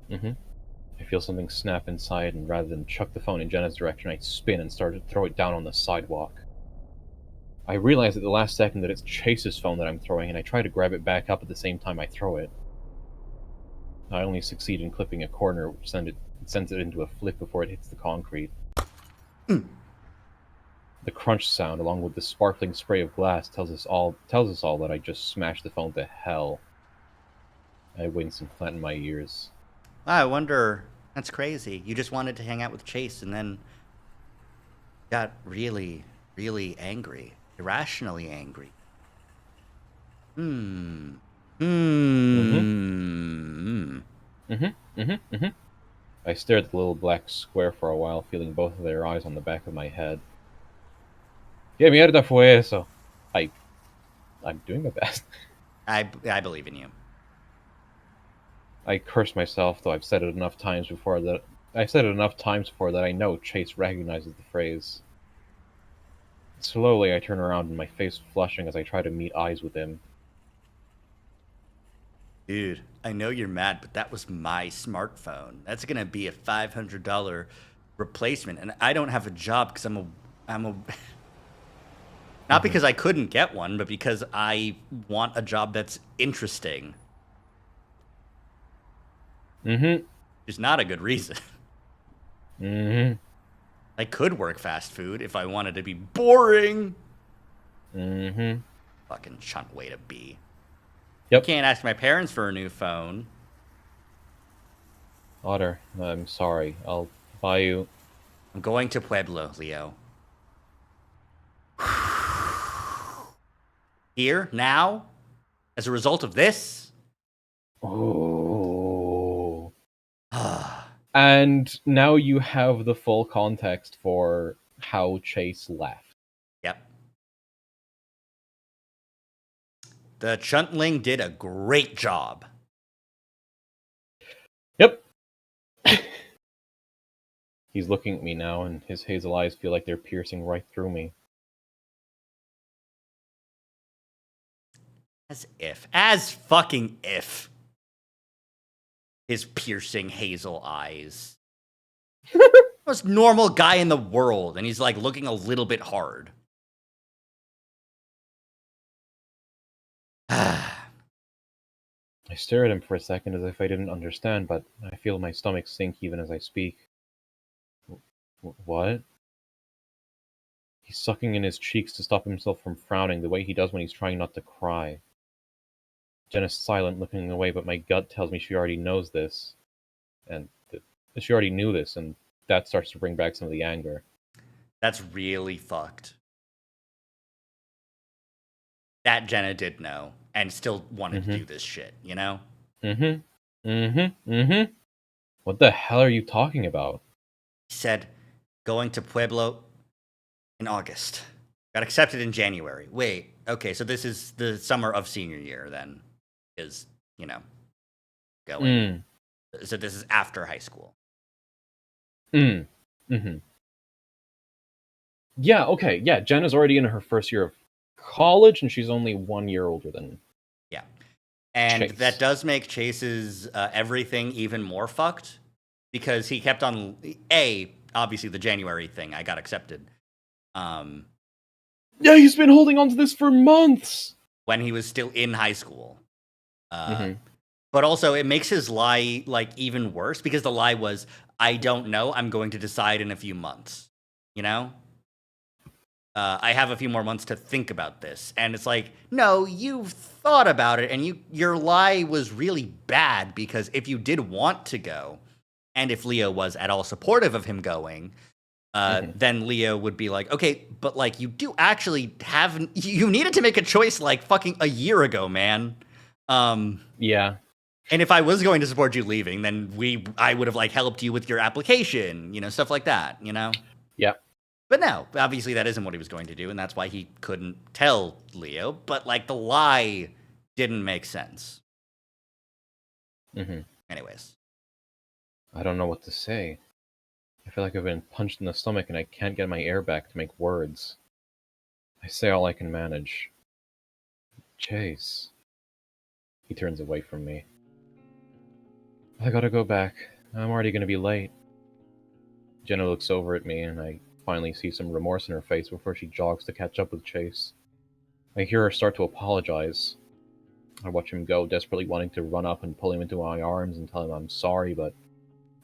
Mm-hmm. I feel something snap inside, and rather than chuck the phone in Jenna's direction, I spin and start to throw it down on the sidewalk. I realize at the last second that it's Chase's phone that I'm throwing, and I try to grab it back up at the same time I throw it. I only succeed in clipping a corner, which sends it into a flip before it hits the concrete. The crunch sound, along with the sparkling spray of glass, tells us all that I just smashed the phone to hell. I wince and flatten my ears. I wonder. That's crazy. You just wanted to hang out with Chase and then got really, really angry. Irrationally angry. I stared at the little black square for a while, feeling both of their eyes on the back of my head. ¿Qué mierda fue eso? I'm doing my best. I believe in you. I curse myself, though I've said it enough times before that I know Chase recognizes the phrase. Slowly, I turn around and my face flushing as I try to meet eyes with him. Dude, I know you're mad, but that was my smartphone. That's gonna be a $500 replacement, and I don't have a job because I'm a not because I couldn't get one, but because I want a job that's interesting. It's not a good reason. I could work fast food if I wanted to be boring. Fucking chunt way to be. Yep. Can't ask my parents for a new phone. Otter, I'm sorry. I'll buy you. I'm going to Pueblo, Leo. Here, now, as a result of this. Oh. And now you have the full context for how Chase left. Yep. The Chuntling did a great job. Yep. He's looking at me now, and his hazel eyes feel like they're piercing right through me. As fucking if. His piercing hazel eyes. Most normal guy in the world, and he's like looking a little bit hard. I stare at him for a second as if I didn't understand, but I feel my stomach sink even as I speak. What? He's sucking in his cheeks to stop himself from frowning the way he does when he's trying not to cry. Jen is silent, looking away, but my gut tells me she already knows this. And she already knew this, and that starts to bring back some of the anger. That's really fucked. That Jenna did know and still wanted to do this shit, you know? What the hell are you talking about? He said, going to Pueblo in August. Got accepted in January. Wait, okay, so this is the summer of senior year then, is, you know, going. So this is after high school. Yeah, okay, yeah, Jenna's already in her first year of college, and she's only 1 year older than Yeah. And Chase. that does make Chase's everything even more fucked, because he kept on, obviously the January thing, I got accepted. Yeah, he's been holding on to this for months! When he was still in high school. But also, it makes his lie, like, even worse, because the lie was, I don't know, I'm going to decide in a few months. You know? I have a few more months to think about this. And it's like, no, you've thought about it, and your lie was really bad, because if you did want to go, and if Leo was at all supportive of him going, then Leo would be like, okay, but, like, you do actually you needed to make a choice, like, fucking a year ago, man. Yeah. And if I was going to support you leaving, then I would have, like, helped you with your application, you know, stuff like that, you know? Yeah. But no, obviously that isn't what he was going to do, and that's why he couldn't tell Leo. But, like, the lie didn't make sense. Anyways. I don't know what to say. I feel like I've been punched in the stomach and I can't get my air back to make words. I say all I can manage. Chase. He turns away from me. I gotta go back. I'm already gonna be late. Jenna looks over at me and I finally see some remorse in her face before she jogs to catch up with Chase. I hear her start to apologize. I watch him go, desperately wanting to run up and pull him into my arms and tell him I'm sorry, but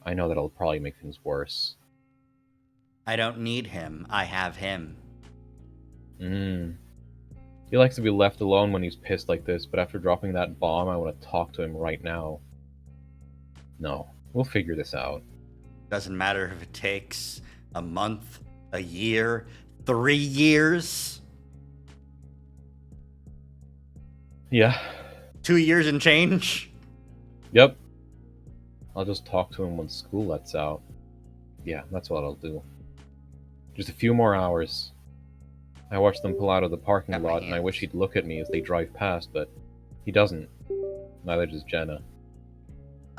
I know that'll probably make things worse. I don't need him. I have him. He likes to be left alone when he's pissed like this, but after dropping that bomb, I want to talk to him right now. No, we'll figure this out. Doesn't matter if it takes a month, a year, 3 years. Yeah. 2 years and change? Yep. I'll just talk to him when school lets out. Yeah, that's what I'll do. Just a few more hours. I watch them pull out of the parking lot, and I wish he'd look at me as they drive past, but he doesn't. Neither does Jenna.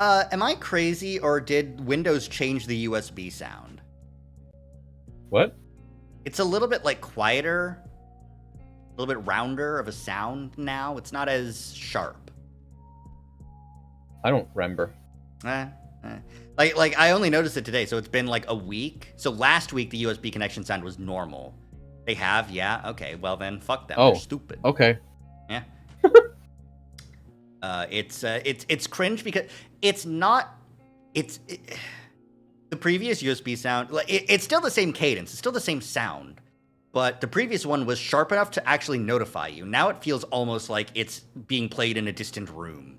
Am I crazy, or did Windows change the USB sound? What? It's a little bit, like, quieter, a little bit rounder of a sound now. It's not as sharp. I don't remember. Like I only noticed it today, so it's been like a week. So last week the USB connection sound was normal. They have, yeah, okay. Well then, fuck them. Oh, they're stupid. Okay. Yeah. It's cringe because it's not. The previous USB sound. It's still the same cadence. It's still the same sound. But the previous one was sharp enough to actually notify you. Now it feels almost like it's being played in a distant room.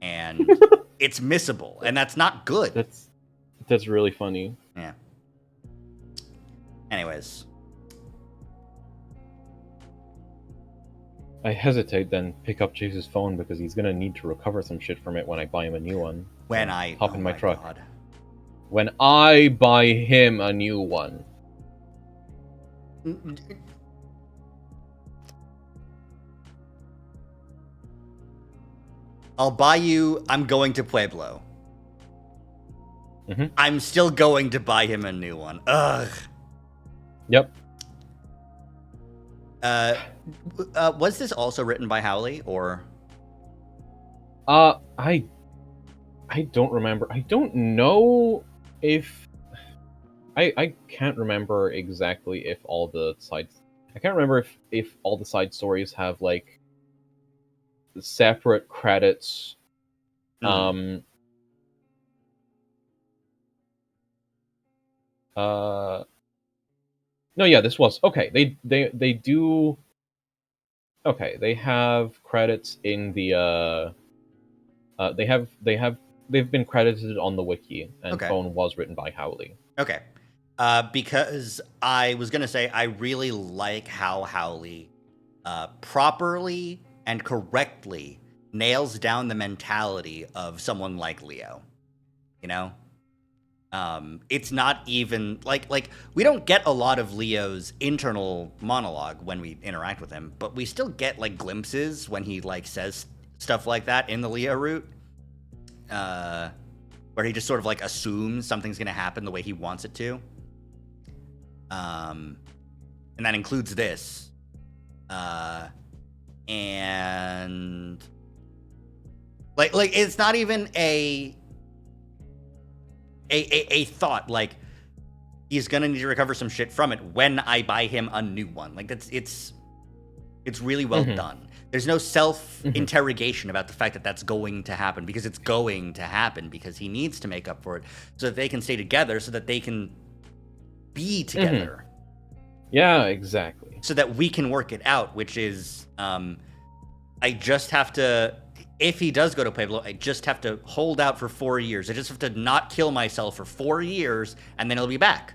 And it's missable, and that's not good. That's really funny. Yeah. Anyways. I hesitate, then pick up Chase's phone because he's gonna need to recover some shit from it when I buy him a new one. When I hop in my truck. God. When I buy him a new one. I'll buy you. I'm going to Pueblo. I'm still going to buy him a new one. Ugh. Yep. Was this also written by Howley, or? I don't remember. I don't know if I can't remember exactly if all the sides. I can't remember if all the side stories have like separate credits. Mm. No, yeah, this was okay. They do. Okay, they have credits in the. They've been credited on the wiki, and Okay. Phone was written by Howley. Okay. Because I was gonna say I really like how Howley properly and correctly nails down the mentality of someone like Leo. You know, it's not even like we don't get a lot of Leo's internal monologue when we interact with him, but we still get like glimpses when he like says stuff like that in the Leo route, where he just sort of like assumes something's gonna happen the way he wants it to. And that includes this. And like it's not even a thought like he's gonna need to recover some shit from it when I buy him a new one. Like it's really well done. There's no self-interrogation about the fact that that's going to happen, because it's going to happen because he needs to make up for it so that they can stay together, so that they can be together. Yeah, exactly. So that we can work it out, which is, I just have to, if he does go to Pueblo, I just have to hold out for 4 years. I just have to not kill myself for 4 years, and then he'll be back.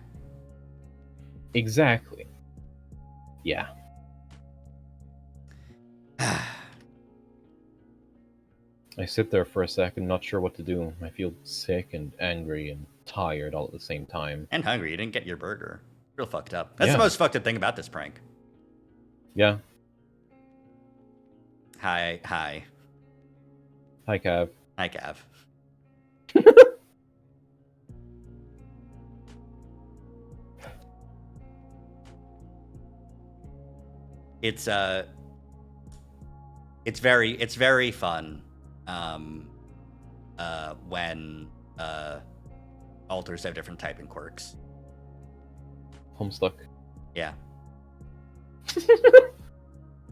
Exactly. Yeah. I sit there for a second, not sure what to do. I feel sick and angry and tired all at the same time. And hungry. You didn't get your burger. Real fucked up. That's the most fucked up thing about this prank. Yeah. Hi. Hi, Cav. Hi, Cav. It's very fun when alters have different typing quirks. Homestuck. Yeah.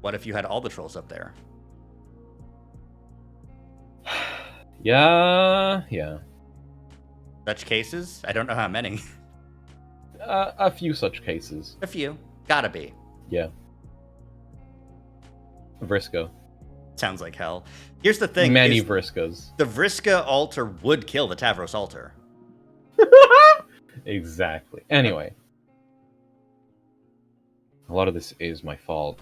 What if you had all the trolls up there? Yeah. Such cases? I don't know how many. A few such cases. A few. Gotta be. Yeah. Vriska. Sounds like hell. Here's the thing. Many Vriskas. The Vriska altar would kill the Tavros altar. Exactly. Anyway. A lot of this is my fault.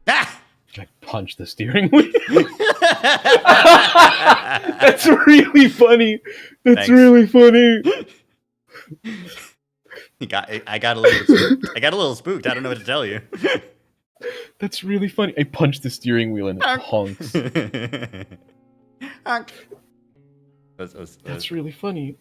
Ah! I punched the steering wheel. That's really funny. That's really funny. I got a little spooked. I don't know what to tell you. That's really funny. I punched the steering wheel and it honks. That's really funny.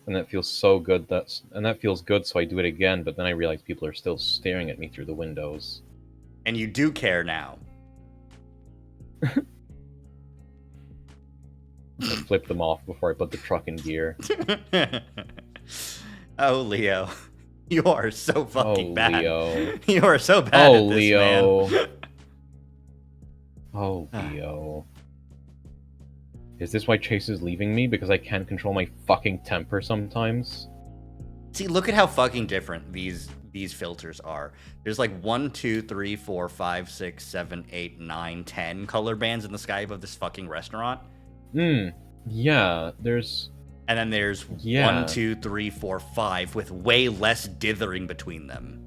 And that feels so good. That feels good, so I do it again, but then I realize people are still staring at me through the windows. And you do care now. I flipped them off before I put the truck in gear. Oh, Leo. You are so fucking bad. Leo. You are so bad at this, Leo. man. Oh, Leo. Is this why Chase is leaving me? Because I can't control my fucking temper sometimes? See, look at how fucking different these filters are. There's like 1, 2, 3, 4, 5, 6, 7, 8, 9, 10 color bands in the sky above this fucking restaurant. Yeah, there's... And then there's 1, 2, 3, 4, 5 with way less dithering between them.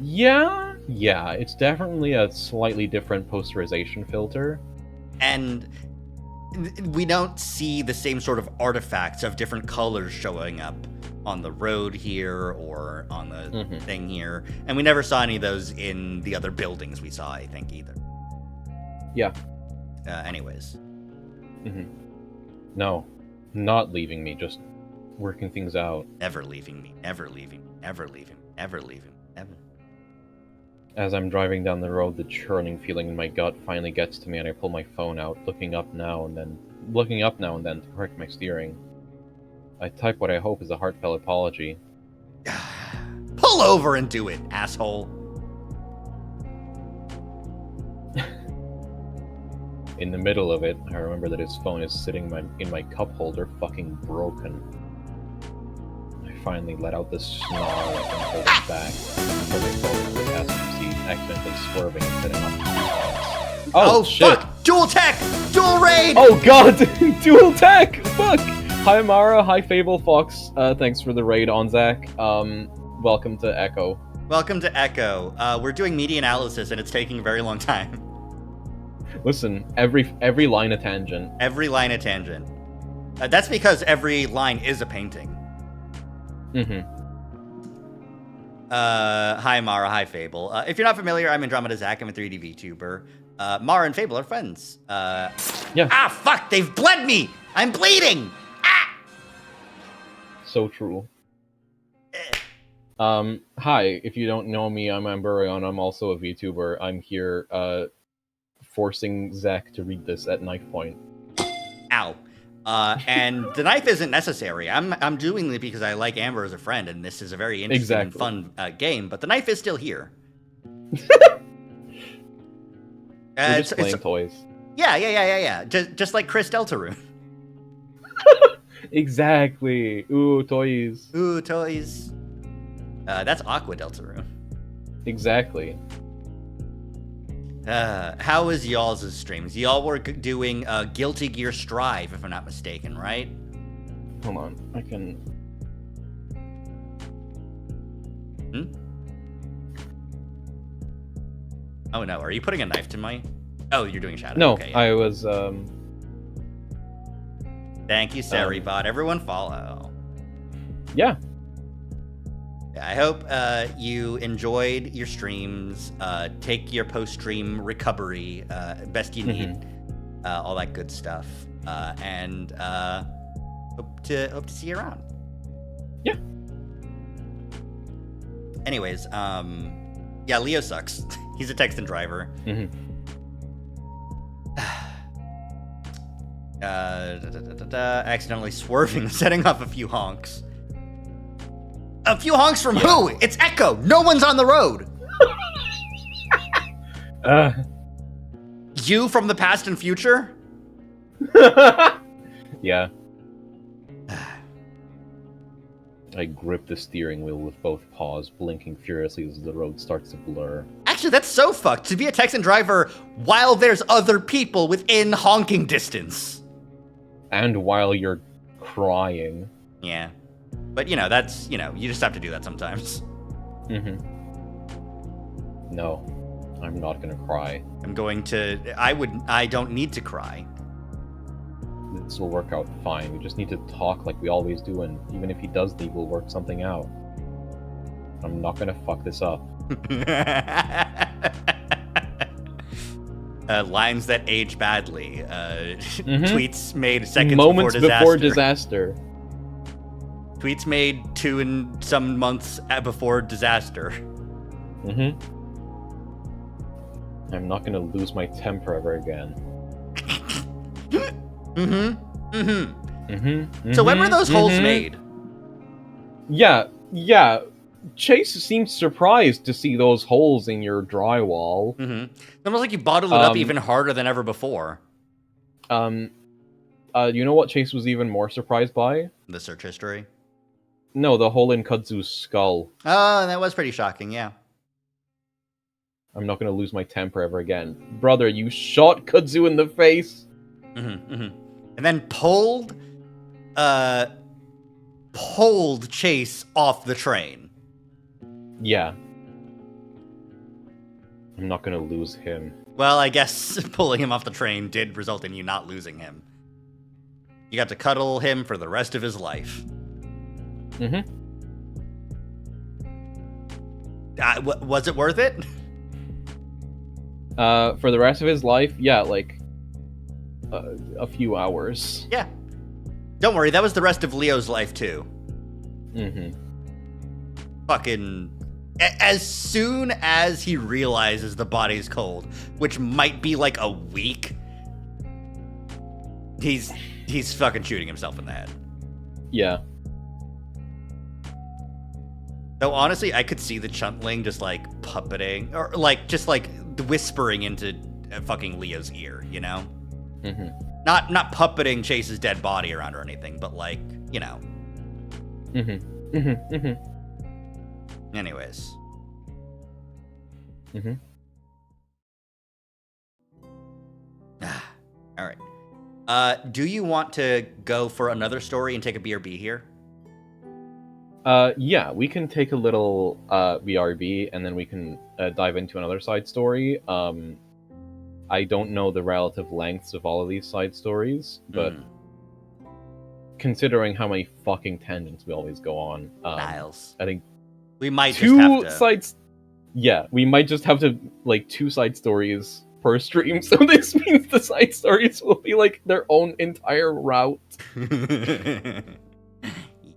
Yeah, it's definitely a slightly different posterization filter. And we don't see the same sort of artifacts of different colors showing up on the road here or on the thing here. And we never saw any of those in the other buildings we saw, I think, either. Yeah. Anyways. No, not leaving me, just working things out. Never leaving me, never leaving me, never leaving, never leaving, never. As I'm driving down the road, the churning feeling in my gut finally gets to me, and I pull my phone out, looking up now and then to correct my steering. I type what I hope is a heartfelt apology. Pull over and do it, asshole. In the middle of it, I remember that his phone is sitting in my cup holder, fucking broken. I finally let out the snarl and pulled it back until my phone in the passenger seat, accidentally swerving and setting off 2 times. Oh shit! Fuck! Dual tech! Dual raid! Oh god! Dual tech! Fuck! Hi Mara, hi Fable Fox. Thanks for the raid on Zach. Welcome to Echo. Welcome to Echo. We're doing media analysis and it's taking a very long time. Listen, every line a tangent. Every line a tangent. That's because every line is a painting. Hi Mara, hi Fable. If you're not familiar, I'm Andromeda Zach. I'm a 3D VTuber. Mara and Fable are friends. Yeah. Ah, fuck! They've bled me! I'm bleeding! Ah! So true. Hi, if you don't know me, I'm Amburion. I'm also a VTuber. I'm here, forcing Zach to read this at knife point. Ow. And the knife isn't necessary. I'm doing it because I like Amber as a friend, and this is a very interesting and fun game, but the knife is still here. We're just playing toys. Yeah. Just like Chris Deltarune. Exactly. Ooh, toys. Ooh, toys. That's Aqua Deltarune. Exactly. How was y'all's streams? Y'all were doing Guilty Gear Strive, if I'm not mistaken, right? Hold on, I can... Oh no, are you putting a knife to my... Oh, you're doing Shadow. No, okay, yeah. I was, Thank you, Seribot. Everyone follow. Yeah. I hope you enjoyed your streams. Take your post-stream recovery, best you need, all that good stuff, and hope to see you around. Yeah. Anyways, yeah, Leo sucks. He's a Texan driver. Accidentally swerving, setting off a few honks. A few honks from who? It's Echo. No one's on the road. You from the past and future? Yeah. I grip the steering wheel with both paws, blinking furiously as the road starts to blur. Actually, that's so fucked. To be a Texan driver while there's other people within honking distance. And while you're crying. Yeah. But, that's, you just have to do that sometimes. No, I'm not gonna cry. I don't need to cry. This will work out fine. We just need to talk like we always do, and even if he does leave, we'll work something out. I'm not gonna fuck this up. Lines that age badly. Tweets made seconds before disaster. Tweets made 2 and some months before disaster. I'm not gonna lose my temper ever again. So when were those holes made? Yeah. Chase seemed surprised to see those holes in your drywall. It's almost like you bottled it up even harder than ever before. You know what Chase was even more surprised by? The search history? No, the hole in Kudzu's skull. Oh, that was pretty shocking, yeah. I'm not gonna lose my temper ever again. Brother, you shot Kudzu in the face! And then pulled Chase off the train. Yeah. I'm not gonna lose him. Well, I guess pulling him off the train did result in you not losing him. You got to cuddle him for the rest of his life. Was it worth it? For the rest of his life, yeah, like a few hours. Yeah. Don't worry, that was the rest of Leo's life too. Fucking... As soon as he realizes the body's cold, which might be like a week, he's fucking shooting himself in the head. Yeah. Though honestly, I could see the chuntling just like puppeting or like just like whispering into fucking Leo's ear, you know? Mm-hmm. Not puppeting Chase's dead body around or anything, but like, you know. Mm-hmm. Mm-hmm. Mm-hmm. Anyways. Mm-hmm. All right. Do you want to go for another story and take a BRB here? Yeah, we can take a little BRB and then we can dive into another side story. I don't know the relative lengths of all of these side stories, but considering how many fucking tangents we always go on, Niles. I think We might just have to. sides. Yeah, we might just have to like 2 side stories per stream. So this means the side stories will be like their own entire route.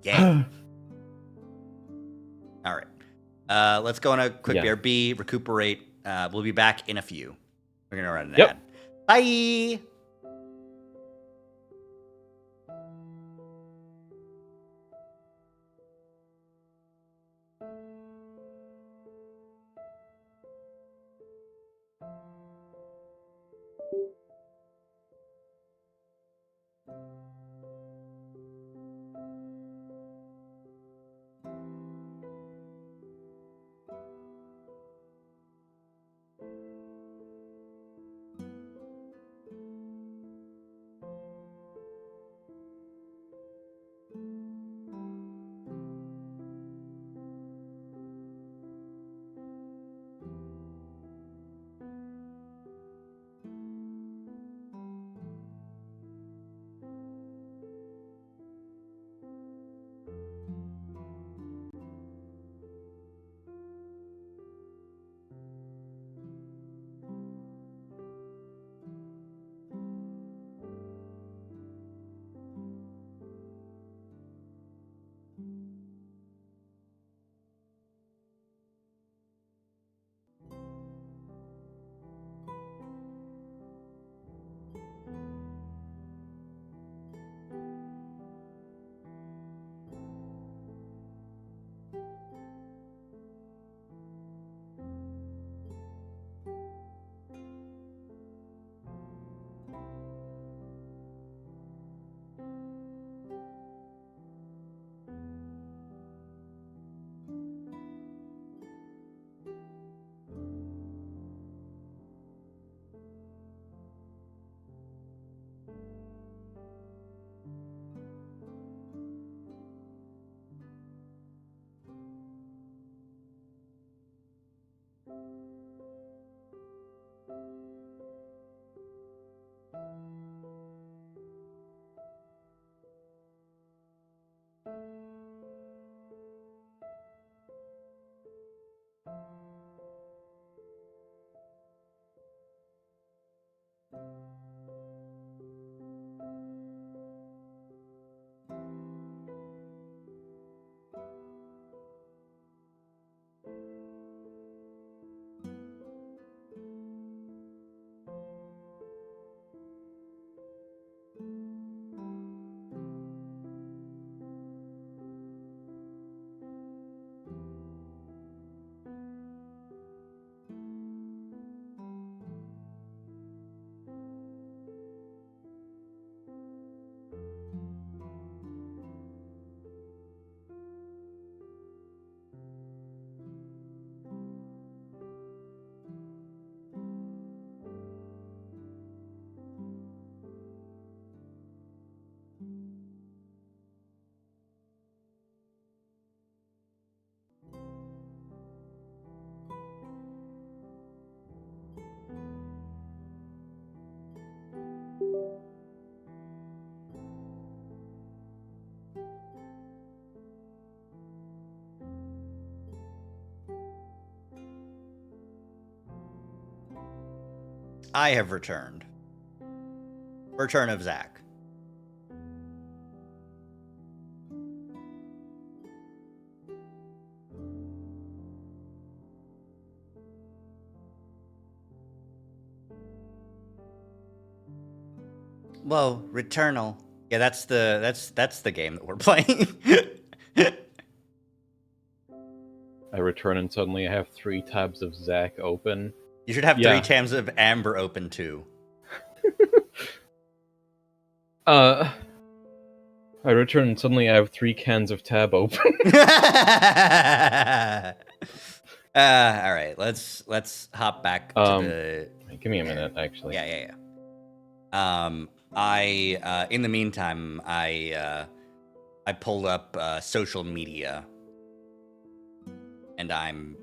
Yeah. All right. Let's go on a quick Yeah. BRB, recuperate. We'll be back in a few. We're gonna run an Yep. ad. Bye. I have returned. Return of Zach. Whoa, Returnal. Yeah, that's the game that we're playing. I return and suddenly I have 3 tabs of Zach open. You should have 3 Yeah. tabs of Amber open too. I return and suddenly I have 3 cans of tab open. All right, let's hop back to the. Give me a minute, actually. Yeah. In the meantime, I pulled up social media, and I'm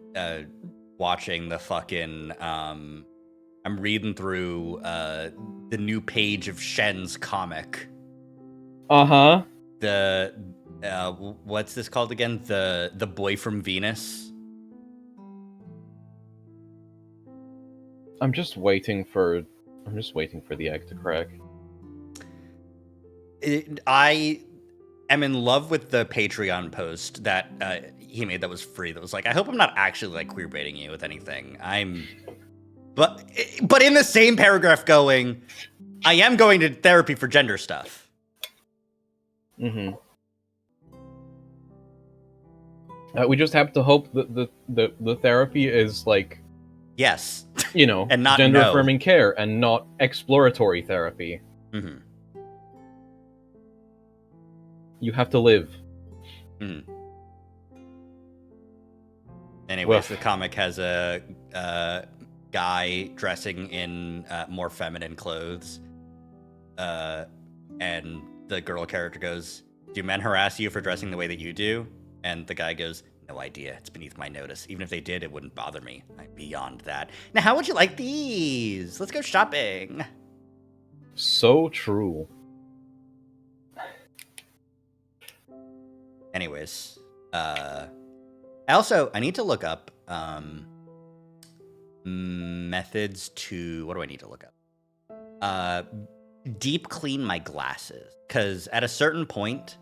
watching the fucking. I'm reading through the new page of Shen's comic. Uh-huh. The what's this called again? The Boy from Venus. I'm just waiting for the egg to crack. I am in love with the Patreon post that he made that was free. That was like, I hope I'm not actually like queer baiting you with anything. But in the same paragraph going, I am going to therapy for gender stuff. Mm-hmm. We just have to hope that the therapy is like, yes, and not gender affirming care and not exploratory therapy. Mm-hmm. You have to live. Mm-hmm. Anyways, the comic has a guy dressing in more feminine clothes, and the girl character goes, "Do men harass you for dressing the way that you do?" And the guy goes, "No idea. It's beneath my notice. Even if they did, it wouldn't bother me. I'm beyond that. Now, how would you like these? Let's go shopping." So true. Anyways, I need to look up methods to, what do I need to look up? Deep clean my glasses. Because at a certain point,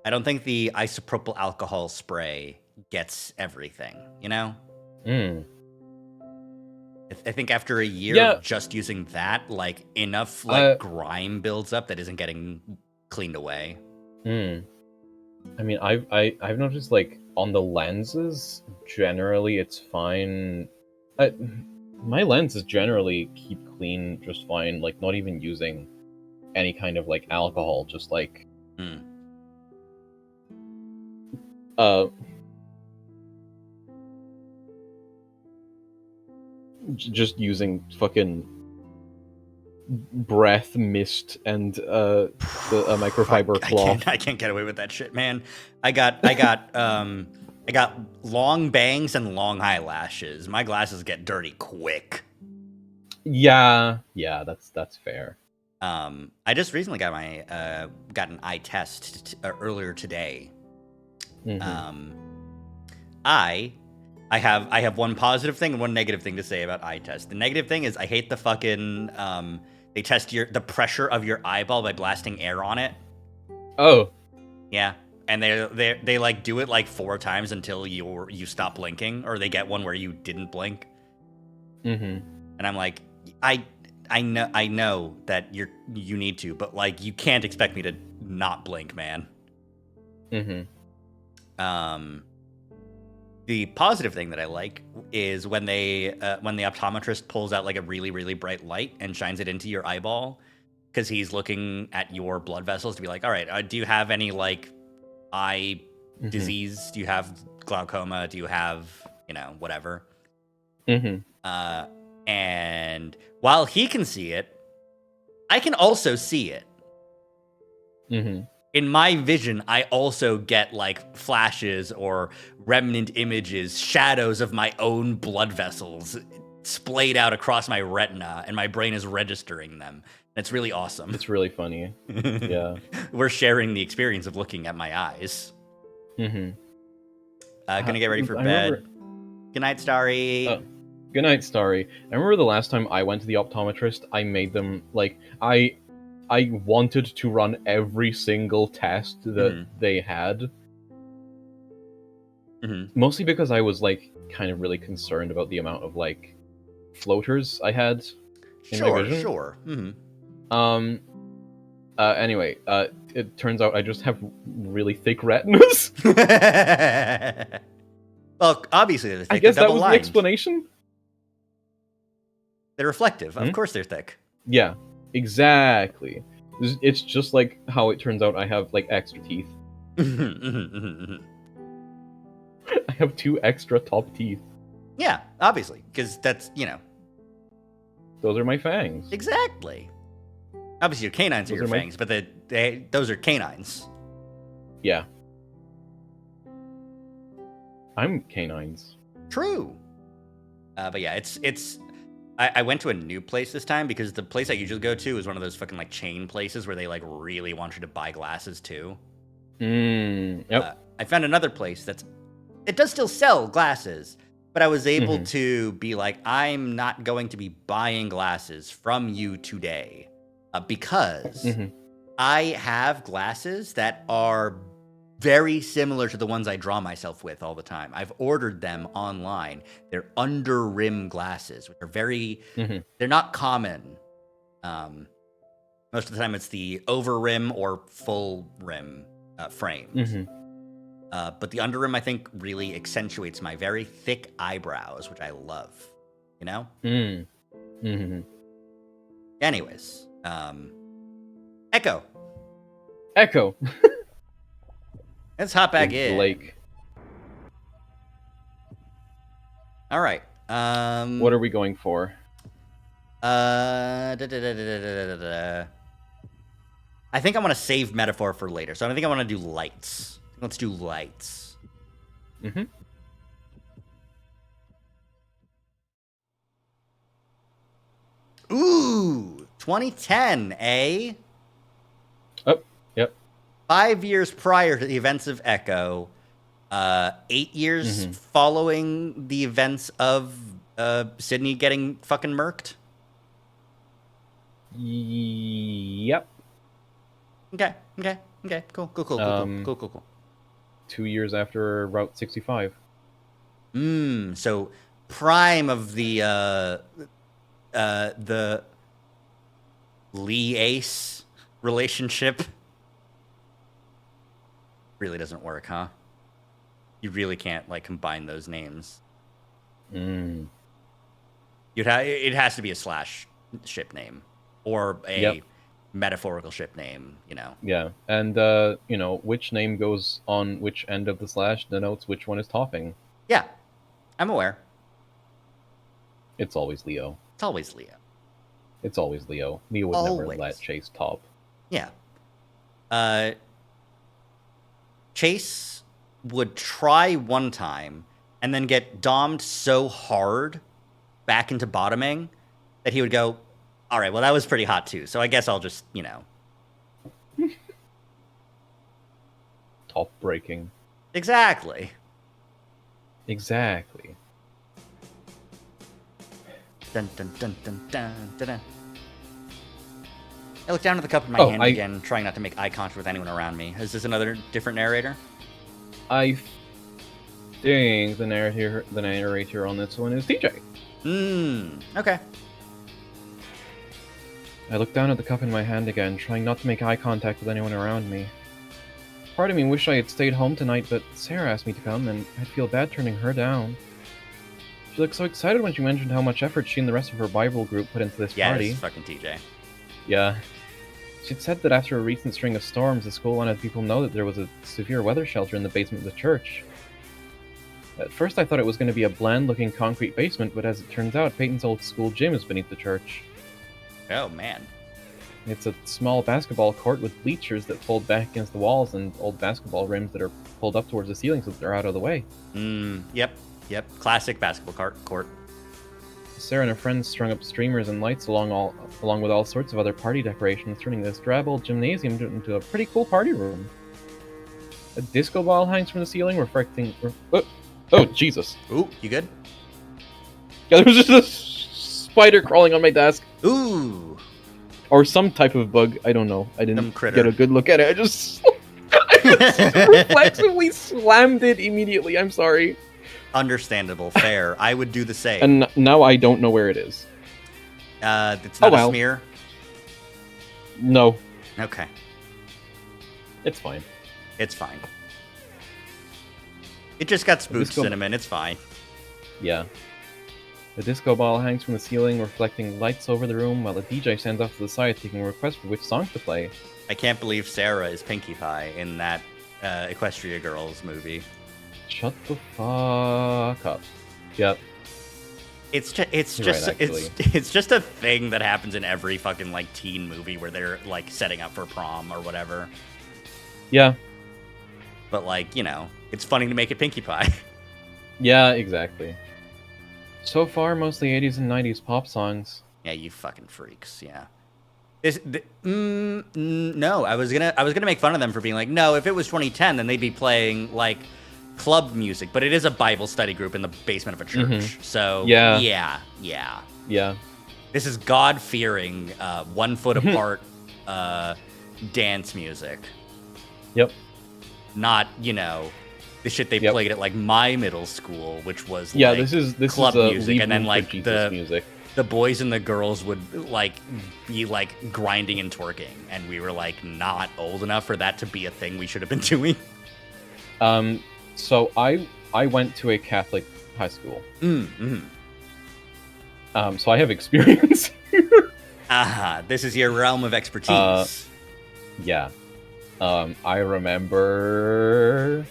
I don't think the isopropyl alcohol spray gets everything, you know? Mm. I think after a year of just using that, like, enough grime builds up that isn't getting cleaned away. I mean, I've noticed, like, on the lenses, generally it's fine. My lenses generally keep clean just fine, like, not even using any kind of, like, alcohol, just, like... just using fucking breath, mist, and a microfiber cloth. I can't get away with that shit, man. I got long bangs and long eyelashes. My glasses get dirty quick. Yeah, that's fair. I just recently got my got an eye test earlier today. Mm-hmm. I have one positive thing and one negative thing to say about eye test. The negative thing is I hate the fucking they test the pressure of your eyeball by blasting air on it. Oh. Yeah. And they like do it like 4 times until you stop blinking, or they get one where you didn't blink. Mm-hmm. And I'm like, I know that you need to, but like you can't expect me to not blink, man. Mm-hmm. The positive thing that I like is when the optometrist pulls out like a really, really bright light and shines it into your eyeball, because he's looking at your blood vessels to be like, all right, do you have any like eye disease? Do you have glaucoma? Do you have, whatever? Mm-hmm. And while he can see it, I can also see it. Mm-hmm. In my vision, I also get like flashes or remnant images, shadows of my own blood vessels splayed out across my retina, and my brain is registering them. It's really awesome. It's really funny. Yeah. We're sharing the experience of looking at my eyes. Mm-hmm. Gonna get ready for bed. Good night, Starry. Good night, Starry. I remember the last time I went to the optometrist, I made them, like, I wanted to run every single test that they had. Mm-hmm. Mostly because I was, like, kind of really concerned about the amount of, like, floaters I had in my vision. Sure. Mm-hmm. Anyway, it turns out I just have really thick retinas. Well, obviously they're thick. I guess they're that was the double-lined. explanation. They're reflective. Of course they're thick. Yeah, exactly. It's just like how it turns out I have like extra teeth. I have 2 extra top teeth. Yeah, obviously, because that's, Those are my fangs. exactly. Obviously, your canines are Those your are my- fangs, but those are canines. Yeah. I'm canines. True. But yeah, it's. I went to a new place this time because the place I usually go to is one of those fucking like chain places where they like really want you to buy glasses too. Yep. I found another place it does still sell glasses, but I was able to be like, I'm not going to be buying glasses from you today because I have glasses that are very similar to the ones I draw myself with all the time. I've ordered them online. They're under rim glasses, which are very, they're not common. Most of the time it's the over rim or full rim frames. But the under rim, I think, really accentuates my very thick eyebrows, which I love. You know? Anyways, Echo. Echo. Let's hop back Is in. Blake. All right. What are we going for? I think I want to save metaphor for later, so I think I want to do lights. Let's do lights. Ooh, 2010, eh? Oh, yep. 5 years prior to the events of Echo, 8 years following the events of Sydney getting fucking murked. Yep. Okay, cool. 2 years after Route 65. So prime of the Lee Ace relationship really doesn't work, huh? You really can't like combine those names. It has to be a slash ship name or a metaphorical ship name, you know. Yeah, and which name goes on which end of the slash denotes which one is topping. Yeah, I'm aware. It's always Leo. It's always Leo. It's always Leo. Leo would never let Chase top. Yeah. Chase would try one time and then get dommed so hard back into bottoming that he would go, all right, well, that was pretty hot too, so I guess I'll just, Top breaking. Exactly. Dun, dun, dun, dun, dun, dun, dun. I look down at the cup in my hand again, trying not to make eye contact with anyone around me. Is this another different narrator? I think the narrator on this one is TJ. Okay. I look down at the cup in my hand again, trying not to make eye contact with anyone around me. Part of me wished I had stayed home tonight, but Sarah asked me to come, and I'd feel bad turning her down. She looked so excited when she mentioned how much effort she and the rest of her Bible group put into this party. Yeah, it's fucking TJ. Yeah. She'd said that after a recent string of storms, the school wanted people to know that there was a severe weather shelter in the basement of the church. At first I thought it was going to be a bland-looking concrete basement, but as it turns out, Peyton's old school gym is beneath the church. Oh, man. It's a small basketball court with bleachers that fold back against the walls and old basketball rims that are pulled up towards the ceiling so that they're out of the way. Yep. Classic basketball court. Sarah and her friends strung up streamers and lights along with all sorts of other party decorations, turning this drab old gymnasium into a pretty cool party room. A disco ball hangs from the ceiling, reflecting... Oh, Jesus. Ooh, you good? Yeah, there was just a spider crawling on my desk. Ooh. Or some type of bug. I don't know. I didn't get a good look at it. I just reflexively slammed it immediately. I'm sorry. Understandable. Fair. I would do the same. And now I don't know where it is. It's not a smear? No. Okay. It's fine. It's fine. It just got spooked, disco- Cinnamon. It's fine. Yeah. The disco ball hangs from the ceiling, reflecting lights over the room, while the DJ stands off to the side, taking requests for which songs to play. I can't believe Sarah is Pinkie Pie in that Equestria Girls movie. Shut the fuck up. Yep. It's just it's just a thing that happens in every fucking like teen movie where they're like setting up for prom or whatever. Yeah. But like, it's funny to make it Pinkie Pie. Yeah, exactly. So far, mostly 80s and 90s pop songs. Yeah, you fucking freaks. Yeah. No, I was gonna make fun of them for being like, no, if it was 2010, then they'd be playing like club music. But it is a Bible study group in the basement of a church. Mm-hmm. So yeah. This is God-fearing, 1 foot apart dance music. Yep. Not, the shit they played at like my middle school, which was like this is club music, and then like the boys and the girls would like be like grinding and twerking, and we were like not old enough for that to be a thing we should have been doing. So I went to a Catholic high school. So I have experience. This is your realm of expertise. Yeah. I remember.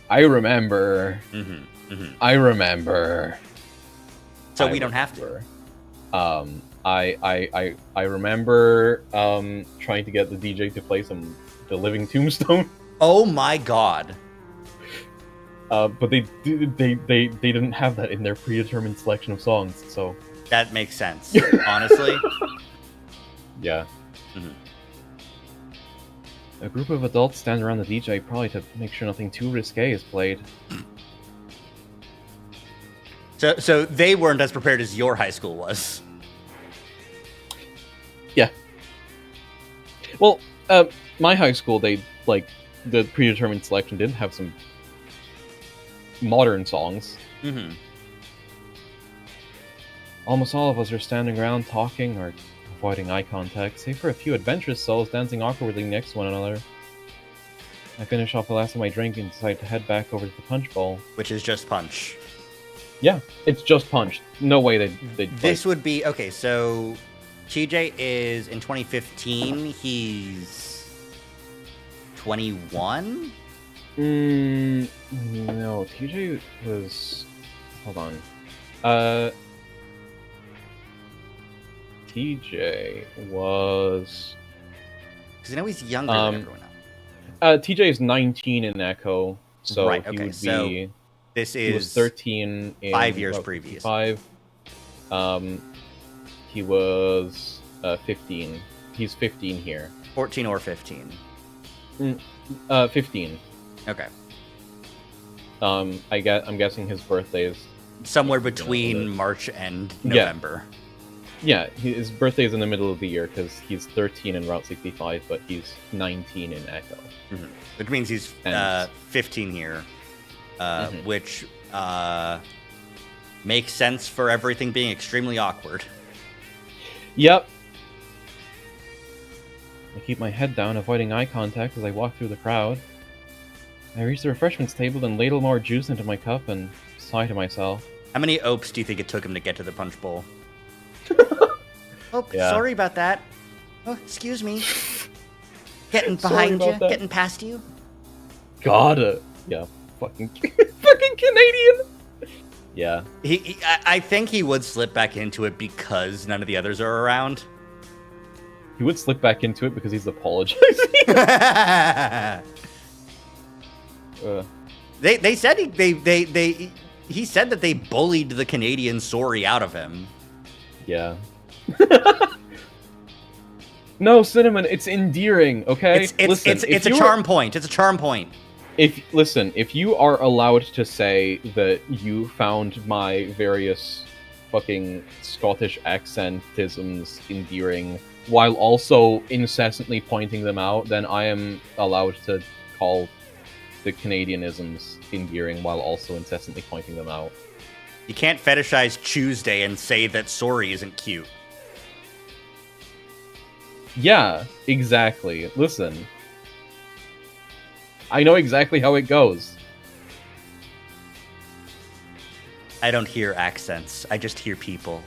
I remember. So we don't have to. I remember trying to get the DJ to play The Living Tombstone. Oh my god. But they didn't have that in their predetermined selection of songs, so that makes sense. Honestly. Yeah. A group of adults stand around the DJ, probably to make sure nothing too risque is played. So they weren't as prepared as your high school was. Yeah. Well, my high school, the predetermined selection did have some modern songs. Almost all of us are standing around talking or avoiding eye contact, save for a few adventurous souls dancing awkwardly next to one another. I finish off the last of my drink and decide to head back over to the punch bowl. Which is just punch. Yeah, it's just punch. No way they'd This would be... Okay, so TJ is in 2015. He's 21? No, TJ was... Hold on. TJ was... Because I know he's younger than everyone else. TJ is 19 in Echo, so right, okay, he would so be... This he was is 13 in... 5 years previous. 5. He was 15. He's 15 here. 14 or 15? 15. Okay. I'm guessing his birthday is... Somewhere between March and November. Yeah, his birthday is in the middle of the year because he's 13 in Route 65, but he's 19 in Echo. Which means he's 15 here, which makes sense for everything being extremely awkward. Yep. I keep my head down, avoiding eye contact as I walk through the crowd. I reach the refreshments table and ladle more juice into my cup and sigh to myself. How many opes do you think it took him to get to the punch bowl? Oh, yeah. Sorry about that. Oh, excuse me. Getting behind you, getting past you. Gotta. Yeah, fucking Canadian. Yeah. I think he would slip back into it because none of the others are around. He would slip back into it because he's apologizing. They said he said that they bullied the Canadian sorry out of him. Yeah. No, Cinnamon, it's endearing, okay? It's a charm point. It's a charm point. If you are allowed to say that you found my various fucking Scottish accentisms endearing while also incessantly pointing them out, then I am allowed to call the Canadianisms endearing while also incessantly pointing them out. You can't fetishize Tuesday and say that sorry isn't cute. Yeah, exactly. Listen. I know exactly how it goes. I don't hear accents. I just hear people.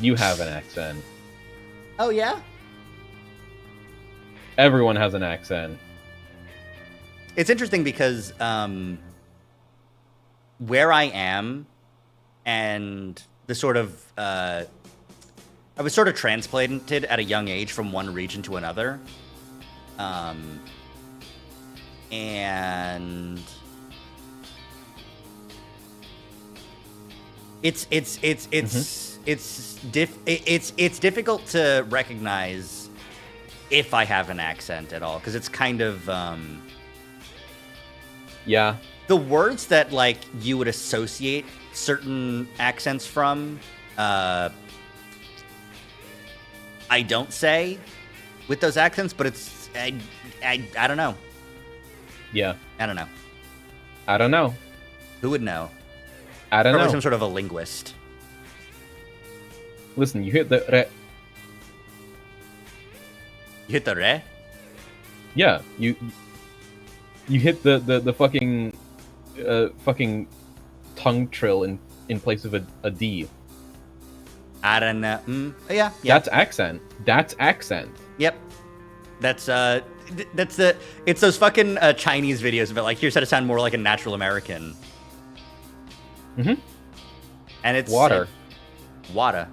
You have an accent. Oh, yeah? Everyone has an accent. It's interesting because where I am and the sort of... I was sort of transplanted at a young age from one region to another. And... It's difficult to recognize if I have an accent at all, because it's kind of Yeah. the words that like you would associate certain accents from. I don't say with those accents, but it's I don't know. Yeah. I don't know. I don't know. Who would know? I don't Probably know. some sort of a linguist. Listen, you hit the re. You hit the re? Yeah, you hit the fucking tongue trill in place of a D. I don't know. Yeah. That's accent. That's accent. Yep. That's it's those fucking Chinese videos of it, like, here's how to sound more like a natural American. Mm-hmm. And it's Water. Water.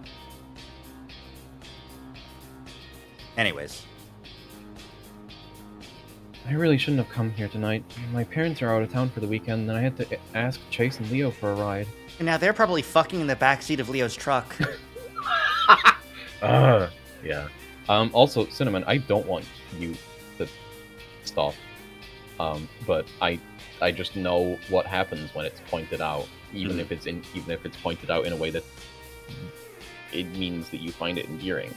Anyways. I really shouldn't have come here tonight. My parents are out of town for the weekend, and I had to ask Chase and Leo for a ride. And now they're probably fucking in the backseat of Leo's truck. Yeah. Also, Cinnamon, I don't want you to stop. But I just know what happens when it's pointed out, even if it's pointed out in a way that it means that you find it endearing.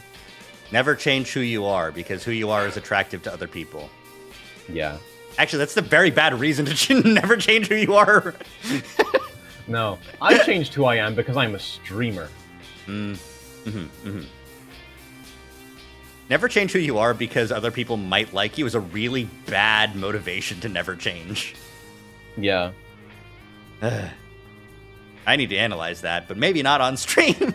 Never change who you are, because who you are is attractive to other people. Yeah. Actually, that's the very bad reason to never change who you are. No, I changed who I am because I'm a streamer. Never change who you are because other people might like you is a really bad motivation to never change. Yeah. I need to analyze that, but maybe not on stream.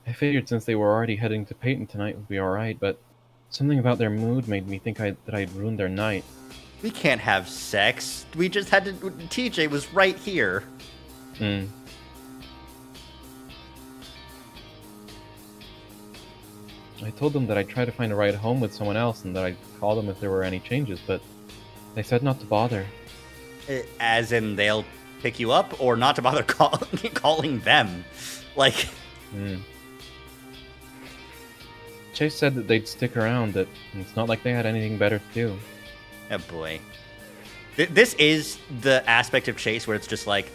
I figured since they were already heading to Peyton tonight would be alright, but something about their mood made me think that I'd ruined their night. We can't have sex. We just had to... TJ was right here. I told them that I'd try to find a ride home with someone else and that I'd call them if there were any changes, but they said not to bother. As in they'll pick you up, or not to bother calling them? Like... Chase said that they'd stick around, that it's not like they had anything better to do. Oh boy. This is the aspect of Chase where it's just like,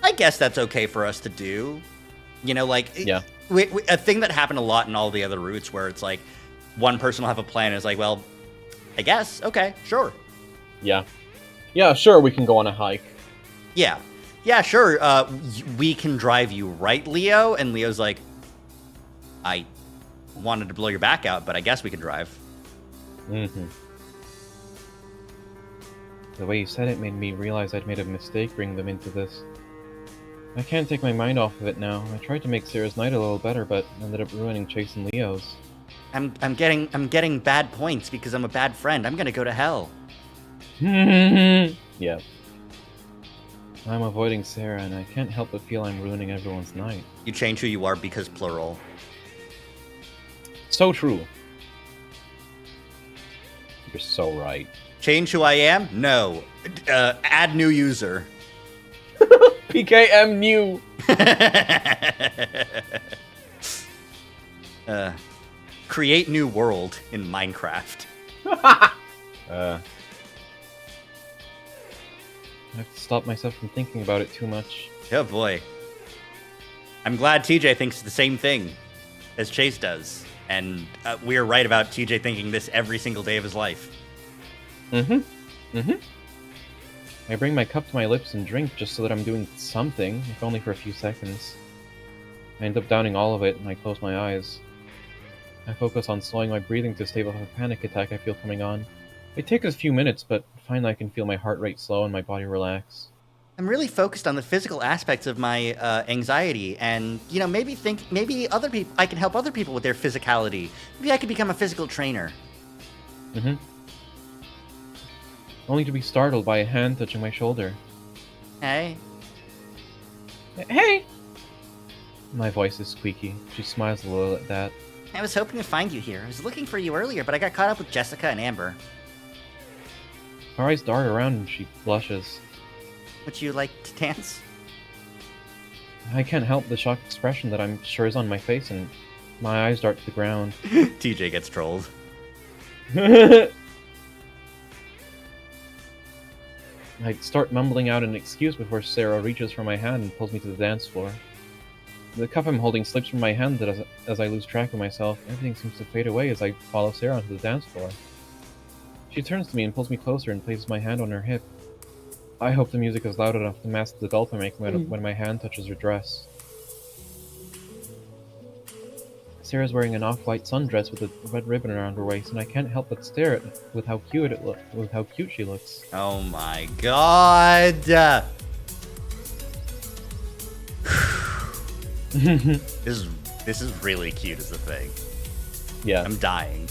I guess that's okay for us to do. You know, like, yeah. A thing that happened a lot in all the other routes where it's like, one person will have a plan and it's like, well, I guess, okay, sure. Yeah. Yeah, sure, we can go on a hike. Yeah. Yeah, sure, we can drive you, right, Leo? And Leo's like, I wanted to blow your back out, but I guess we can drive. The way you said it made me realize I'd made a mistake bringing them into this. I can't take my mind off of it now. I tried to make Sarah's night a little better, but ended up ruining Chase and Leo's. I'm getting bad points because I'm a bad friend. I'm gonna go to hell. Yeah. I'm avoiding Sarah, and I can't help but feel I'm ruining everyone's night. You change who you are because plural. So true. You're so right. Change who I am? No. Add new user. PKM new. Create new world in Minecraft. I have to stop myself from thinking about it too much. Oh boy. I'm glad TJ thinks the same thing as Chase does. And we're right about TJ thinking this every single day of his life. I bring my cup to my lips and drink just so that I'm doing something, if only for a few seconds. I end up downing all of it, and I close my eyes. I focus on slowing my breathing to stave off a panic attack I feel coming on. It takes a few minutes, but finally I can feel my heart rate slow and my body relax. I'm really focused on the physical aspects of my anxiety, and maybe other people. I can help other people with their physicality. Maybe I could become a physical trainer. Mm-hmm. Only to be startled by a hand touching my shoulder. Hey. Hey! My voice is squeaky. She smiles a little at that. I was hoping to find you here. I was looking for you earlier, but I got caught up with Jessica and Amber. Her eyes dart around and she blushes. Would you like to dance? I can't help the shocked expression that I'm sure is on my face, and my eyes dart to the ground. TJ gets trolled. I start mumbling out an excuse before Sarah reaches for my hand and pulls me to the dance floor. The cup I'm holding slips from my hand as I lose track of myself. Everything seems to fade away as I follow Sarah onto the dance floor. She turns to me and pulls me closer and places my hand on her hip. I hope the music is loud enough to mask the gulp I make when my hand touches her dress. Sarah's wearing an off-white sundress with a red ribbon around her waist, and I can't help but stare at with how cute she looks. Oh my god! This is really cute as a thing. Yeah. I'm dying.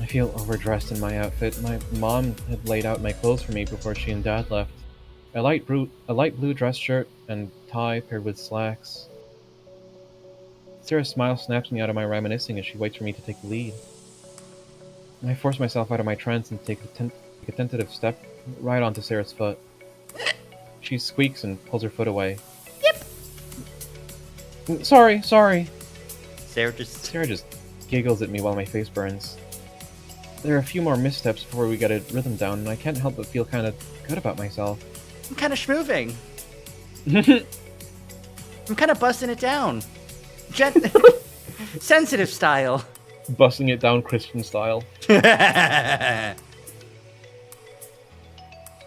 I feel overdressed in my outfit. My mom had laid out my clothes for me before she and Dad left. A light blue dress shirt and tie paired with slacks. Sarah's smile snaps me out of my reminiscing as she waits for me to take the lead. I force myself out of my trance and take a tentative step right onto Sarah's foot. She squeaks and pulls her foot away. Yep. Sorry. Sarah just giggles at me while my face burns. There are a few more missteps before we get a rhythm down, and I can't help but feel kind of good about myself. I'm kind of schmooving. I'm kind of busting it down. Sensitive style. Busting it down Christian style.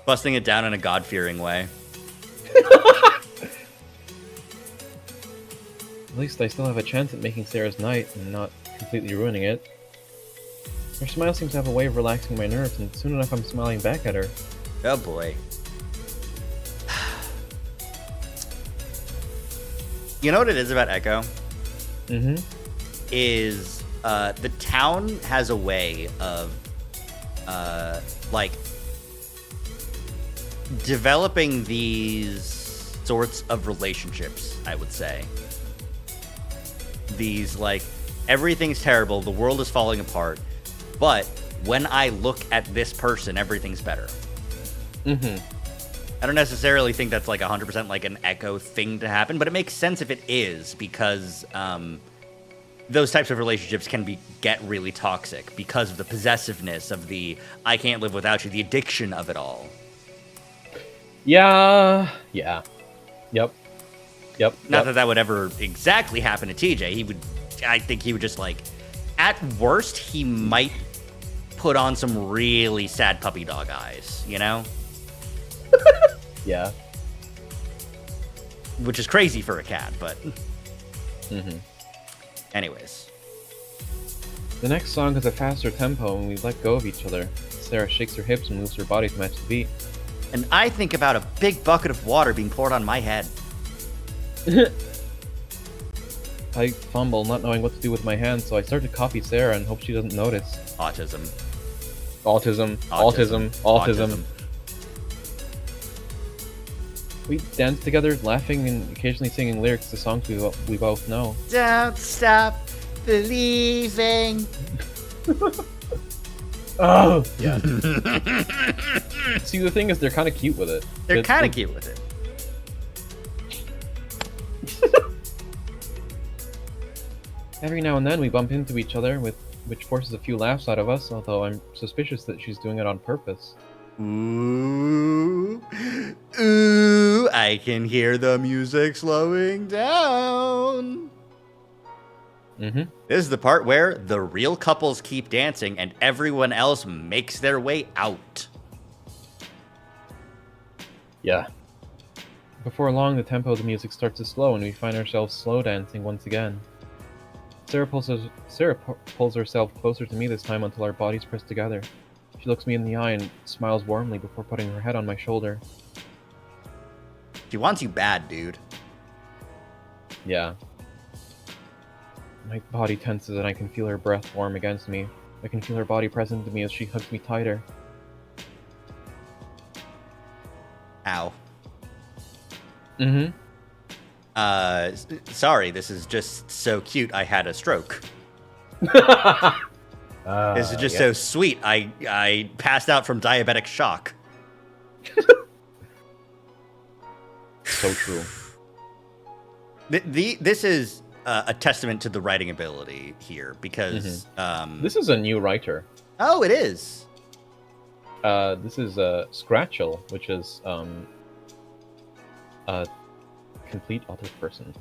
Busting it down in a God-fearing way. At least I still have a chance at making Sarah's night and not completely ruining it. Her smile seems to have a way of relaxing my nerves, and soon enough I'm smiling back at her. Oh boy. You know what it is about Echo? Mm-hmm. Is the town has a way of like developing these sorts of relationships, I would say. These, like, everything's terrible, the world is falling apart, but when I look at this person, everything's better. Mm-hmm. I don't necessarily think that's like 100% like an Echo thing to happen, but it makes sense if it is, because those types of relationships can get really toxic because of the possessiveness of the I can't live without you, the addiction of it all. Yeah. Yep. Not that would ever exactly happen to TJ. I think he would just, like, at worst, he might put on some really sad puppy dog eyes, you know? Yeah. Which is crazy for a cat, but... Mm-hmm. Anyways. The next song has a faster tempo and we let go of each other. Sarah shakes her hips and moves her body to match the beat. And I think about a big bucket of water being poured on my head. I fumble, not knowing what to do with my hands, so I start to copy Sarah and hope she doesn't notice. Autism. We dance together, laughing and occasionally singing lyrics to songs we both know. Don't stop believing. Oh! Yeah. See, the thing is, they're kind of cute with it. They're kind of cute with it. Every now and then we bump into each other, which forces a few laughs out of us, although I'm suspicious that she's doing it on purpose. Ooh, I can hear the music slowing down. Mm-hmm. This is the part where the real couples keep dancing and everyone else makes their way out. Yeah. Before long, the tempo of the music starts to slow, and we find ourselves slow dancing once again. Sarah pulls herself closer to me this time until our bodies press together. She looks me in the eye and smiles warmly before putting her head on my shoulder. She wants you bad, dude. Yeah. My body tenses and I can feel her breath warm against me. I can feel her body present to me as she hugs me tighter. Ow. Mm-hmm. Sorry, this is just so cute. I had a stroke. This is just so sweet. I passed out from diabetic shock. So true. This is a testament to the writing ability here because This is a new writer. Oh, it is. This is Scratchel, which is a complete other person.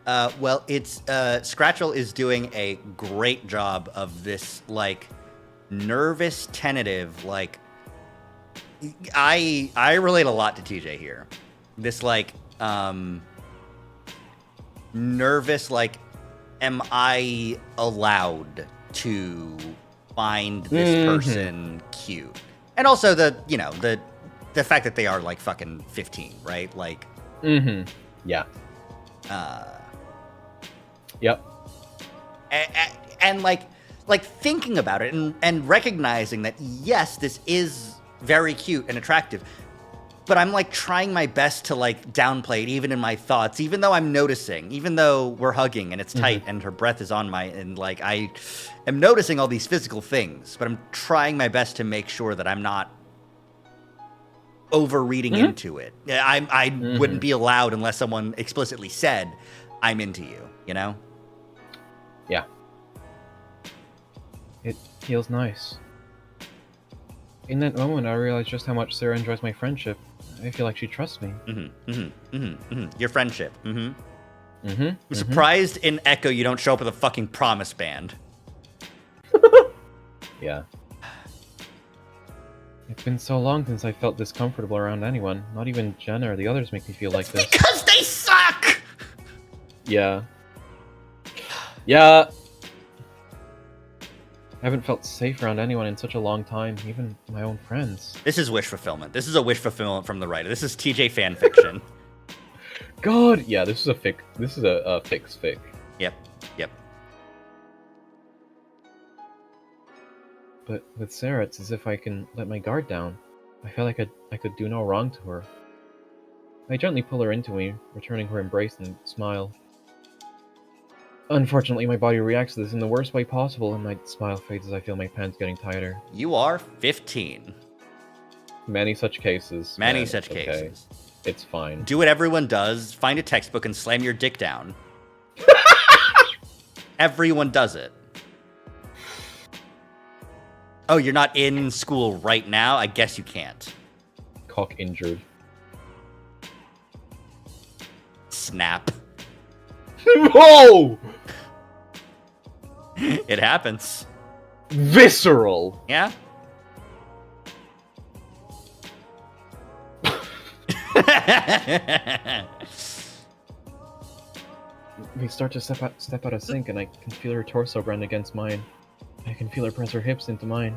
Well, it's Scratchel is doing a great job of this, like, nervous, tentative, like. I relate a lot to TJ here. This, like, nervous, like, am I allowed to find this person cute? And also the fact that they are, like, fucking 15, right? Like. Yeah. Yep. And like thinking about it and recognizing that, yes, this is very cute and attractive, but I'm, like, trying my best to, like, downplay it even in my thoughts, even though I'm noticing, even though we're hugging and it's tight and her breath is on and, like, I am noticing all these physical things, but I'm trying my best to make sure that I'm not over-reading into it. I wouldn't be allowed unless someone explicitly said, I'm into you, you know? Yeah. It feels nice. In that moment, I realized just how much Sarah enjoys my friendship. I feel like she trusts me. Your friendship. I'm surprised in Echo you don't show up with a fucking promise band. Yeah. It's been so long since I felt this comfortable around anyone. Not even Jenna or the others make me feel like this. Because they suck! Yeah. Yeah. I haven't felt safe around anyone in such a long time, even my own friends. This is wish fulfillment. This is a wish fulfillment from the writer. This is TJ fan fiction. God, yeah, this is a fic. This is a fic. Yep. But with Sarah, it's as if I can let my guard down. I feel like I could do no wrong to her. I gently pull her into me, returning her embrace and smile. Unfortunately, my body reacts to this in the worst way possible, and my smile fades as I feel my pants getting tighter. You are 15. Many such cases. Many such cases. It's fine. Do what everyone does. Find a textbook and slam your dick down. Everyone does it. Oh, you're not in school right now? I guess you can't. Cock injured. Snap. Whoa! It happens. Visceral! Yeah? We start to step out of sync, and I can feel her torso run against mine. I can feel her press her hips into mine.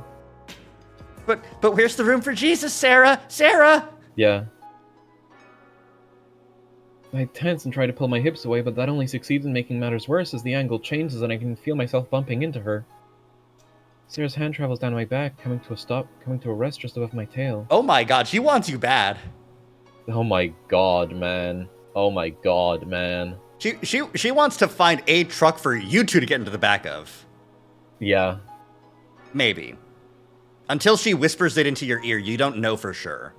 But where's the room for Jesus, Sarah? Sarah! Yeah. I tense and try to pull my hips away, but that only succeeds in making matters worse as the angle changes and I can feel myself bumping into her. Sarah's hand travels down my back, coming to a rest just above my tail. Oh my god, she wants you bad. Oh my god, man. Oh my god, man. She wants to find a truck for you two to get into the back of. Yeah. Maybe. Until she whispers it into your ear, you don't know for sure.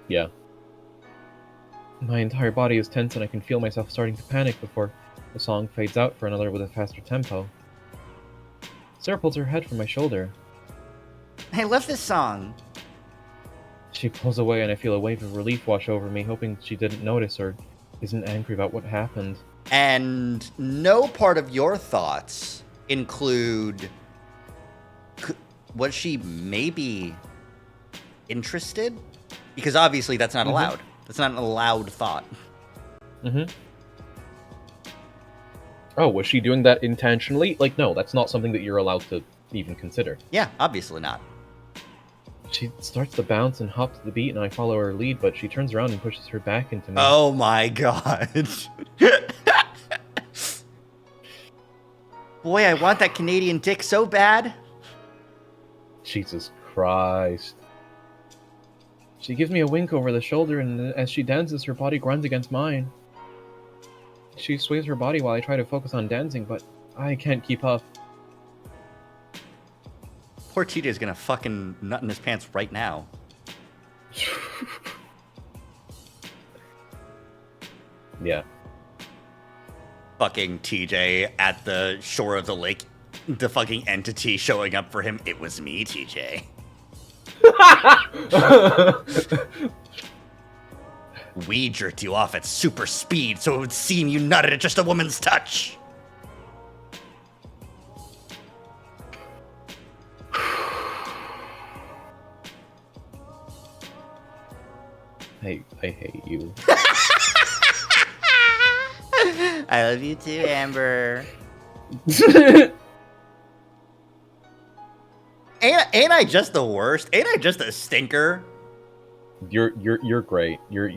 Yeah. My entire body is tense and I can feel myself starting to panic before the song fades out for another with a faster tempo. Sarah pulls her head from my shoulder. I love this song. She pulls away and I feel a wave of relief wash over me, hoping she didn't notice or isn't angry about what happened. And no part of your thoughts include... Was she maybe interested? Because obviously that's not allowed. That's not an allowed thought. Mm-hmm. Oh, was she doing that intentionally? Like, no, that's not something that you're allowed to even consider. Yeah, obviously not. She starts to bounce and hop to the beat, and I follow her lead, but she turns around and pushes her back into me. Oh my god. Boy, I want that Canadian dick so bad. Jesus Christ. She gives me a wink over the shoulder, and as she dances, her body grinds against mine. She sways her body while I try to focus on dancing, but I can't keep up. Poor TJ is gonna fucking nut in his pants right now. Yeah. Fucking TJ at the shore of the lake. The fucking entity showing up for him. It was me, TJ. We jerked you off at super speed so it would seem you nutted at just a woman's touch. I hate you. I love you too, Amber. Ain't I just the worst? Ain't I just a stinker? You're great. You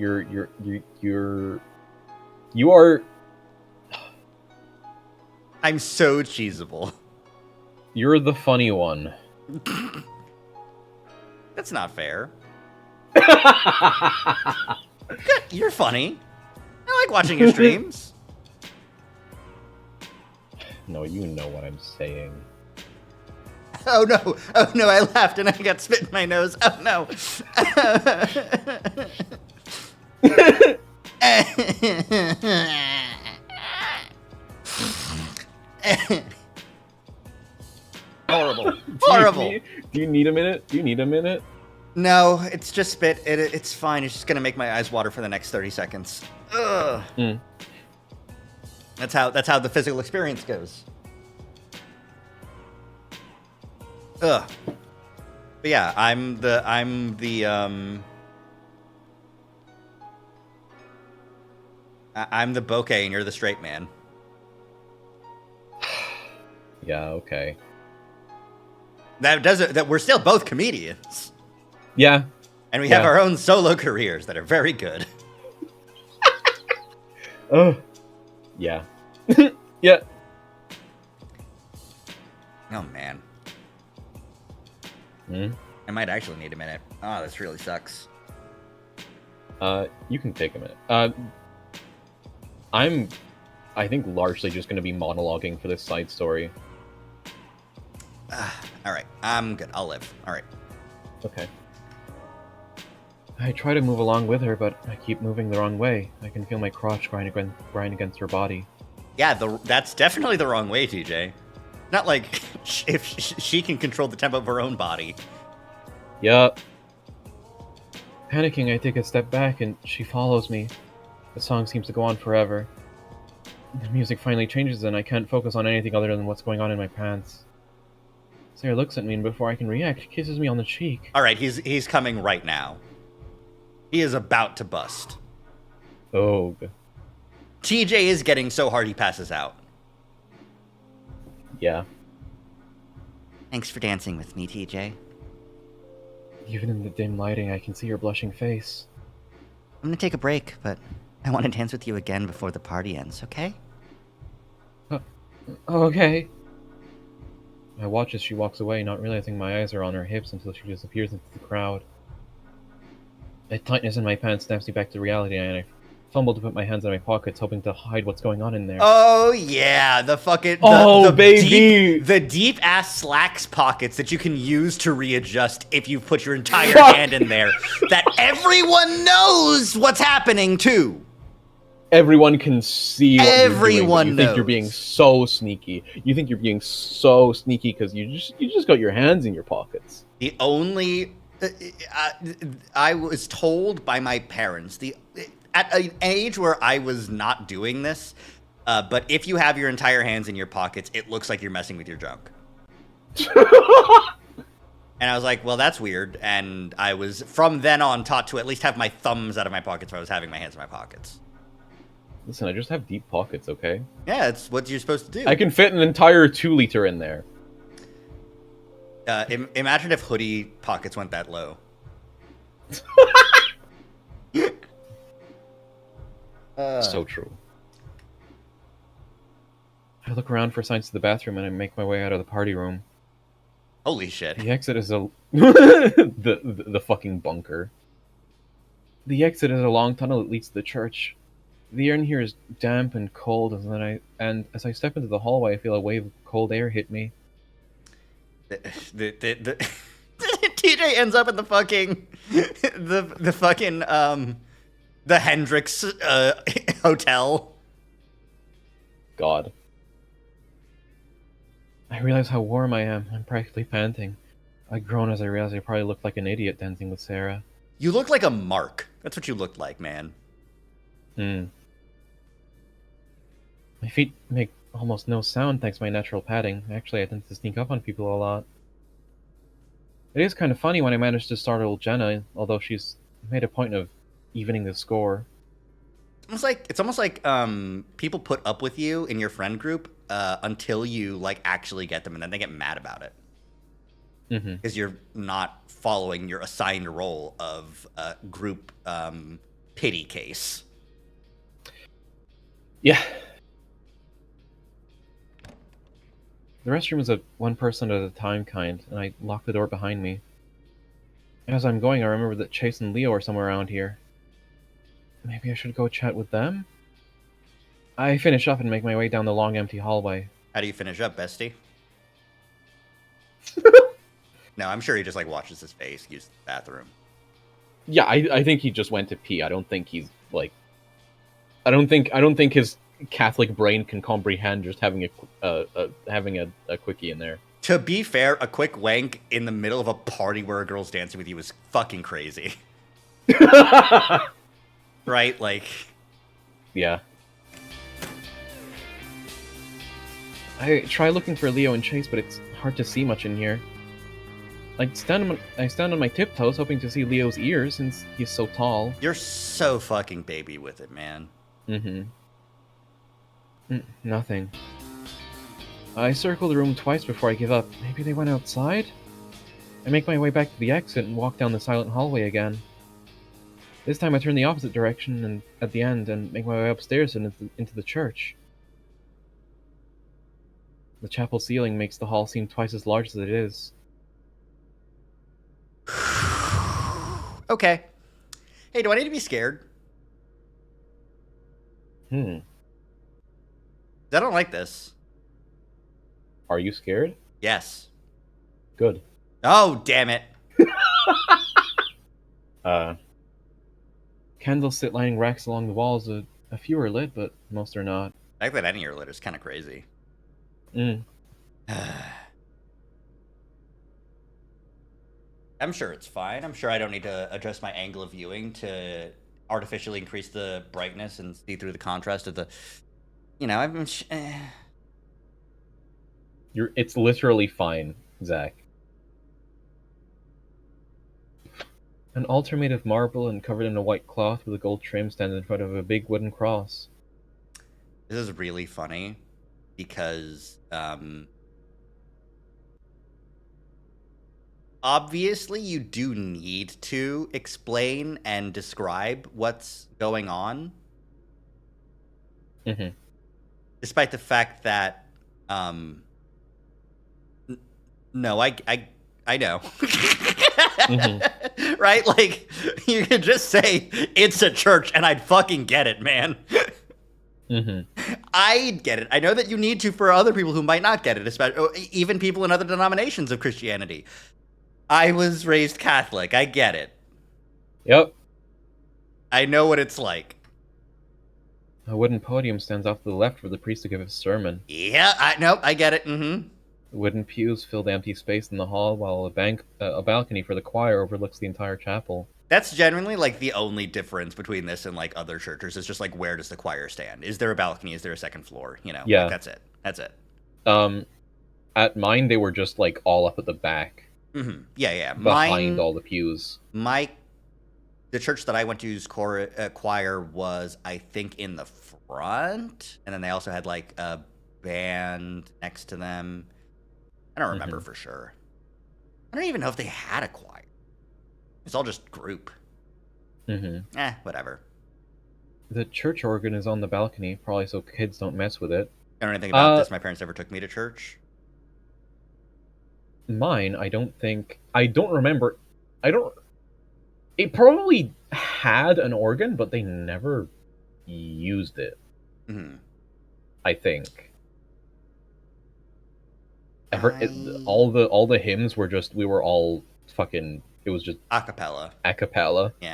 are. I'm so cheesable. You're the funny one. That's not fair. You're funny. I like watching your streams. No, you know what I'm saying. Oh no, I laughed and I got spit in my nose. Oh no. Horrible. Horrible. Do you need a minute? Do you need a minute? No, it's just spit. It's fine. It's just gonna make my eyes water for the next 30 seconds. Ugh. Mm. That's how the physical experience goes. Ugh. But yeah, I'm the bokeh and you're the straight man. Yeah, okay. That we're still both comedians. Yeah. And we have our own solo careers that are very good. Oh. Yeah. Yeah. Oh man. Hmm? I might actually need a minute. Oh, this really sucks. You can take a minute. I think largely just going to be monologuing for this side story. Alright, I'm good. I'll live. Alright. Okay. I try to move along with her, but I keep moving the wrong way. I can feel my crotch grind against her body. Yeah, that's definitely the wrong way, TJ. Not like if she can control the tempo of her own body. Yup. Panicking, I take a step back, and she follows me. The song seems to go on forever. The music finally changes, and I can't focus on anything other than what's going on in my pants. Sarah looks at me, and before I can react, she kisses me on the cheek. Alright, he's coming right now. He is about to bust. Oh. TJ is getting so hard he passes out. Yeah. Thanks for dancing with me, TJ. Even in the dim lighting, I can see her blushing face. I'm gonna take a break, but I want to dance with you again before the party ends, okay? Okay. I watch as she walks away, not realizing my eyes are on her hips until she disappears into the crowd. A tightness in my pants snaps me back to reality, and I fumble to put my hands in my pockets, hoping to hide what's going on in there. Oh yeah, the fucking baby, the deep ass slacks pockets that you can use to readjust if you put your entire hand in there. That everyone knows what's happening to. Everyone can see what everyone you're doing, but you think you're being so sneaky. You think you're being so sneaky because you just got your hands in your pockets. The only I was told by my parents at an age where I was not doing this, but if you have your entire hands in your pockets, it looks like you're messing with your junk. And I was like, well, that's weird. And I was, from then on, taught to at least have my thumbs out of my pockets when I was having my hands in my pockets. Listen, I just have deep pockets, okay? Yeah, it's what you're supposed to do. I can fit an entire 2-liter in there. Imagine if hoodie pockets went that low. So true. I look around for signs to the bathroom and I make my way out of the party room. Holy shit. The exit is a... the fucking bunker. The exit is a long tunnel that leads to the church. The air in here is damp and cold, and as I step into the hallway, I feel a wave of cold air hit me. TJ ends up in the fucking the fucking the Hendrix hotel. God. I realize how warm I am. I'm practically panting. I groan as I realize I probably look like an idiot dancing with Sarah. You look like a mark. That's what you looked like, man. My feet make almost no sound thanks to my natural padding. Actually, I tend to sneak up on people a lot. It is kind of funny when I manage to startle Jenna, although she's made a point of evening the score. It's almost like people put up with you in your friend group until you like actually get them, and then they get mad about it because you're not following your assigned role of group pity case. Yeah. The restroom is a one person at a time kind, and I lock the door behind me. As I'm going, I remember that Chase and Leo are somewhere around here. Maybe I should go chat with them? I finish up and make my way down the long, empty hallway. How do you finish up, bestie? No, I'm sure he just like washes his face, uses the bathroom. Yeah, I think he just went to pee. I don't think he's like... I don't think his Catholic brain can comprehend just having a quickie in there. To be fair, a quick wank in the middle of a party where a girl's dancing with you is fucking crazy. Right? Like... Yeah. I try looking for Leo and Chase, but it's hard to see much in here. I stand on my tiptoes, hoping to see Leo's ears, since he's so tall. You're so fucking baby with it, man. Nothing. I circle the room twice before I give up. Maybe they went outside? I make my way back to the exit and walk down the silent hallway again. This time I turn the opposite direction and at the end and make my way upstairs and into the church. The chapel ceiling makes the hall seem twice as large as it is. Okay. Hey, do I need to be scared? I don't like this. Are you scared? Yes. Good. Oh, damn it. Candles sit lining racks along the walls. A few are lit, but most are not. The fact that any are lit is kind of crazy. I'm sure it's fine. I'm sure I don't need to adjust my angle of viewing to artificially increase the brightness and see through the contrast of the... You know, It's literally fine, Zach. An altar made of marble and covered in a white cloth with a gold trim stands in front of a big wooden cross. This is really funny because obviously you do need to explain and describe what's going on. Despite the fact that no, I know. Right? Like, you could just say, it's a church, and I'd fucking get it, man. I'd get it. I know that you need to for other people who might not get it, especially even people in other denominations of Christianity. I was raised Catholic. I get it. Yep. I know what it's like. A wooden podium stands off to the left for the priest to give his sermon. Yeah, I get it. Wooden pews fill the empty space in the hall, while a balcony for the choir overlooks the entire chapel. That's genuinely like the only difference between this and like other churches is just like, where does the choir stand? Is there a balcony? Is there a second floor? You know, yeah. Like, that's it. At mine, they were just like all up at the back. Yeah, yeah. behind all the pews. The church that I went to's choir was, I think, in the front, and then they also had like a band next to them. I don't remember for sure. I don't even know if they had a choir. It's all just group. Whatever. The church organ is on the balcony, probably so kids don't mess with it. I don't know anything about this. My parents never took me to church. Mine, I don't remember. It probably had an organ, but they never used it. I think. All the hymns were just, we were all fucking, it was just acapella. Yeah.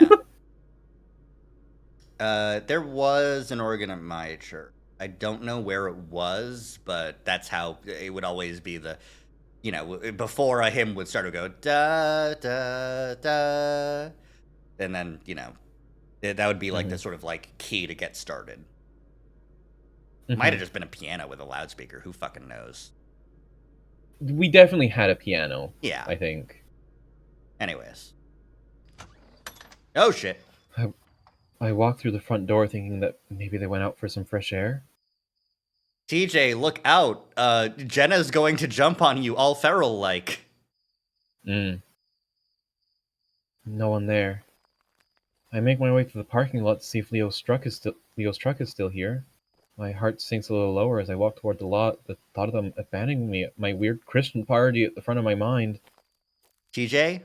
There was an organ at my church. I don't know where it was, but that's how it would always be. Before a hymn would start to go da da da, and then that would be like the sort of like key to get started. Might have just been a piano with a loudspeaker. Who fucking knows? We definitely had a piano. Yeah, I think. Anyways. Oh shit. I walked through the front door thinking that maybe they went out for some fresh air. TJ, look out. Jenna's going to jump on you all feral-like. No one there. I make my way to the parking lot to see if Leo's truck is still here. My heart sinks a little lower as I walk toward the lot. The thought of them abandoning me at my weird Christian party at the front of my mind. TJ,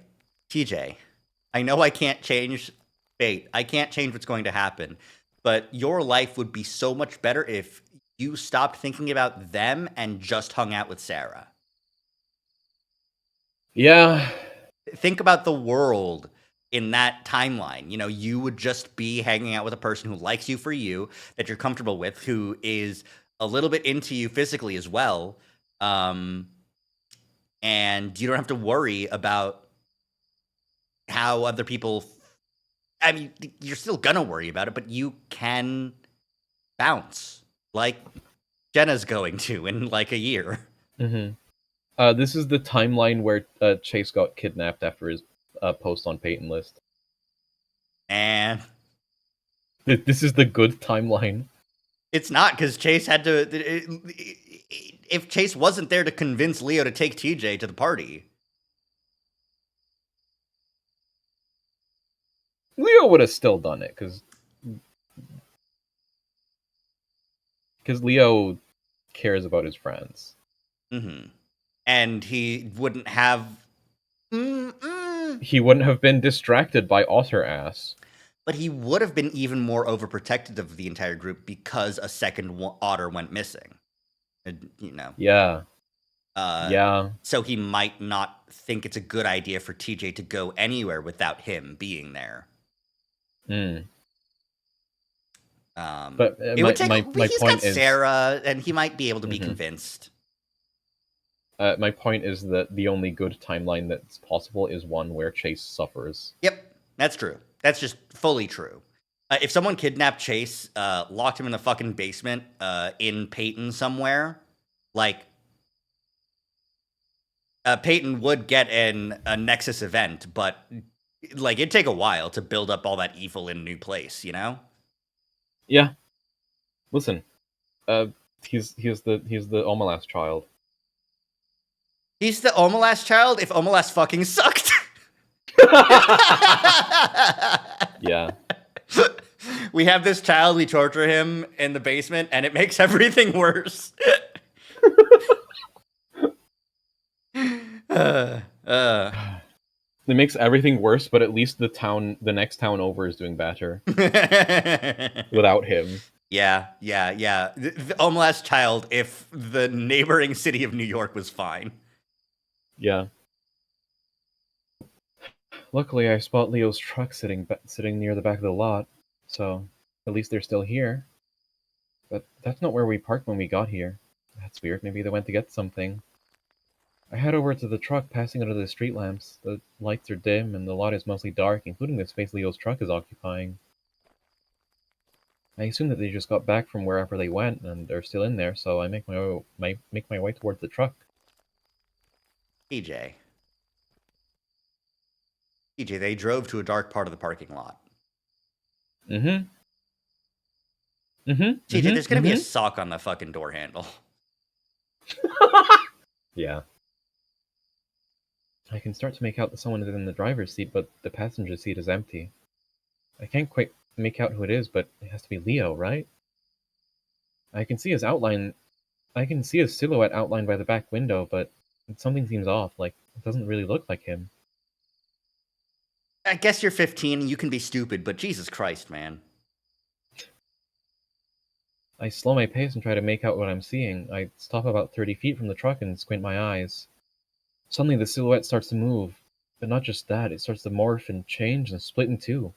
I know I can't change fate. I can't change what's going to happen. But your life would be so much better if you stopped thinking about them and just hung out with Sarah. Yeah. Think about the world in that timeline. You would just be hanging out with a person who likes you for you, that you're comfortable with, who is a little bit into you physically as well. And you don't have to worry about how other people... I mean, you're still gonna worry about it, but you can bounce like Jenna's going to in like a year. This is the timeline where Chase got kidnapped after his post on Peyton List. And this is the good timeline. It's not, because Chase had to... If Chase wasn't there to convince Leo to take TJ to the party... Leo would have still done it, because Leo cares about his friends. And he wouldn't have... He wouldn't have been distracted by Otter Ass. But he would have been even more overprotective of the entire group because a second Otter went missing. Yeah. So he might not think it's a good idea for TJ to go anywhere without him being there. But it would take... He's got is, Sarah, and he might be able to be convinced. My point is that the only good timeline that's possible is one where Chase suffers. Yep, that's true. That's just fully true. If someone kidnapped Chase, locked him in the fucking basement in Peyton somewhere, like... Peyton would get a Nexus event, but like it'd take a while to build up all that evil in a new place, Yeah. Listen, he's the Omelas child. He's the Omelas child if Omelas fucking sucked. Yeah. We have this child, we torture him in the basement, and it makes everything worse. It makes everything worse, but at least the next town over is doing better. Without him. Yeah. The Omelas child if the neighboring city of New York was fine. Yeah. Luckily, I spot Leo's truck sitting near the back of the lot, so at least they're still here. But that's not where we parked when we got here. That's weird. Maybe they went to get something. I head over to the truck, passing under the street lamps. The lights are dim, and the lot is mostly dark, including the space Leo's truck is occupying. I assume that they just got back from wherever they went, and they're still in there, so I make my way towards the truck. TJ, TJ, they drove to a dark part of the parking lot. Mm-hmm. Mm-hmm. TJ, there's gonna be a Mm-hmm. sock on the fucking door handle. Yeah. I can start to make out that someone is in the driver's seat, but the passenger seat is empty. I can't quite make out who it is, but it has to be Leo, right? I can see his outline. I can see his silhouette outlined by the back window, but something seems off. Like, it doesn't really look like him. I guess you're 15 and you can be stupid, but Jesus Christ, man. I slow my pace and try to make out what I'm seeing. I stop about 30 feet from the truck and squint my eyes. Suddenly, the silhouette starts to move. But not just that, it starts to morph and change and split in two.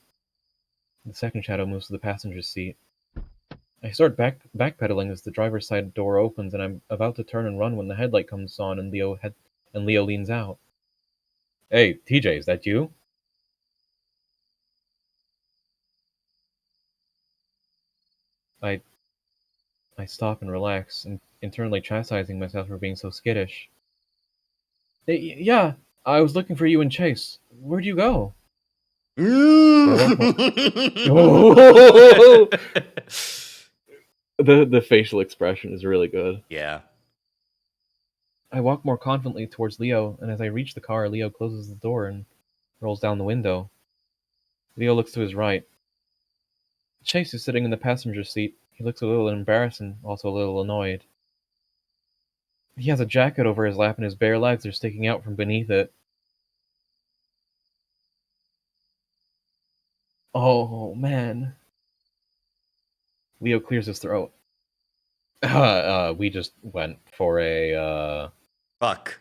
The second shadow moves to the passenger seat. I start backpedaling as the driver's side door opens, and I'm about to turn and run when the headlight comes on and Leo leans out. Hey, TJ, is that you? I I stop and relax, and internally chastising myself for being so skittish. Yeah, I was looking for you and Chase. Where'd you go? Oh! The facial expression is really good. Yeah. I walk more confidently towards Leo, and as I reach the car, Leo closes the door and rolls down the window. Leo looks to his right. Chase is sitting in the passenger seat. He looks a little embarrassed and also a little annoyed. He has a jacket over his lap and his bare legs are sticking out from beneath it. Oh, man. Leo clears his throat. We just went for a, Fuck.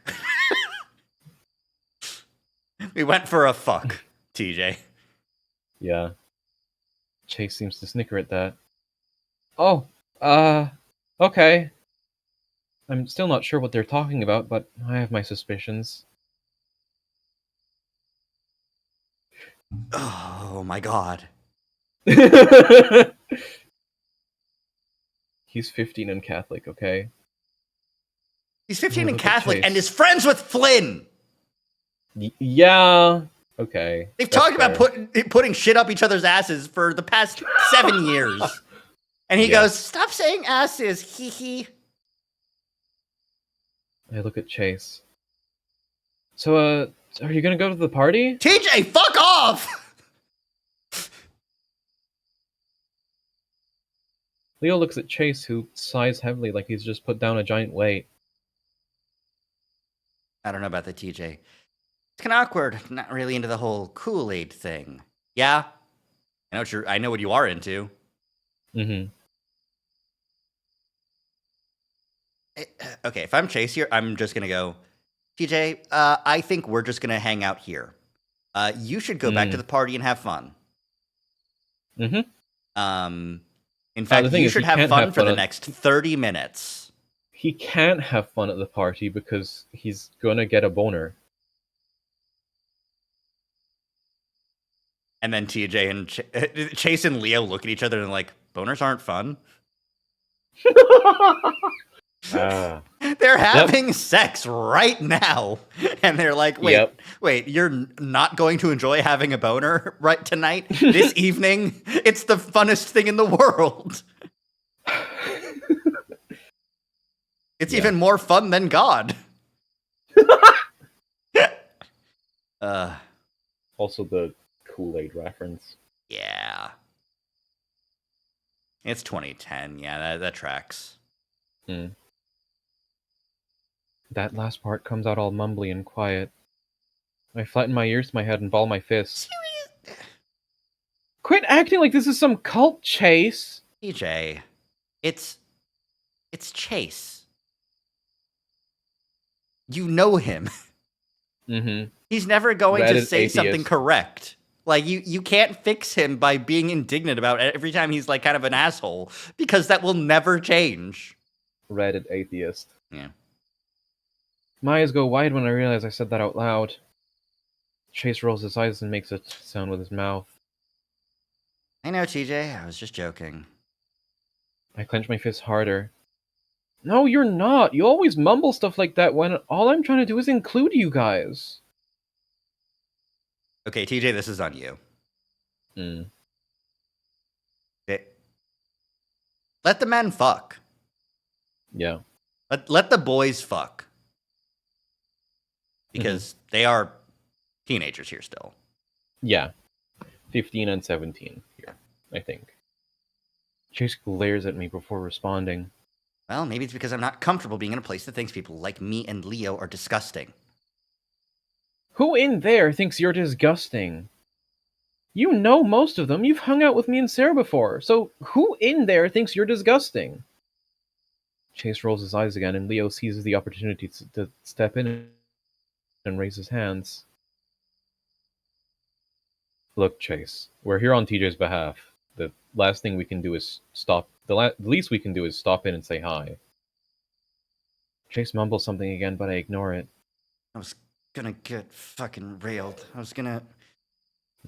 We went for a fuck, TJ. Yeah. Chase seems to snicker at that. Oh, okay. I'm still not sure what they're talking about, but I have my suspicions. Oh my god. He's 15 and Catholic, okay? He's 15 and Look at Catholic Chase. and is friends with Flynn. Yeah. Okay. They've that's talked about fair. putting shit up each other's asses for the past 7 years. And he Yeah. goes, "Stop saying asses, hee hee." I look at Chase. So, are you gonna go to the party? TJ, fuck off! Leo looks at Chase, who sighs heavily like he's just put down a giant weight. I don't know about the TJ. It's kind of awkward. Not really into the whole Kool-Aid thing. Yeah? I know what you are into. Mm-hmm. Okay, if I'm Chase here, I'm just gonna go, TJ, I think we're just gonna hang out here. You should go back to the party and have fun. Mm-hmm. In fact, the thing you is, should he have can't fun have for fun the at- next 30 minutes. He can't have fun at the party because he's gonna get a boner. And then TJ and Chase and Leo look at each other and like, boners aren't fun. Ah. They're having sex right now. And they're like, wait, you're not going to enjoy having a boner right tonight? This evening? It's the funnest thing in the world. It's even more fun than God. Also the Kool-Aid reference. Yeah. It's 2010. Yeah, that tracks. That last part comes out all mumbly and quiet. I flatten my ears to my head and ball my fists. Serious? Quit acting like this is some cult, Chase! TJ, it's Chase. You know him. Mm-hmm. He's never going to say atheist. something correct. Like, you can't fix him by being indignant about it every time he's, like, kind of an asshole, because that will never change. Reddit atheist. Yeah. My eyes go wide when I realize I said that out loud. Chase rolls his eyes and makes a sound with his mouth. I know, TJ. I was just joking. I clench my fists harder. No, you're not. You always mumble stuff like that when all I'm trying to do is include you guys. Okay, TJ, this is on you. Mm. Let the men fuck. Yeah. Let the boys fuck. Because they are teenagers here still. Yeah. 15 and 17 here, I think. Chase glares at me before responding. Well, maybe it's because I'm not comfortable being in a place that thinks people like me and Leo are disgusting. Who in there thinks you're disgusting? You know most of them. You've hung out with me and Sarah before. So who in there thinks you're disgusting? Chase rolls his eyes again, and Leo seizes the opportunity to step in and raise his hands. Look, Chase, we're here on TJ's behalf. The last thing we can do is stop. The least we can do is stop in and say hi. Chase mumbles something again, but I ignore it. I was gonna get fucking railed. I was gonna...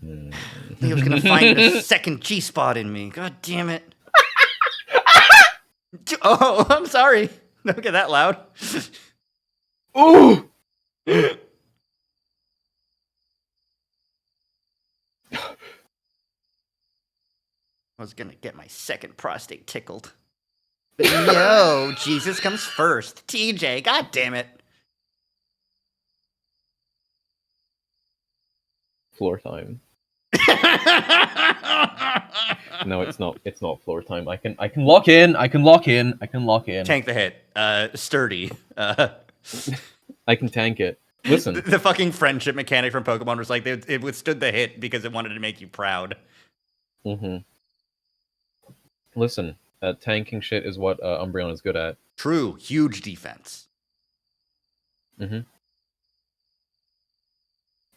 Mm. Leo's gonna find a second G-spot in me. God damn it. Oh, I'm sorry. Don't get that loud. Ooh! I was gonna get my second prostate tickled. But no, Jesus comes first. TJ, god damn it. Floor time. No, it's not. It's not floor time. I can lock in. I can lock in. Tank the hit. Sturdy. I can tank it. Listen. The fucking friendship mechanic from Pokemon was like, it withstood the hit because it wanted to make you proud. Mm-hmm. Listen, tanking shit is what Umbreon is good at. True. Huge defense. Mm-hmm.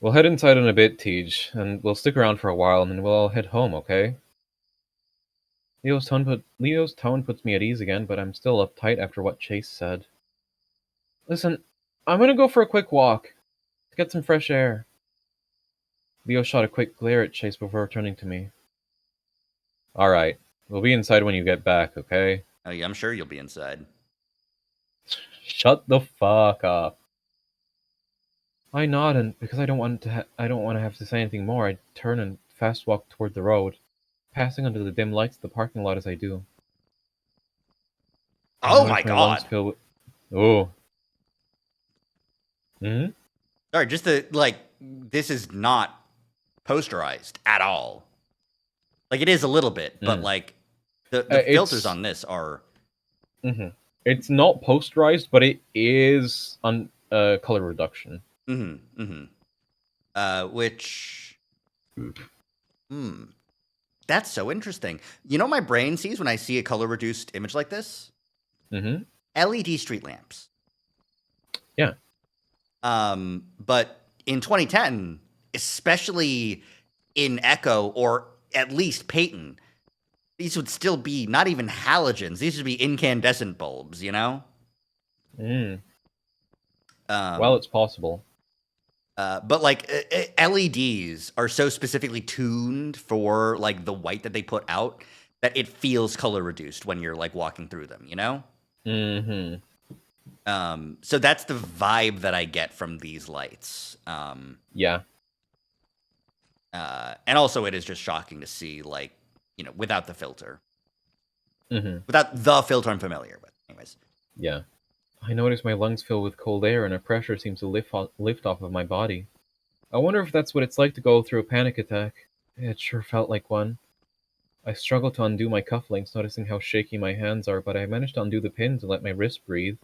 We'll head inside in a bit, Tej, and we'll stick around for a while, and then we'll all head home, okay? Leo's tone puts me at ease again, but I'm still uptight after what Chase said. Listen, I'm gonna go for a quick walk to get some fresh air. Leo shot a quick glare at Chase before turning to me. Alright, we'll be inside when you get back, okay? Oh, yeah, I'm sure you'll be inside. Shut the fuck up. I nod, and because I don't want to have to say anything more, I turn and fast walk toward the road, passing under the dim lights of the parking lot as I do. Oh my god! Lungs fill with... Oh. Hmm? Sorry, just this is not posterized at all. Like, it is a little bit, but like, the filters on this are... Mm-hmm. It's not posterized, but it is on color reduction. Mm-hmm, mm-hmm. Which... That's so interesting. You know what my brain sees when I see a color-reduced image like this? Mm-hmm. LED street lamps. Yeah. But in 2010, especially in Echo or at least Peyton, these would still be not even halogens. These would be incandescent bulbs, you know? Well, it's possible. But like LEDs are so specifically tuned for like the white that they put out that it feels color reduced when you're like walking through them, you know? Mm-hmm. So that's the vibe that I get from these lights. Yeah. And also it is just shocking to see, like, you know, without the filter. Mm-hmm. Without the filter I'm familiar with. Anyways. Yeah. I notice my lungs fill with cold air and a pressure seems to lift off of my body. I wonder if that's what it's like to go through a panic attack. It sure felt like one. I struggle to undo my cufflinks, noticing how shaky my hands are, but I managed to undo the pins and let my wrist breathe.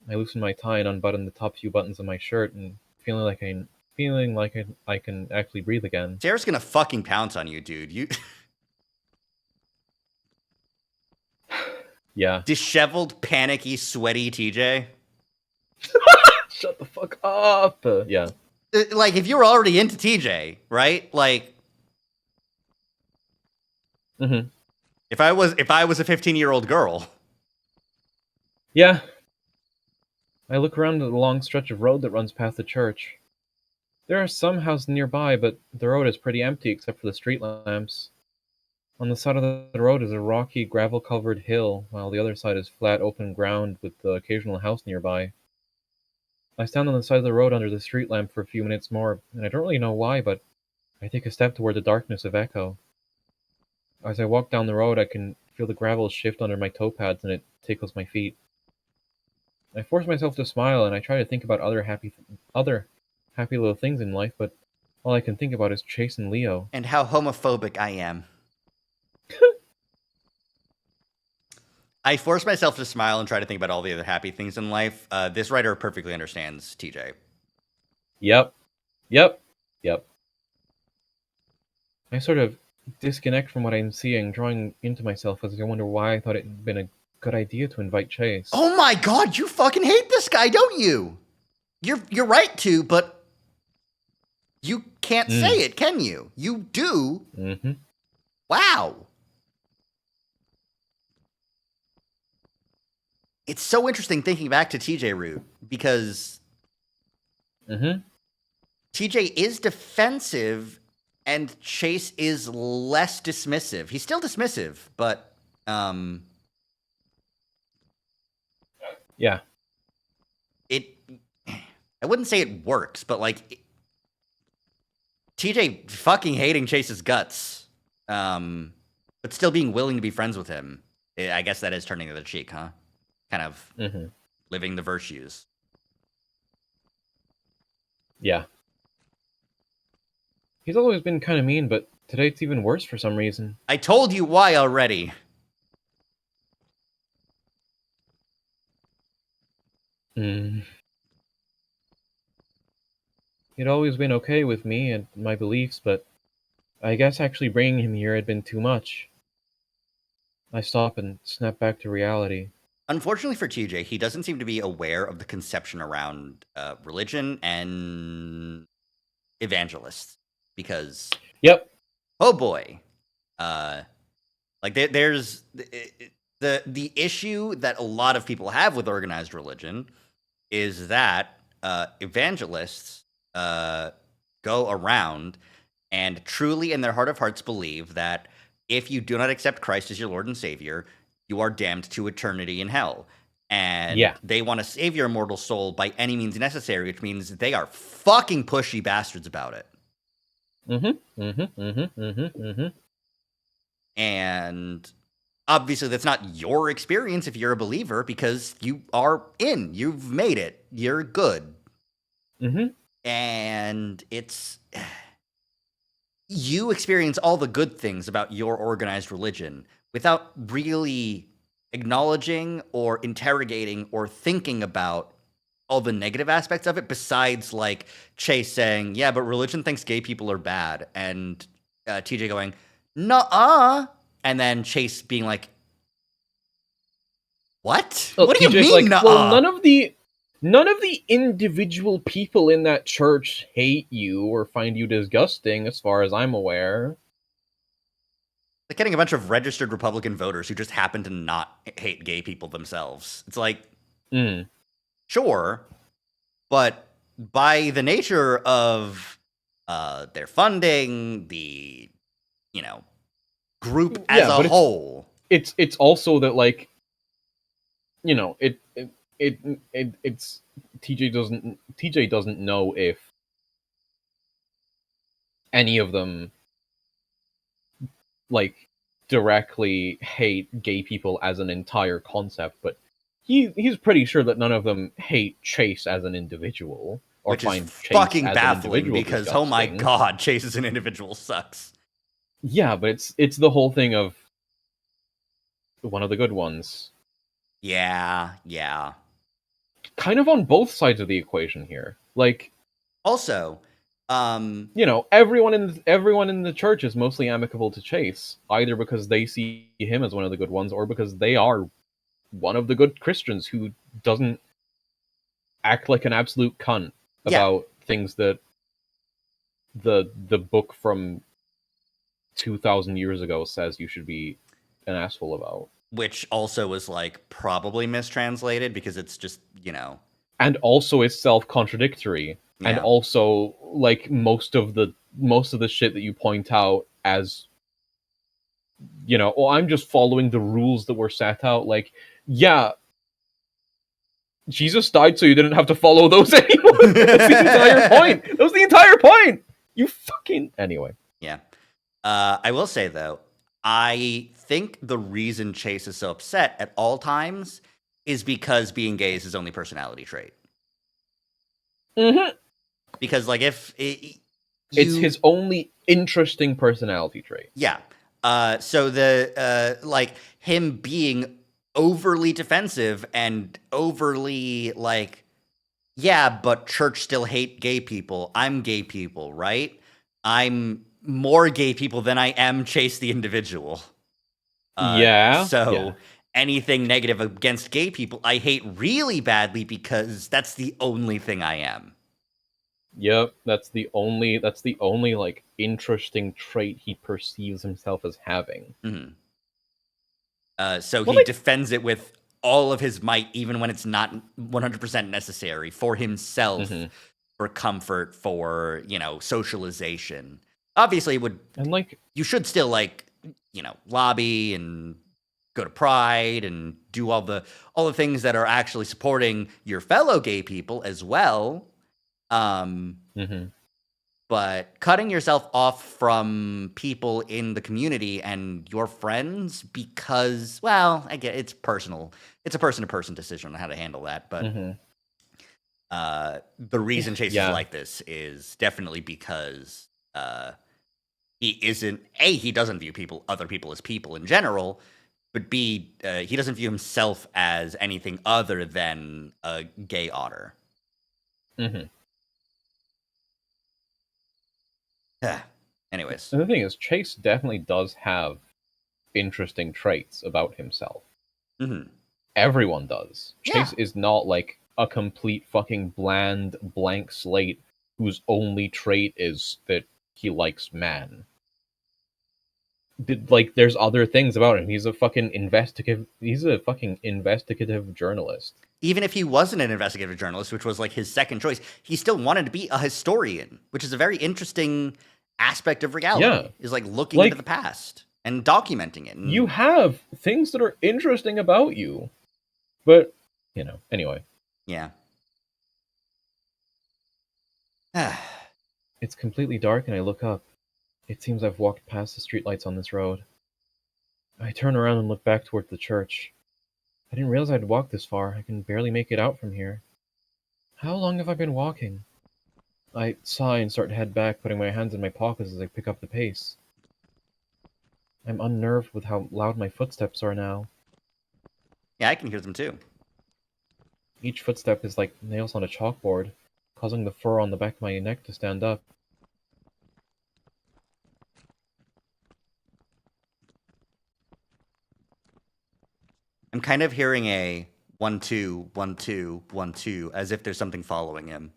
I loosen my tie and unbutton the top few buttons of my shirt, and feeling like I can actually breathe again. Sarah's gonna fucking pounce on you, dude. You Yeah. disheveled, panicky, sweaty TJ. Shut the fuck up. Yeah. Like, if you were already into TJ, right? Like, Mm-hmm. if I was a 15-year-old girl. Yeah. I look around at the long stretch of road that runs past the church. There are some houses nearby, but the road is pretty empty except for the street lamps. On the side of the road is a rocky, gravel-covered hill, while the other side is flat, open ground with the occasional house nearby. I stand on the side of the road under the street lamp for a few minutes more, and I don't really know why, but I take a step toward the darkness of Echo. As I walk down the road, I can feel the gravel shift under my toe pads, and it tickles my feet. I force myself to smile, and I try to think about other happy little things in life, but all I can think about is Chase and Leo. And how homophobic I am. I force myself to smile and try to think about all the other happy things in life. This writer perfectly understands TJ. Yep. I sort of disconnect from what I'm seeing, drawing into myself as I wonder why I thought it had been a good idea to invite Chase. Oh my god, you fucking hate this guy, don't you? You're right to, but you can't say it, can you? You do. Mm-hmm. Wow. It's so interesting thinking back to TJ Root because TJ is defensive and Chase is less dismissive. He's still dismissive, but yeah. I wouldn't say it works, but like TJ fucking hating Chase's guts, but still being willing to be friends with him. I guess that is turning the other cheek, huh? Kind of living the virtues. Yeah. He's always been kind of mean, but today it's even worse for some reason. I told you why already. He'd always been okay with me and my beliefs, but I guess actually bringing him here had been too much. I stop and snap back to reality. Unfortunately for TJ, he doesn't seem to be aware of the conception around religion and evangelists. Because, oh boy, like there's the issue that a lot of people have with organized religion is that evangelists go around and truly in their heart of hearts believe that if you do not accept Christ as your Lord and Savior, you are damned to eternity in hell. And they want to save your immortal soul by any means necessary, which means they are fucking pushy bastards about it. And obviously that's not your experience if you're a believer because you are in. You've made it. You're good. And it's... You experience all the good things about your organized religion without really acknowledging or interrogating or thinking about all the negative aspects of it, besides like Chase saying, yeah, but religion thinks gay people are bad, and TJ going, nuh-uh, and then Chase being like, what? Well, what do TJ's you mean, like, nuh-uh? well, none of the individual people in that church hate you or find you disgusting, as far as I'm aware. Like getting a bunch of registered Republican voters who just happen to not hate gay people themselves. It's like, sure, but by the nature of their funding, the group as a whole, it's also that like, it's TJ doesn't know if any of them like directly hate gay people as an entire concept, but he's pretty sure that none of them hate Chase as an individual, or which find is Chase fucking as baffling because disgusting. oh my god, Chase as an individual sucks. Yeah, but it's the whole thing of one of the good ones. Yeah. Kind of on both sides of the equation here. Like, also, everyone in the church is mostly amicable to Chase, either because they see him as one of the good ones, or because they are one of the good Christians who doesn't act like an absolute cunt about things that the book from 2,000 years ago says you should be an asshole about. Which also was like probably mistranslated because it's just, and also is self-contradictory. And also like most of the shit that you point out as I'm just following the rules that were set out, like, yeah, Jesus died so you didn't have to follow those anymore. That's the entire point. That was the entire point. You fucking anyway. Yeah. I will say though, I think the reason Chase is so upset at all times is because being gay is his only personality trait. Mm-hmm. Because like if it's his only interesting personality trait. Yeah. So the like him being overly defensive and overly like, yeah, but church still hate gay people. I'm gay people, right? I'm more gay people than I am Chase the individual. So anything negative against gay people, I hate really badly because that's the only thing I am. Yep, that's the only like interesting trait he perceives himself as having. Mm-hmm. So he defends it with all of his might, even when it's not 100% necessary for himself, for comfort, for, you know, socialization. Obviously, it would, and like, you should still like, you know, lobby and go to Pride and do all the things that are actually supporting your fellow gay people as well. But cutting yourself off from people in the community and your friends because, well, I get it's personal. It's a person-to-person decision on how to handle that. But the reason Chase is like this is definitely because he isn't, A, he doesn't view other people as people in general, but B, he doesn't view himself as anything other than a gay otter. Anyways. And the thing is, Chase definitely does have interesting traits about himself. Everyone does. Chase is not like a complete fucking bland, blank slate whose only trait is that he likes man. Like, there's other things about him. He's a fucking investigative journalist. Even if he wasn't an investigative journalist, which was like his second choice, he still wanted to be a historian, which is a very interesting aspect of reality. Is like looking into the past and documenting it. You have things that are interesting about you, but you know, anyway. Yeah. It's completely dark and I look up. It seems I've walked past the streetlights on this road. I turn around and look back towards the church. I didn't realize I'd walked this far. I can barely make it out from here. How long have I been walking? I sigh and start to head back, putting my hands in my pockets as I pick up the pace. I'm unnerved with how loud my footsteps are now. Yeah, I can hear them too. Each footstep is like nails on a chalkboard, causing the fur on the back of my neck to stand up. I'm kind of hearing a 1 2 1 2 1 2 as if there's something following him.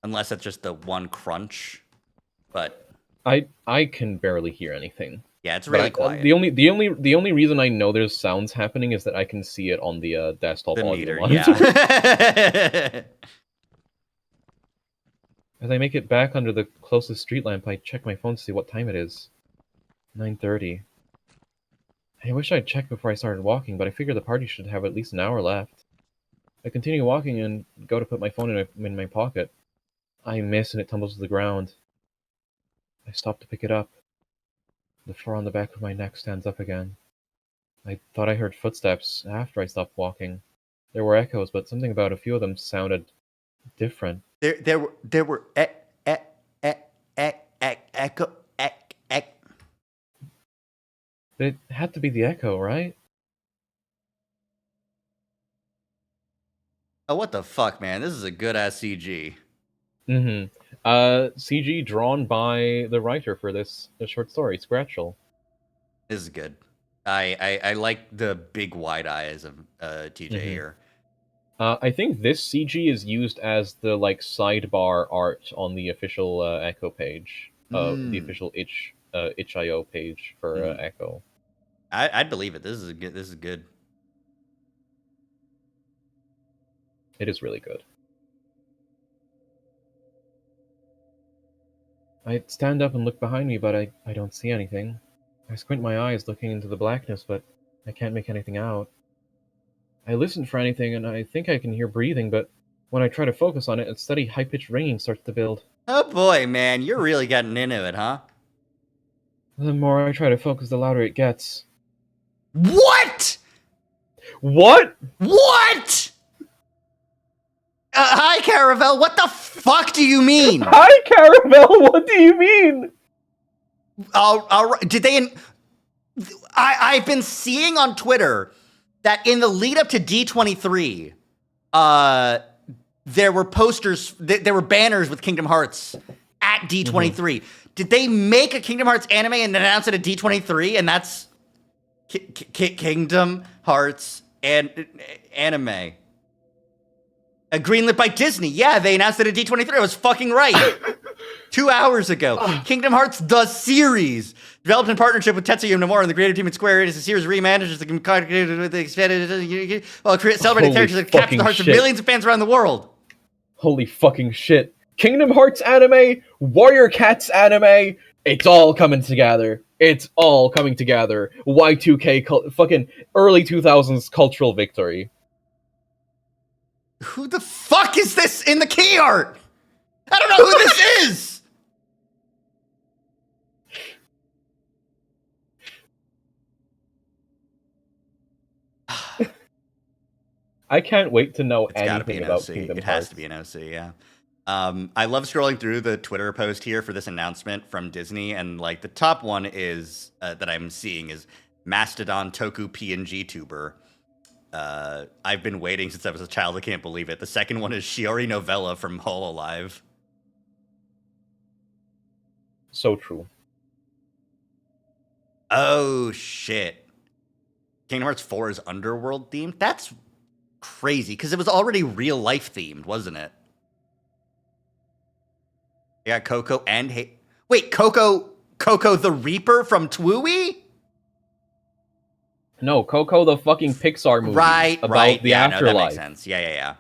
Unless it's just the one crunch, but I can barely hear anything. Yeah, it's really quiet. The only reason I know there's sounds happening is that I can see it on the desktop audio monitor. Yeah. As I make it back under the closest street lamp, I check my phone to see what time it is. 9:30. I wish I'd checked before I started walking, but I figure the party should have at least an hour left. I continue walking and go to put my phone in my pocket. I miss and it tumbles to the ground. I stop to pick it up. The fur on the back of my neck stands up again. I thought I heard footsteps after I stopped walking. There were echoes, but something about a few of them sounded different. There were echo. It had to be the echo, right? Oh, what the fuck, man? This is a good-ass CG. CG drawn by the writer for this short story, Scratchel. This is good. I like the big wide eyes of TJ here. I think this CG is used as the like sidebar art on the official Echo page, the official itch.io page for Echo. I'd believe it. This is good. This is good. It is really good. I stand up and look behind me, but I don't see anything. I squint my eyes looking into the blackness, but I can't make anything out. I listen for anything, and I think I can hear breathing, but when I try to focus on it, a steady, high-pitched ringing starts to build. Oh boy, man, you're really getting into it, huh? The more I try to focus, the louder it gets. What? What? What? Hi, Caravel. What the fuck do you mean? Hi, Caravel. What do you mean? Did they? I've been seeing on Twitter that in the lead up to D23, there were posters, there were banners with Kingdom Hearts at D23. Mm-hmm. Did they make a Kingdom Hearts anime and announce it at D23? And that's Kingdom Hearts and anime. Greenlit by Disney. Yeah, they announced it at D23. I was fucking right. 2 hours ago. Kingdom Hearts The Series. Developed in partnership with Tetsuya Nomura and the creative team at Square. It is a series of reimagines the expanded, celebrating characters that capture the hearts of millions of fans around the world. Holy fucking shit. Kingdom Hearts anime, Warrior Cats anime, it's all coming together. It's all coming together. Y2K, fucking early 2000s cultural victory. Who the fuck is this in the key art? I don't know who this is! I can't wait to know it's anything about Kingdom Hearts. It has to be an OC, yeah. I love scrolling through the Twitter post here for this announcement from Disney, and like the top one is that I'm seeing is Mastodon Toku PNG tuber. I've been waiting since I was a child. I can't believe it. The second one is Shiori Novella from Hololive. So true. Oh shit! Kingdom Hearts 4 is Underworld themed. That's crazy because it was already real life themed, wasn't it? Yeah, Coco and wait, Coco the Reaper from Twooey? No, Coco the fucking Pixar movie. About the afterlife. No, that makes sense. Yeah.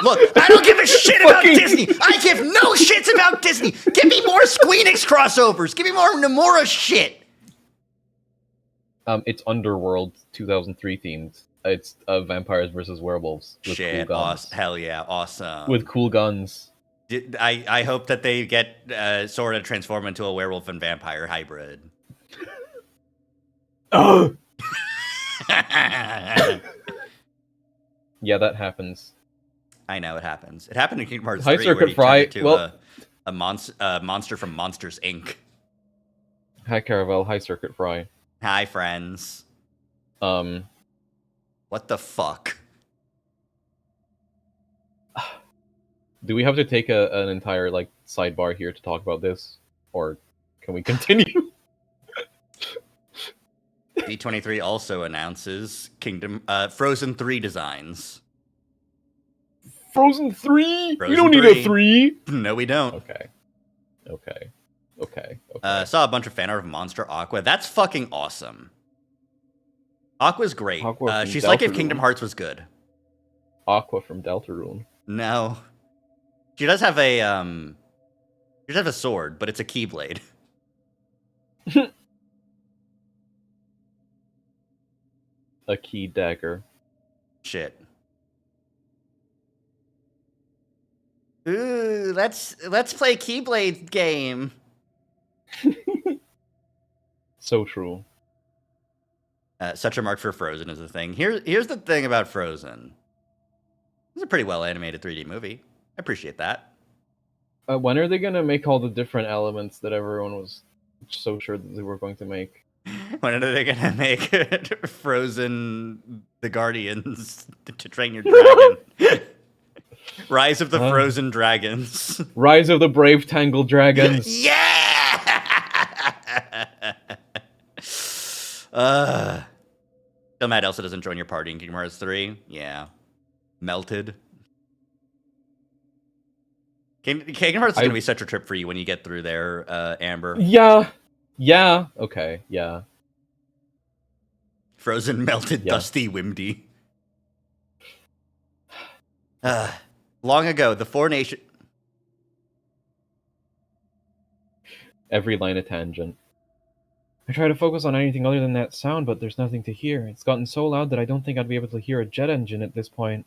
Look, I don't give a shit about Disney. I give no shits about Disney. Give me more Squeenix crossovers. Give me more Nomura shit. It's Underworld 2003 themed. It's vampires versus werewolves with cool guns. Awesome. Hell yeah, awesome. With cool guns. I hope that they get sort of transform into a werewolf and vampire hybrid. Oh. Yeah, that happens. I know it happens. It happened in Kingdom Hearts 3 where he Fry, turned into a monster from Monsters, Inc. Hi, Caravel. Hi, Circuit Fry. Hi, friends. What the fuck? Do we have to take an entire sidebar here to talk about this, or can we continue? D23 also announces Frozen 3 designs. Frozen 3? We don't need a 3. No, we don't. Okay. Saw a bunch of fan art of Monster Aqua. That's fucking awesome. Aqua's great. She's like if Kingdom Hearts was good. Aqua from Deltarune. No. She does have a sword, but it's a keyblade. A key dagger. Shit. Ooh, let's play Keyblade game. So true. Such a mark for Frozen is the thing. Here's the thing about Frozen. It's a pretty well animated 3D movie. I appreciate that. When are they gonna make all the different elements that everyone was so sure that they were going to make? When are they gonna make Frozen the Guardians to Train Your Dragon? Rise of the Frozen Dragons. Rise of the Brave Tangled Dragons. Yeah! Still mad Elsa doesn't join your party in Kingdom Hearts 3? Yeah. Melted. Kingdom Hearts is gonna be such a trip for you when you get through there, Amber. Yeah. Okay. Yeah. Frozen, melted, dusty, Wimdy. Long ago, the Four Nations. Every line a tangent. I try to focus on anything other than that sound, but there's nothing to hear. It's gotten so loud that I don't think I'd be able to hear a jet engine at this point.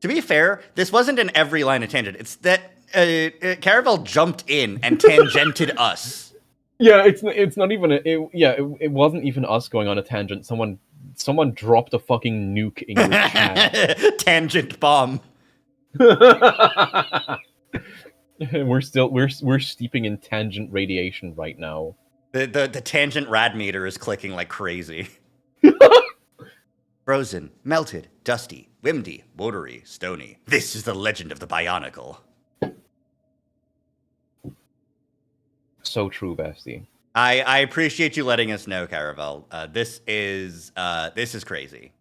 To be fair, this wasn't in every line of tangent. It's that Caravel jumped in and tangented us. Yeah, it's not even it wasn't even us going on a tangent. Someone dropped a fucking nuke in your chat. Tangent bomb. we're steeping in tangent radiation right now. The tangent rad meter is clicking like crazy. Frozen, melted, dusty, windy, watery, stony. This is the legend of the Bionicle. So true, bestie. I appreciate you letting us know, Caravel. This is crazy.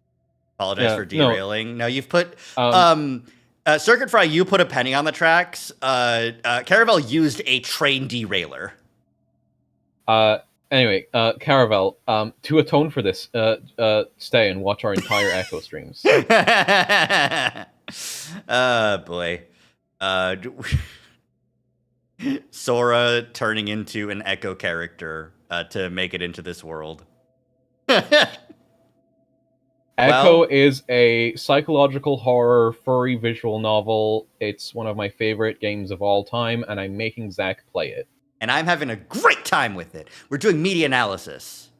Apologize for derailing. No, you've put Circuit Fry. You put a penny on the tracks. Caravel used a train derailer. Anyway, Caravel, to atone for this, stay and watch our entire Echo streams. Boy. Sora turning into an Echo character to make it into this world. Echo is a psychological horror furry visual novel. It's one of my favorite games of all time, and I'm making Zach play it. And I'm having a great time with it. We're doing media analysis.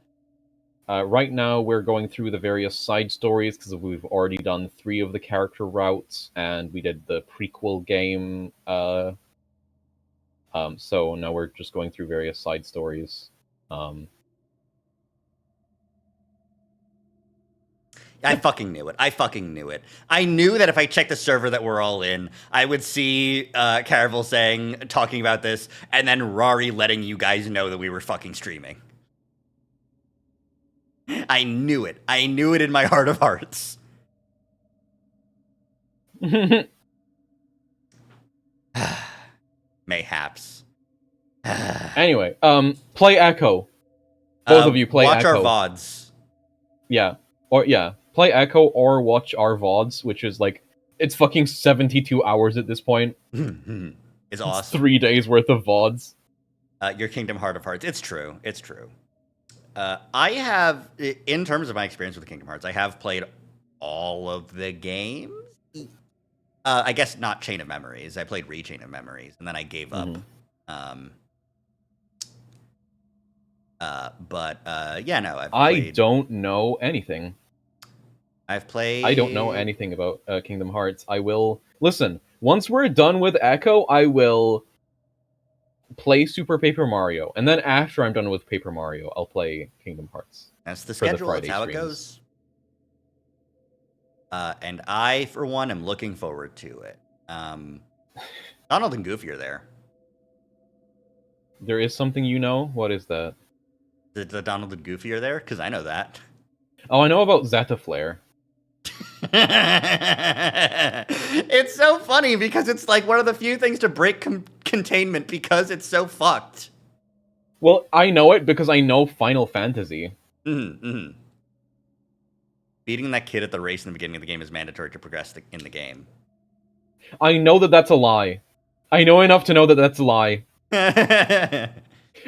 Right now, we're going through the various side stories, because we've already done 3 of the character routes, and we did the prequel game. So now we're just going through various side stories. I fucking knew it. I knew that if I checked the server that we're all in, I would see Caravel talking about this, and then Rari letting you guys know that we were fucking streaming. I knew it. I knew it in my heart of hearts. Mayhaps. Anyway, play Echo. Both of you play watch Echo. Watch our VODs. Yeah. Play Echo or watch our VODs, which is like, it's fucking 72 hours at this point. It's awesome. It's 3 days worth of VODs. Your Kingdom Heart of Hearts. It's true. I have, in terms of my experience with Kingdom Hearts, I have played all of the games. I guess not Chain of Memories. I played Re-Chain of Memories, and then I gave up. I don't know anything. I've played... I don't know anything about Kingdom Hearts. I will... Listen, once we're done with Echo, I will play Super Paper Mario. And then after I'm done with Paper Mario, I'll play Kingdom Hearts. That's the schedule. That's how it goes. And I, for one, am looking forward to it. Donald and Goofy are there. There is something you know? What is that? The Donald and Goofy are there? Because I know that. Oh, I know about Zeta Flare. It's so funny because it's like one of the few things to break containment because it's so fucked. Well, I know it because I know Final Fantasy. Beating that kid at the race in the beginning of the game is mandatory to progress in the game. I know that that's a lie. I know enough to know that that's a lie.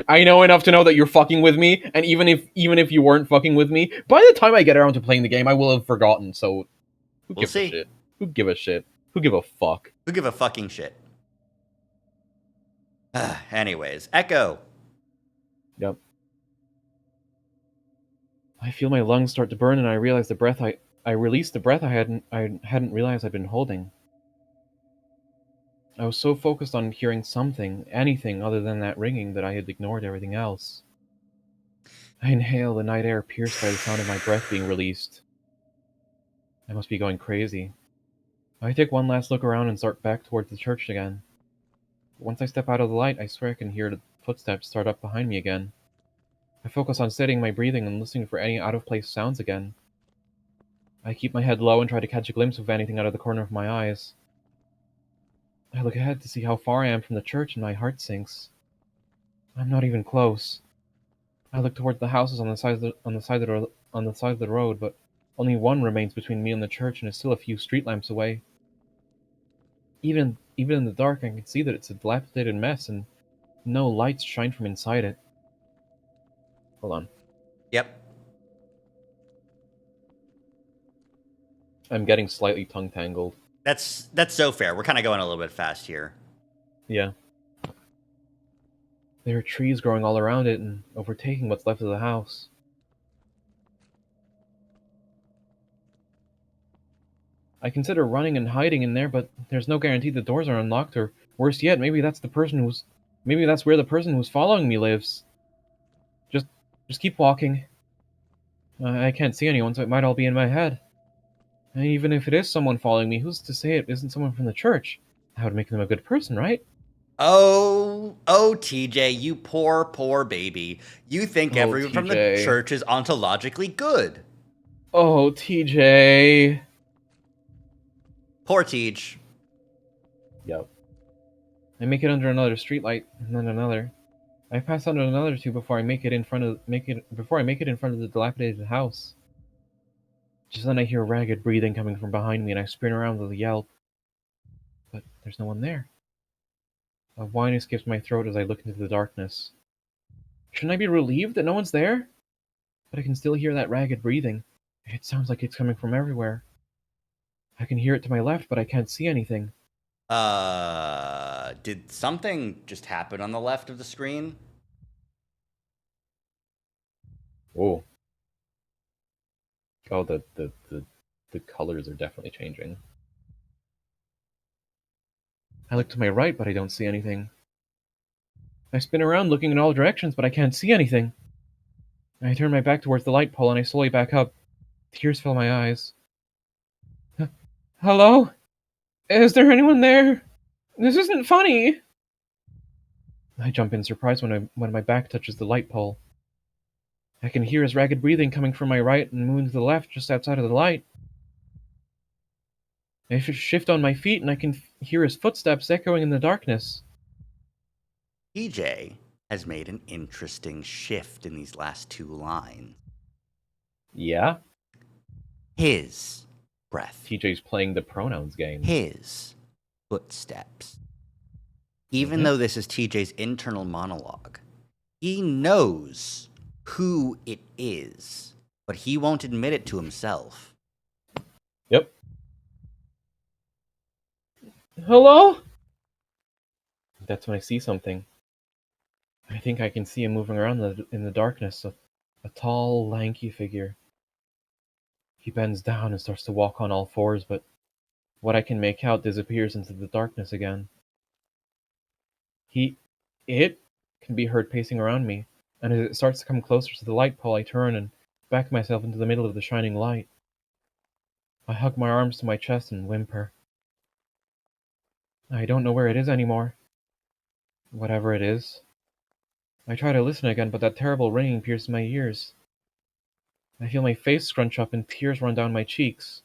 I know enough to know that you're fucking with me, and even if you weren't fucking with me, by the time I get around to playing the game, I will have forgotten, so... Who gives a shit? Who give a shit? Who give a fuck? Who give a fucking shit? Anyways, Echo. Yep. I feel my lungs start to burn, and I realize I released the breath I hadn't realized I'd been holding. I was so focused on hearing something, anything other than that ringing, that I had ignored everything else. I inhale the night air pierced by the sound of my breath being released. I must be going crazy. I take one last look around and start back towards the church again. Once I step out of the light, I swear I can hear the footsteps start up behind me again. I focus on steadying my breathing and listening for any out-of-place sounds again. I keep my head low and try to catch a glimpse of anything out of the corner of my eyes. I look ahead to see how far I am from the church and my heart sinks. I'm not even close. I look towards the houses on the side of the road, but only one remains between me and the church and is still a few street lamps away. Even in the dark, I can see that it's a dilapidated mess and no lights shine from inside it. Hold on. Yep. I'm getting slightly tongue-tangled. That's so fair. We're kind of going a little bit fast here. Yeah. There are trees growing all around it and overtaking what's left of the house. I consider running and hiding in there, but there's no guarantee the doors are unlocked, or worse yet, maybe that's where the person who's following me lives. Just keep walking. I can't see anyone, so it might all be in my head. And even if it is someone following me, who's to say it isn't someone from the church? That would make them a good person, right? Oh, TJ, you poor baby. You think Oh, everyone from the TJ. church is ontologically good. Oh, TJ. Poor Tej. Yep. I make it under another streetlight, and then another. I pass under another two before I make it in front of the dilapidated house. Just then I hear ragged breathing coming from behind me, and I spin around with a yelp. But there's no one there. A whine escapes my throat as I look into the darkness. Shouldn't I be relieved that no one's there? But I can still hear that ragged breathing. It sounds like it's coming from everywhere. I can hear it to my left, but I can't see anything. Did something just happen on the left of the screen? Oh. Oh, the colors are definitely changing. I look to my right, but I don't see anything. I spin around looking in all directions, but I can't see anything. I turn my back towards the light pole and I slowly back up. Tears fill my eyes. Hello? Is there anyone there? This isn't funny! I jump in surprise when my back touches the light pole. I can hear his ragged breathing coming from my right and moving to the left just outside of the light. I shift on my feet and I can hear his footsteps echoing in the darkness. TJ has made an interesting shift in these last two lines. Yeah? His breath. TJ's playing the pronouns game. His footsteps. Even though this is TJ's internal monologue, he knows who it is, but he won't admit it to himself. Yep. Hello? That's when I see something. I think I can see him moving around in the darkness, a tall, lanky figure. He bends down and starts to walk on all fours, but what I can make out disappears into the darkness again. It can be heard pacing around me, and as it starts to come closer to the light pole, I turn and back myself into the middle of the shining light. I hug my arms to my chest and whimper. I don't know where it is anymore. Whatever it is. I try to listen again, but that terrible ringing pierces my ears. I feel my face scrunch up and tears run down my cheeks.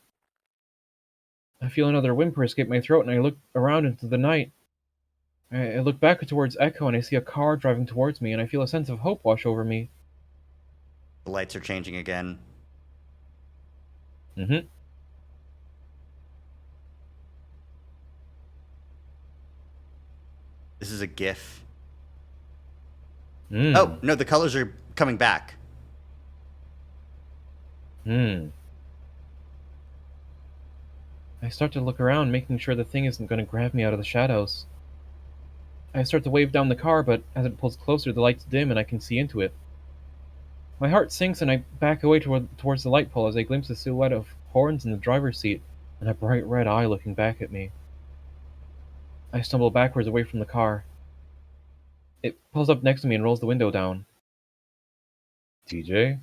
I feel another whimper escape my throat and I look around into the night. I look back towards Echo and I see a car driving towards me and I feel a sense of hope wash over me. The lights are changing again. Mm-hmm. This is a GIF. Mm. Oh, no, the colors are coming back. I start to look around, making sure the thing isn't going to grab me out of the shadows. I start to wave down the car, but as it pulls closer, the lights dim and I can see into it. My heart sinks and I back away towards the light pole as I glimpse the silhouette of horns in the driver's seat and a bright red eye looking back at me. I stumble backwards away from the car. It pulls up next to me and rolls the window down. TJ?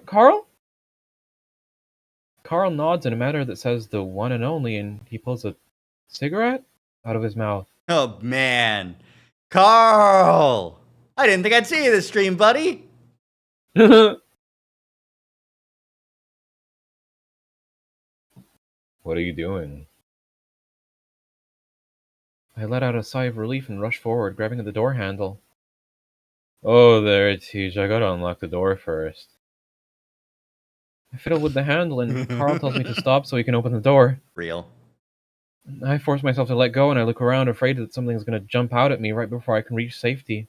Carl? Carl nods in a manner that says the one and only, and he pulls a cigarette out of his mouth. Oh, man. Carl! I didn't think I'd see you this stream, buddy. What are you doing? I let out a sigh of relief and rush forward, grabbing at the door handle. Oh, there, TJ. I gotta unlock the door first. I fiddle with the handle, and Carl tells me to stop so he can open the door. Real. I force myself to let go, and I look around, afraid that something's going to jump out at me right before I can reach safety.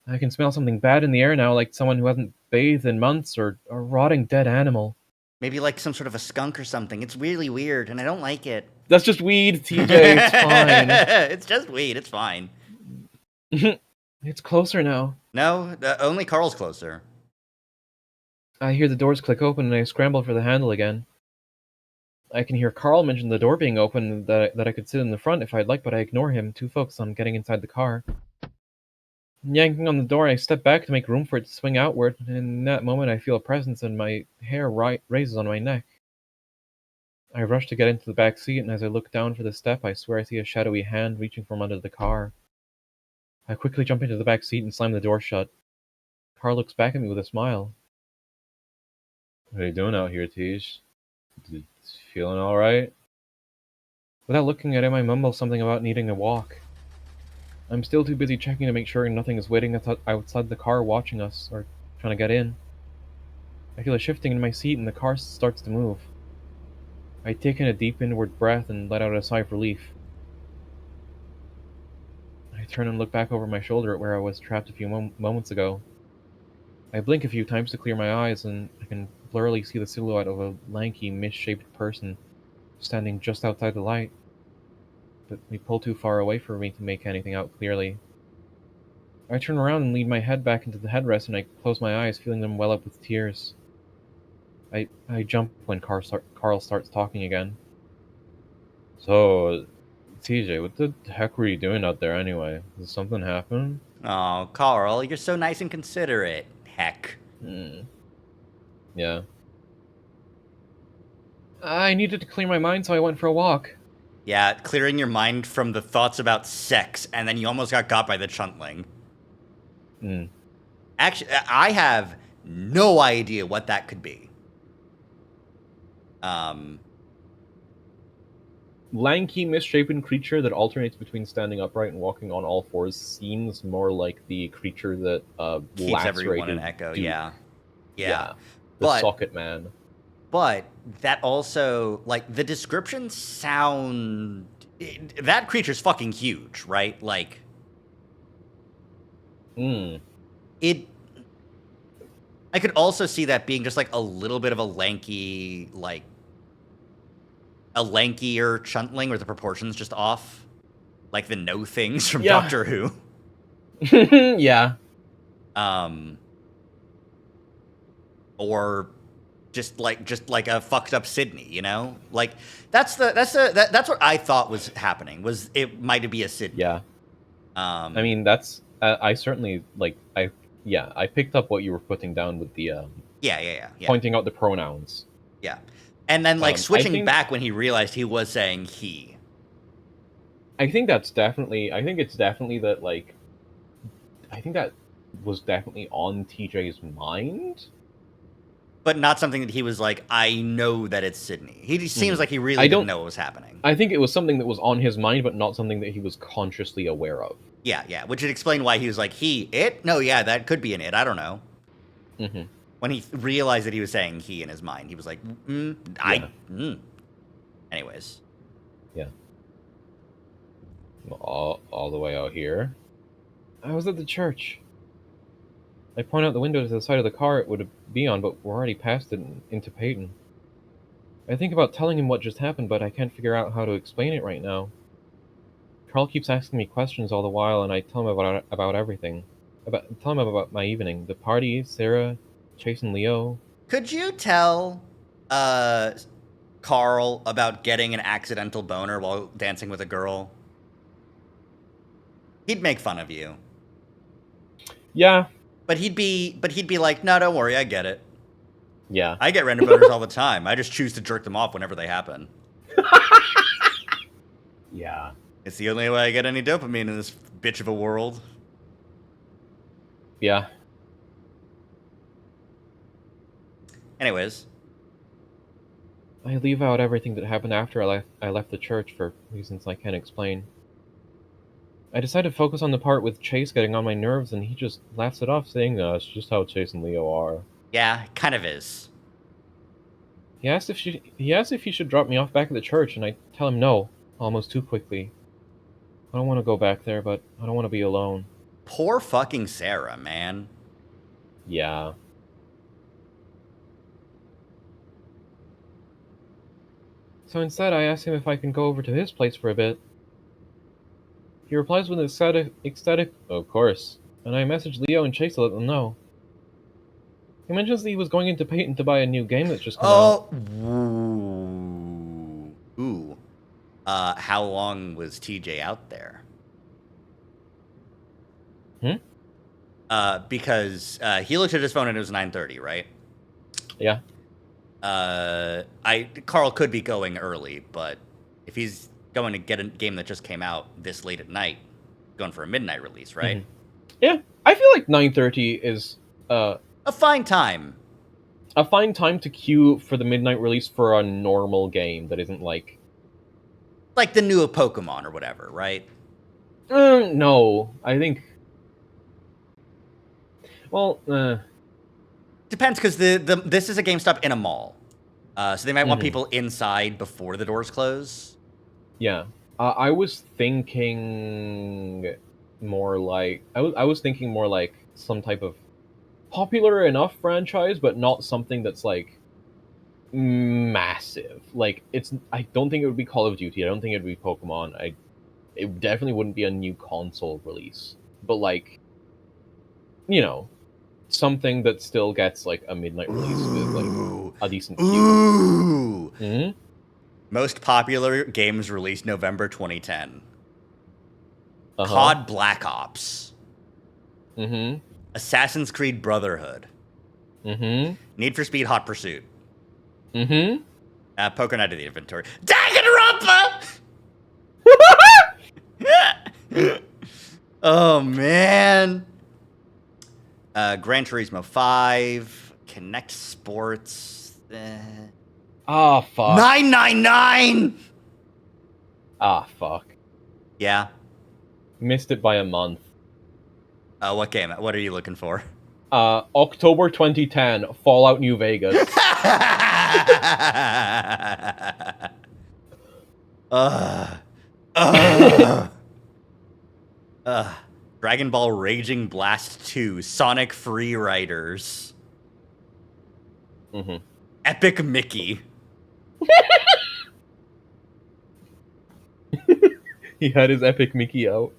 I can smell something bad in the air now, like someone who hasn't bathed in months or a rotting dead animal. Maybe like some sort of a skunk or something. It's really weird, and I don't like it. That's just weed, TJ. It's fine. It's just weed. It's fine. It's closer now. No, only Carl's closer. I hear the doors click open and I scramble for the handle again. I can hear Carl mention the door being open and that I could sit in the front if I'd like, but I ignore him, too focused on getting inside the car. Yanking on the door, I step back to make room for it to swing outward, and in that moment I feel a presence and my hair raises on my neck. I rush to get into the back seat, and as I look down for the step, I swear I see a shadowy hand reaching from under the car. I quickly jump into the back seat and slam the door shut. Carl looks back at me with a smile. What are you doing out here, Tej? Feeling alright? Without looking at him, I mumble something about needing a walk. I'm still too busy checking to make sure nothing is waiting outside the car watching us, or trying to get in. I feel a shifting in my seat and the car starts to move. I take in a deep inward breath and let out a sigh of relief. I turn and look back over my shoulder at where I was trapped a few moments ago. I blink a few times to clear my eyes, and I can blurrily see the silhouette of a lanky, misshaped person standing just outside the light. But we pull too far away for me to make anything out clearly. I turn around and lean my head back into the headrest, and I close my eyes, feeling them well up with tears. I jump when Carl starts talking again. So, TJ, what the heck were you doing out there anyway? Did something happen? Oh, Carl, you're so nice and considerate. Heck. Yeah. I needed to clear my mind, so I went for a walk. Yeah, clearing your mind from the thoughts about sex, and then you almost got by the chuntling. Actually, I have no idea what that could be. Lanky, misshapen creature that alternates between standing upright and walking on all fours seems more like the creature that keeps everyone in echo. Duke. Yeah. The but, socket man. But that also, like, the descriptions sound... that creature's fucking huge, right? Like... It... I could also see that being just, like, a little bit of a lanky, like... a lankier chuntling where the proportions just off. Like the no things from Doctor Who. Yeah. Or just like a fucked up Sydney, you know? Like that's what I thought was happening. Was it might be a Sydney. Yeah. I mean, that's I certainly I picked up what you were putting down with the yeah. pointing out the pronouns. Yeah. And then switching back when he realized he was saying he. I think it's definitely that I think that was definitely on TJ's mind. But not something that he was like, I know that it's Sydney. He seems like he really didn't know what was happening. I think it was something that was on his mind, but not something that he was consciously aware of. Yeah, which would explain why he was like, it? No, yeah, that could be an it. I don't know. When he realized that he was saying he in his mind, he was like, Anyways. Yeah. All the way out here. I was at the church. I point out the window to the side of the car it would be on, but we're already past it into Peyton. I think about telling him what just happened, but I can't figure out how to explain it right now. Carl keeps asking me questions all the while, and I tell him about everything. Tell him about my evening, the party, Sarah, Chase and Leo. Could you tell Carl about getting an accidental boner while dancing with a girl? He'd make fun of you. Yeah. But he'd be like, no, don't worry, I get it. Yeah. I get random boners all the time. I just choose to jerk them off whenever they happen. Yeah. It's the only way I get any dopamine in this bitch of a world. Yeah. Anyways. I leave out everything that happened after I left the church for reasons I can't explain. I decide to focus on the part with Chase getting on my nerves, and he just laughs it off, saying, it's just how Chase and Leo are. Yeah, it kind of is. He asks if he should drop me off back at the church, and I tell him no, almost too quickly. I don't want to go back there, but I don't want to be alone. Poor fucking Sarah, man. Yeah. So instead, I asked him if I can go over to his place for a bit. He replies with an ecstatic, of course, and I message Leo and Chase to let them know. He mentions that he was going into Peyton to buy a new game that's just come out. Ooh. How long was TJ out there? Because he looked at his phone and it was 9:30, right? Yeah. Carl could be going early, but if he's going to get a game that just came out this late at night, going for a midnight release, right? Mm-hmm. Yeah, I feel like 9:30 is A fine time. a fine time to queue for the midnight release for a normal game that isn't like the new Pokemon or whatever, right? No, I think. Well, Depends, because this is a GameStop in a mall, so they might want people inside before the doors close. Yeah, I was thinking more like I was thinking more like some type of popular enough franchise, but not something that's like massive. Like I don't think it would be Call of Duty. I don't think it would be Pokemon. It definitely wouldn't be a new console release. But like, something that still gets like a midnight release with like a decent queue. Ooh. Mm-hmm. Most popular games released November 2010. Uh-huh. COD Black Ops. Mm-hmm. Assassin's Creed Brotherhood. Mm-hmm. Need for Speed Hot Pursuit. Mm-hmm. Poker Night of the Inventory. Danganronpa! Oh, man. Gran Turismo 5. Connect Sports. Ah, fuck. 999! Ah, fuck. Yeah. Missed it by a month. What game? What are you looking for? October 2010, Fallout New Vegas. Dragon Ball Raging Blast 2, Sonic Free Riders. Mm-hmm. Epic Mickey. He had his Epic Mickey out.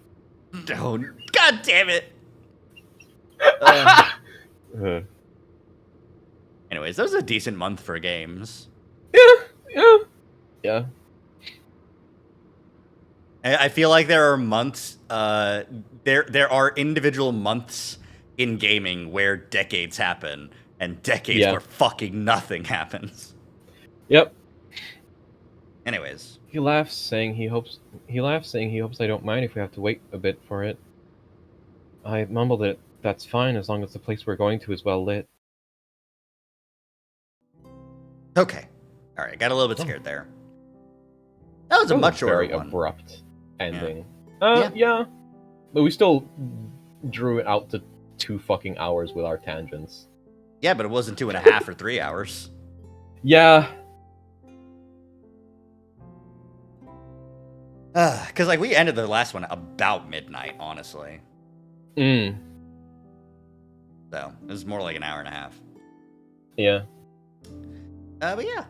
Oh, God damn it! Anyways, that was a decent month for games. Yeah. I feel like there are months, there are individual months in gaming where decades happen, and decades where fucking nothing happens. Yep. Anyways. He laughs, saying he hopes I don't mind if we have to wait a bit for it. I mumbled that that's fine as long as the place we're going to is well lit. Okay. Alright, got a little bit scared there. That was a much very one. Abrupt ending. Yeah. But we still drew it out to 2 fucking hours with our tangents. Yeah, but it wasn't 2.5 or 3 hours. Yeah. Because, like, we ended the last one about midnight, honestly. So, it was more like an hour and a half. Yeah. But yeah,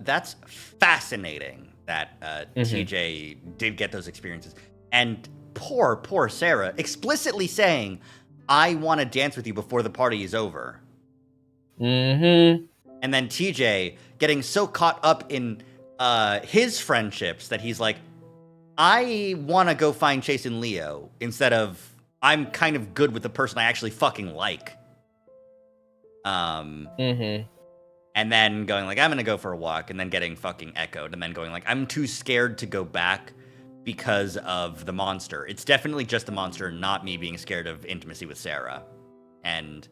that's fascinating that TJ did get those experiences. And poor Sarah explicitly saying, I want to dance with you before the party is over. Mm-hmm. And then TJ getting so caught up in his friendships that he's like, I want to go find Chase and Leo instead of I'm kind of good with the person I actually fucking like. And then going like, I'm going to go for a walk, and then getting fucking echoed, and then going like, I'm too scared to go back because of the monster. It's definitely just the monster, not me being scared of intimacy with Sarah. And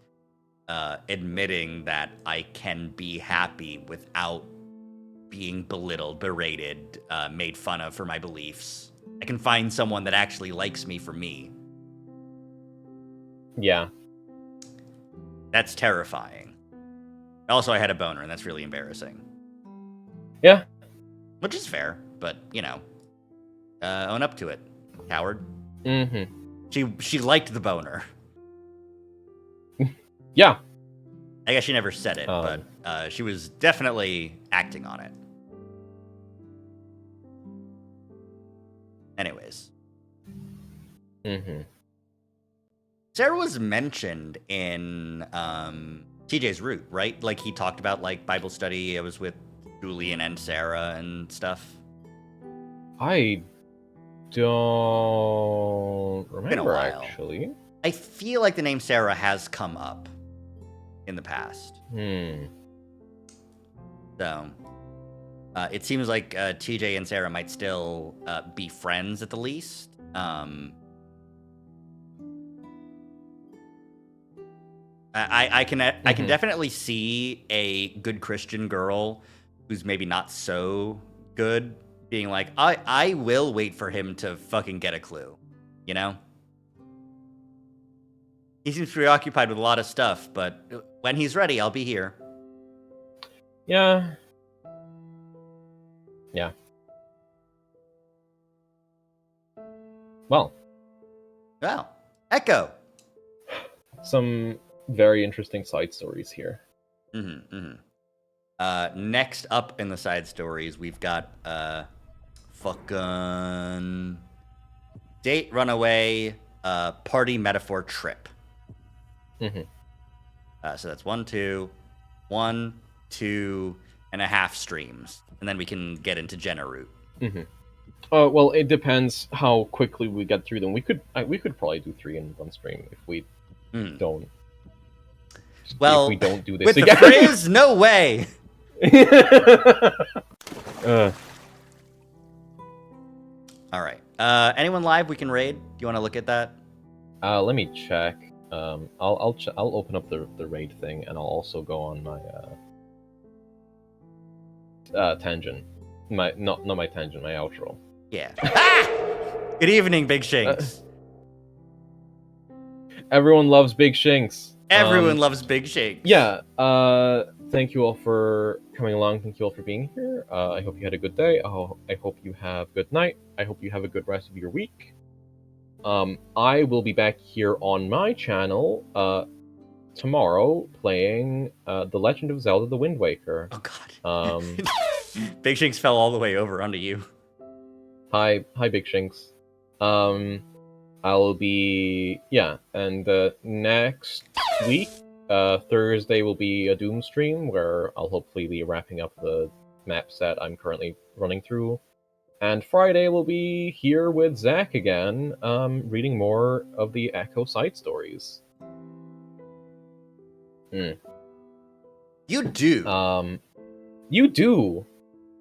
admitting that I can be happy without being belittled, berated, made fun of for my beliefs. I can find someone that actually likes me for me. Yeah. That's terrifying. Also, I had a boner, and that's really embarrassing. Yeah. Which is fair, but, own up to it, coward. She liked the boner. Yeah. I guess she never said it, but she was definitely acting on it. Anyways. Mm-hmm. Sarah was mentioned in TJ's route, right? Like he talked about like Bible study. I was with Julian and Sarah and stuff. I don't remember, Been a while. actually. I feel like the name Sarah has come up in the past. So it seems like TJ and Sarah might still be friends at the least. I can definitely see a good Christian girl who's maybe not so good being like, I will wait for him to fucking get a clue, you know? He seems preoccupied with a lot of stuff, but when he's ready, I'll be here. Yeah. Yeah. Well. Echo. Some very interesting side stories here. Next up in the side stories, we've got fucking date runaway party metaphor trip. So that's 1, 2, 1.5 streams, and then we can get into Jenna route. Well, it depends how quickly we get through them. We could probably do 3 in one stream if we don't. Well, if we don't do this with again. the Frizz, no way. All right. Anyone live we can raid? Do you want to look at that? Let me check. I'll open up the raid thing, and I'll also go on my tangent. Not my tangent, my outro. Yeah. Ah! Good evening, Big Shinks. Everyone loves Big Shinks. Everyone loves Big Shinks. Yeah. Thank you all for coming along. Thank you all for being here. I hope you had a good day. I hope you have a good night. I hope you have a good rest of your week. I will be back here on my channel tomorrow playing The Legend of Zelda: The Wind Waker. Oh God. Big Shinks fell all the way over onto you. Hi, Big Shinks. I'll be and next week, Thursday will be a Doom stream where I'll hopefully be wrapping up the map set I'm currently running through. And Friday will be here with Zach again, reading more of the Echo side stories. You do. You do.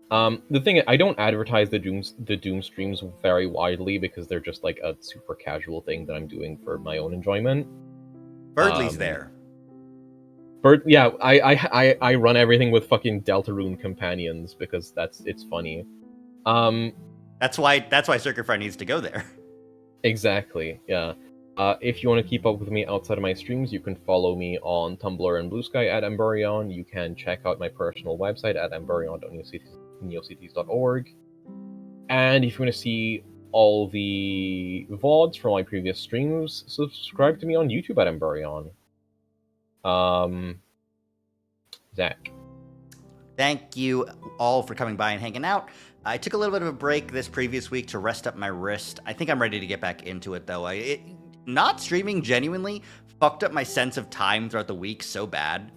The thing I don't advertise the Doom streams very widely because they're just like a super casual thing that I'm doing for my own enjoyment. Birdley's there. I run everything with fucking Deltarune companions because it's funny. That's why Circuit Friend needs to go there. Exactly. Yeah. If you want to keep up with me outside of my streams, you can follow me on Tumblr and Blue Sky at Emberion. You can check out my personal website at emberion.neocities.org. And if you want to see all the VODs from my previous streams, subscribe to me on YouTube at Emberion. Zach. Thank you all for coming by and hanging out. I took a little bit of a break this previous week to rest up my wrist. I think I'm ready to get back into it, though. Not streaming genuinely fucked up my sense of time throughout the week so bad.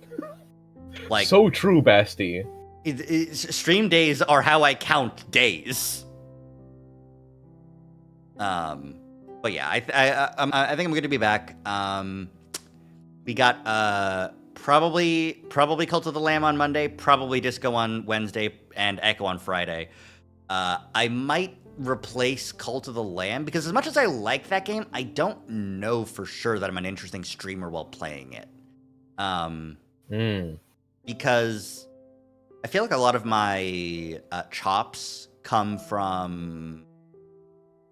Like, so true, Basti. Stream days are how I count days. But yeah, I think I'm going to be back. We got probably Cult of the Lamb on Monday, probably Disco on Wednesday, and Echo on Friday. I might replace Cult of the Lamb because as much as I like that game, I don't know for sure that I'm an interesting streamer while playing it. Because I feel like a lot of my chops come from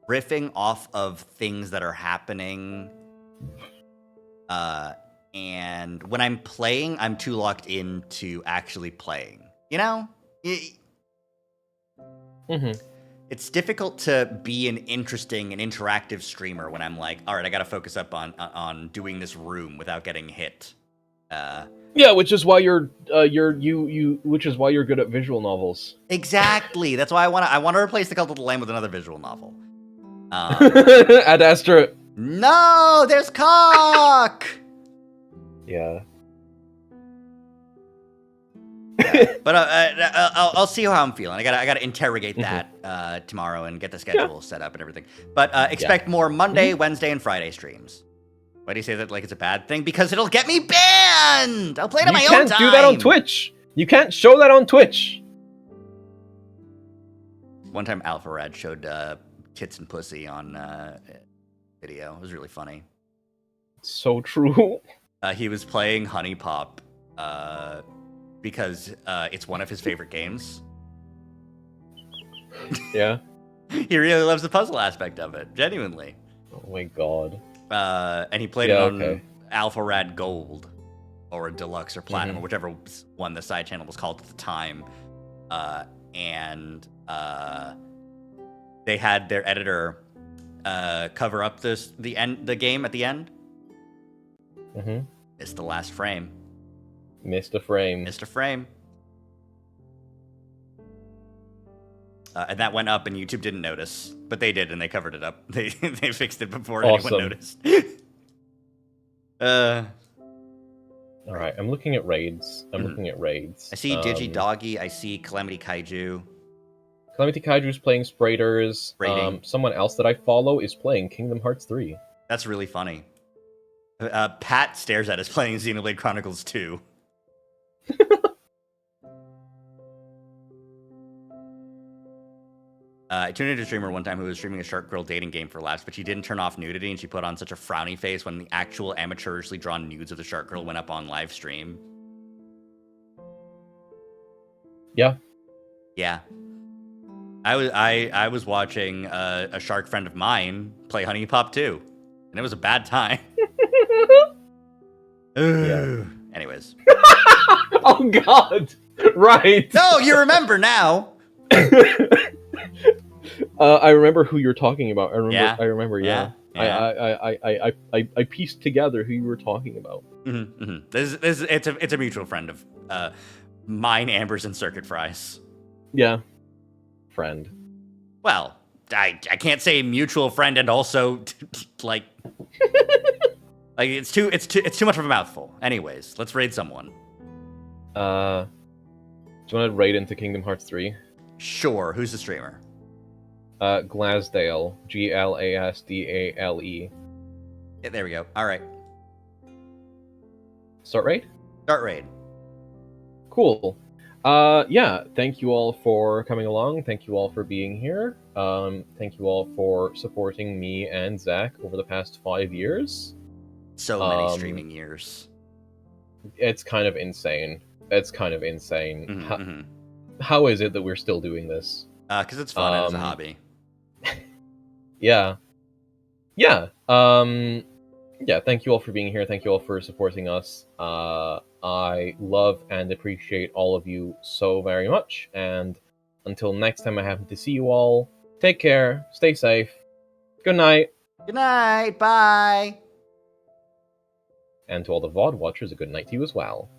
riffing off of things that are happening. And when I'm playing, I'm too locked into actually playing. You know? It's difficult to be an interesting and interactive streamer when I'm like, all right, I got to focus up on doing this room without getting hit. Yeah, which is why which is why you're good at visual novels. Exactly. That's why I want to replace the Cult of the Lamb with another visual novel. Ad Astra. No, there's cock. Yeah. But I'll see how I'm feeling. I gotta interrogate that tomorrow and get the schedule set up and everything. But expect more Monday, Wednesday, and Friday streams. Why do you say that like it's a bad thing? Because it'll get me banned. I'll play it on my own time. You can't do that on Twitch. You can't show that on Twitch. One time, Alpha Rad showed tits and pussy on video. It was really funny. So true. He was playing Honey Pop. Because it's one of his favorite games. Yeah. He really loves the puzzle aspect of it, genuinely. Oh my god. And he played it on Alpha Rad Gold, or Deluxe, or Platinum, or whichever one the side channel was called at the time. And they had their editor cover up the game at the end. It's the last frame. Missed a frame. Missed a frame. And that went up, and YouTube didn't notice, but they did, and they covered it up. They fixed it before anyone noticed. All right, I'm looking at raids. I see Digi Doggy. I see Calamity Kaiju. Calamity Kaiju's playing Sprayders. Someone else that I follow is playing Kingdom Hearts 3. That's really funny. Pat stares at us playing Xenoblade Chronicles 2. I tuned into a streamer one time who was streaming a Shark Girl dating game for laughs, but she didn't turn off nudity, and she put on such a frowny face when the actual amateurishly drawn nudes of the Shark Girl went up on live stream. Yeah. Yeah. I was watching a shark friend of mine play Honey Pop 2, and it was a bad time. Yeah. Anyways. Oh god. Right. No, you remember now. I remember who you're talking about. I remember. Yeah. I pieced together who you were talking about. It's a mutual friend of mine, Amber's, and Circuit Fries. Yeah. Friend. Well, I can't say mutual friend and also like it's too much of a mouthful. Anyways, let's raid someone. Do you want to raid into Kingdom Hearts 3? Sure. Who's the streamer? Glasdale. Glasdale. Yeah, there we go. All right. Start raid? Start raid. Cool. Yeah, thank you all for coming along. Thank you all for being here. Thank you all for supporting me and Zach over the past 5 years. So many streaming years. It's kind of insane. How is it that we're still doing this? Because it's fun and it's a hobby. Yeah. Yeah. Yeah, thank you all for being here. Thank you all for supporting us. I love and appreciate all of you so very much. And until next time I happen to see you all, take care, stay safe, good night. Good night, bye. And to all the VOD watchers, a good night to you as well.